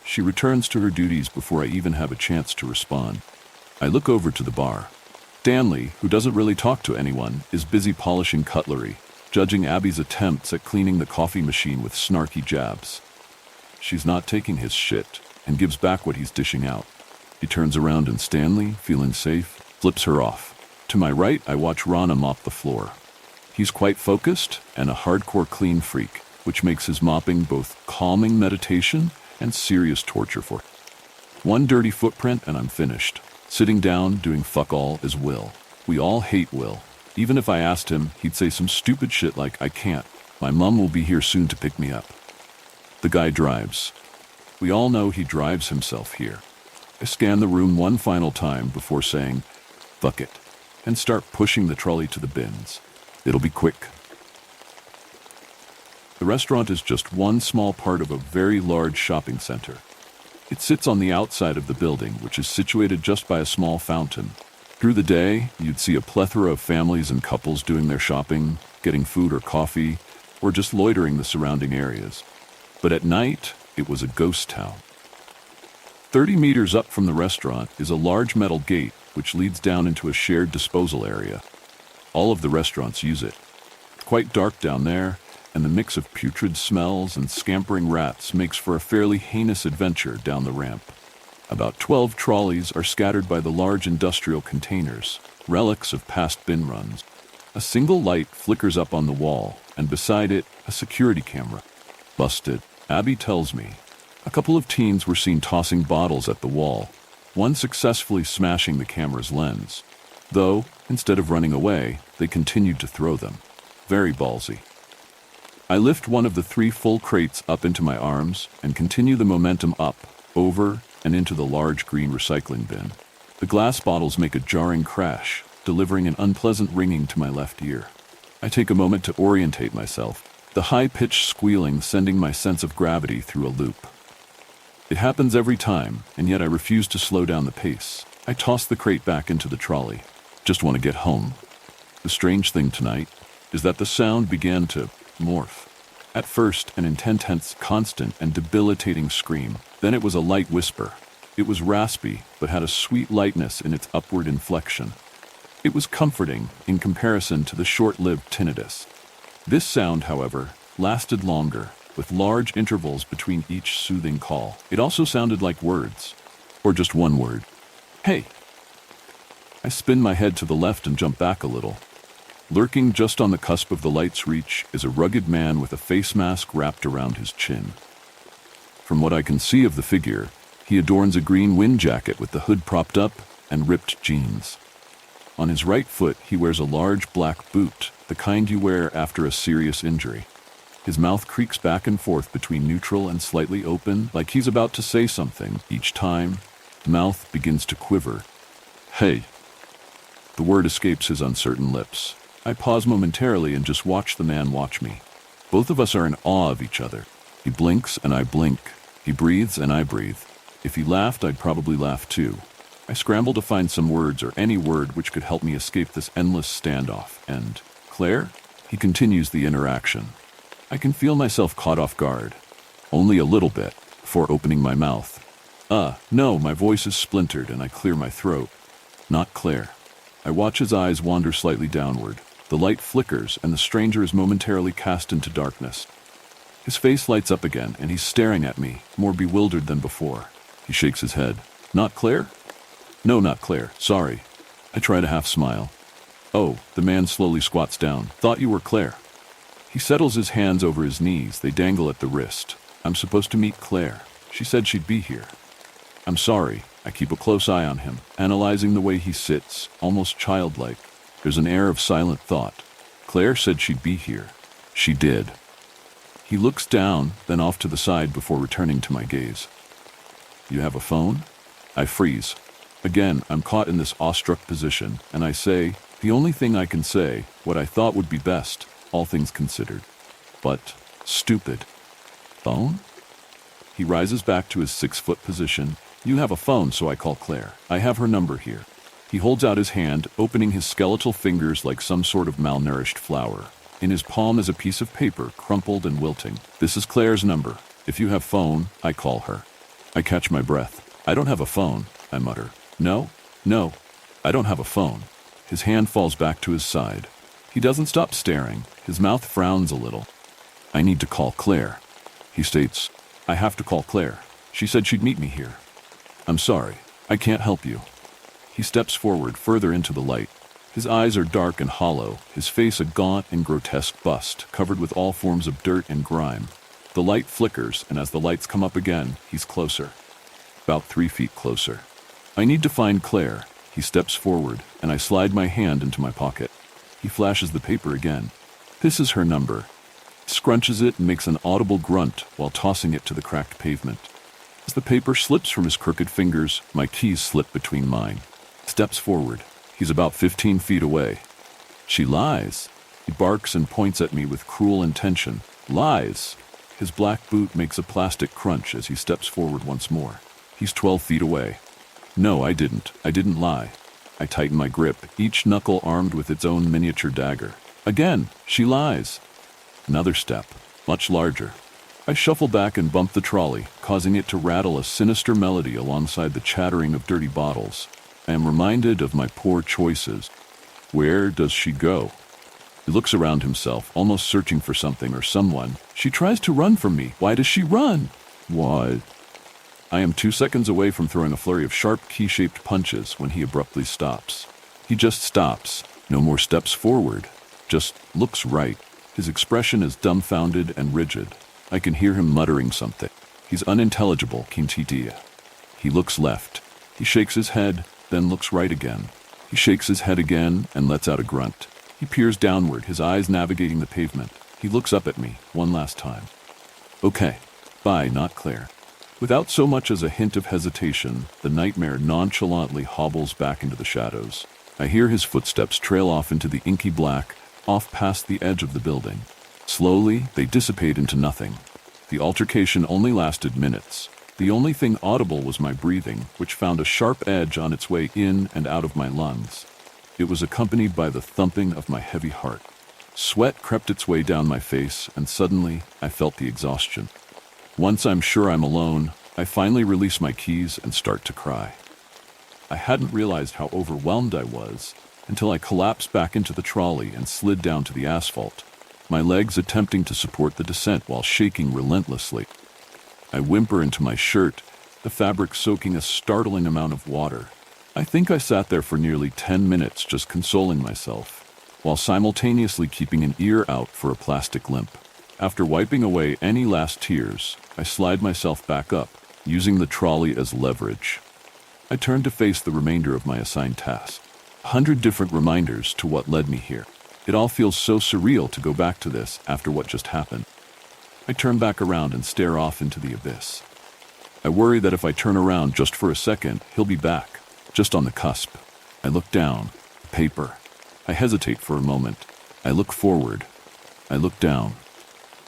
[SPEAKER 1] She returns to her duties before I even have a chance to respond. I look over to the bar. Stanley, who doesn't really talk to anyone, is busy polishing cutlery, judging Abby's attempts at cleaning the coffee machine with snarky jabs. She's not taking his shit, and gives back what he's dishing out. He turns around and Stanley, feeling safe, flips her off. To my right, I watch Rana mop the floor. He's quite focused and a hardcore clean freak, which makes his mopping both calming meditation and serious torture for him. One dirty footprint and I'm finished. Sitting down, doing fuck all is Will. We all hate Will. Even if I asked him, he'd say some stupid shit like, I can't. My mom will be here soon to pick me up. The guy drives. We all know he drives himself here. I scan the room one final time before saying, "Fuck it," and start pushing the trolley to the bins. It'll be quick. The restaurant is just one small part of a very large shopping center. It sits on the outside of the building, which is situated just by a small fountain. Through the day, you'd see a plethora of families and couples doing their shopping, getting food or coffee, or just loitering the surrounding areas. But at night, it was a ghost town. 30 meters up from the restaurant is a large metal gate which leads down into a shared disposal area. All of the restaurants use it. It's quite dark down there, and the mix of putrid smells and scampering rats makes for a fairly heinous adventure down the ramp. About 12 trolleys are scattered by the large industrial containers, relics of past bin runs. A single light flickers up on the wall, and beside it, a security camera. Busted, Abby tells me. A couple of teens were seen tossing bottles at the wall, one successfully smashing the camera's lens. Though, instead of running away, they continued to throw them. Very ballsy. I lift one of the 3 full crates up into my arms and continue the momentum up, over, and into the large green recycling bin. The glass bottles make a jarring crash, delivering an unpleasant ringing to my left ear. I take a moment to orientate myself, the high-pitched squealing sending my sense of gravity through a loop. It happens every time, and yet I refuse to slow down the pace. I toss the crate back into the trolley. Just want to get home. The strange thing tonight is that the sound began to morph. At first, an intense, constant, and debilitating scream. Then it was a light whisper. It was raspy, but had a sweet lightness in its upward inflection. It was comforting in comparison to the short-lived tinnitus. This sound, however, lasted longer, with large intervals between each soothing call. It also sounded like words, or just one word. Hey! I spin my head to the left and jump back a little. Lurking just on the cusp of the light's reach is a rugged man with a face mask wrapped around his chin. From what I can see of the figure, he adorns a green wind jacket with the hood propped up and ripped jeans. On his right foot, he wears a large black boot, the kind you wear after a serious injury. His mouth creaks back and forth between neutral and slightly open, like he's about to say something. Each time, the mouth begins to quiver. Hey! The word escapes his uncertain lips. I pause momentarily and just watch the man watch me. Both of us are in awe of each other. He blinks and I blink. He breathes and I breathe. If he laughed, I'd probably laugh too. I scramble to find some words or any word which could help me escape this endless standoff. And, Claire? He continues the interaction. I can feel myself caught off guard. Only a little bit, before opening my mouth. No, my voice is splintered and I clear my throat. Not Claire. I watch his eyes wander slightly downward. The light flickers and the stranger is momentarily cast into darkness. His face lights up again and he's staring at me, more bewildered than before. He shakes his head. Not Claire? No, not Claire. Sorry. I try to half smile. Oh, the man slowly squats down. Thought you were Claire. He settles his hands over his knees. They dangle at the wrist. I'm supposed to meet Claire. She said she'd be here. I'm sorry. I keep a close eye on him, analyzing the way he sits, almost childlike. There's an air of silent thought. Claire said she'd be here. She did. He looks down, then off to the side before returning to my gaze. You have a phone? I freeze. Again, I'm caught in this awestruck position, and I say, the only thing I can say, what I thought would be best, all things considered. But, stupid. Phone? He rises back to his 6-foot position. You have a phone, so I call Claire. I have her number here. He holds out his hand, opening his skeletal fingers like some sort of malnourished flower. In his palm is a piece of paper, crumpled and wilting. This is Claire's number. If you have phone, I call her. I catch my breath. I don't have a phone, I mutter. No, I don't have a phone. His hand falls back to his side. He doesn't stop staring. His mouth frowns a little. I need to call Claire. He states, I have to call Claire. She said she'd meet me here. I'm sorry. I can't help you. He steps forward further into the light. His eyes are dark and hollow, his face a gaunt and grotesque bust, covered with all forms of dirt and grime. The light flickers, and as the lights come up again, he's closer. About 3 feet closer. I need to find Claire. He steps forward, and I slide my hand into my pocket. He flashes the paper again. This is her number. He scrunches it and makes an audible grunt while tossing it to the cracked pavement. As the paper slips from his crooked fingers, my keys slip between mine. Steps forward. He's about 15 feet away. She lies. He barks and points at me with cruel intention. Lies. His black boot makes a plastic crunch as he steps forward once more. He's 12 feet away. No, I didn't. I didn't lie. I tighten my grip, each knuckle armed with its own miniature dagger. Again, she lies. Another step, much larger. I shuffle back and bump the trolley, causing it to rattle a sinister melody alongside the chattering of dirty bottles. I am reminded of my poor choices. Where does she go? He looks around himself, almost searching for something or someone. She tries to run from me. Why does she run? Why? I am 2 seconds away from throwing a flurry of sharp, key-shaped punches when he abruptly stops. He just stops. No more steps forward. Just looks right. His expression is dumbfounded and rigid. I can hear him muttering something. He's unintelligible, Quintitia. He looks left. He shakes his head, then looks right again. He shakes his head again and lets out a grunt. He peers downward, his eyes navigating the pavement. He looks up at me, one last time. Okay. Bye, not Claire. Without so much as a hint of hesitation, the nightmare nonchalantly hobbles back into the shadows. I hear his footsteps trail off into the inky black, off past the edge of the building. Slowly, they dissipate into nothing. The altercation only lasted minutes. The only thing audible was my breathing, which found a sharp edge on its way in and out of my lungs. It was accompanied by the thumping of my heavy heart. Sweat crept its way down my face, and suddenly, I felt the exhaustion. Once I'm sure I'm alone, I finally release my keys and start to cry. I hadn't realized how overwhelmed I was until I collapsed back into the trolley and slid down to the asphalt, my legs attempting to support the descent while shaking relentlessly. I whimper into my shirt, the fabric soaking a startling amount of water. I think I sat there for nearly 10 minutes just consoling myself, while simultaneously keeping an ear out for a plastic limp. After wiping away any last tears, I slide myself back up, using the trolley as leverage. I turn to face the remainder of my assigned task. 100 different reminders to what led me here. It all feels so surreal to go back to this after what just happened. I turn back around and stare off into the abyss. I worry that if I turn around just for a second, he'll be back, just on the cusp. I look down. Paper. I hesitate for a moment. I look forward. I look down.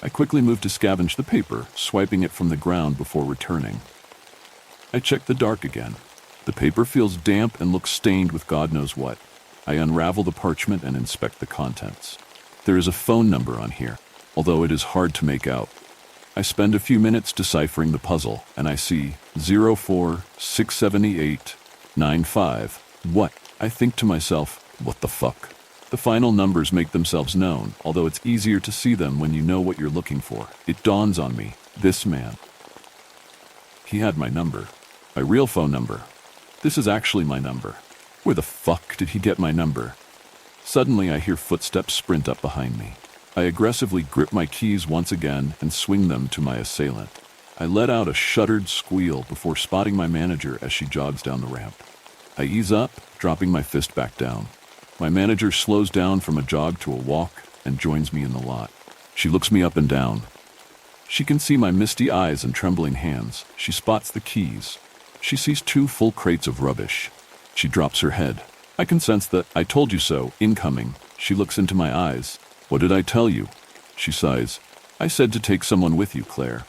[SPEAKER 1] I quickly move to scavenge the paper, swiping it from the ground before returning. I check the dark again. The paper feels damp and looks stained with God knows what. I unravel the parchment and inspect the contents. There is a phone number on here, although it is hard to make out. I spend a few minutes deciphering the puzzle, and I see 0467895. What? I think to myself, what the fuck? The final numbers make themselves known, although it's easier to see them when you know what you're looking for. It dawns on me, this man. He had my number. My real phone number. This is actually my number. Where the fuck did he get my number? Suddenly I hear footsteps sprint up behind me. I aggressively grip my keys once again and swing them to my assailant. I let out a shuddered squeal before spotting my manager as she jogs down the ramp. I ease up, dropping my fist back down. My manager slows down from a jog to a walk and joins me in the lot. She looks me up and down. She can see my misty eyes and trembling hands. She spots the keys. She sees 2 full crates of rubbish. She drops her head. I can sense the "I told you so" incoming. She looks into my eyes. What did I tell you? She sighs. I said to take someone with you, Claire.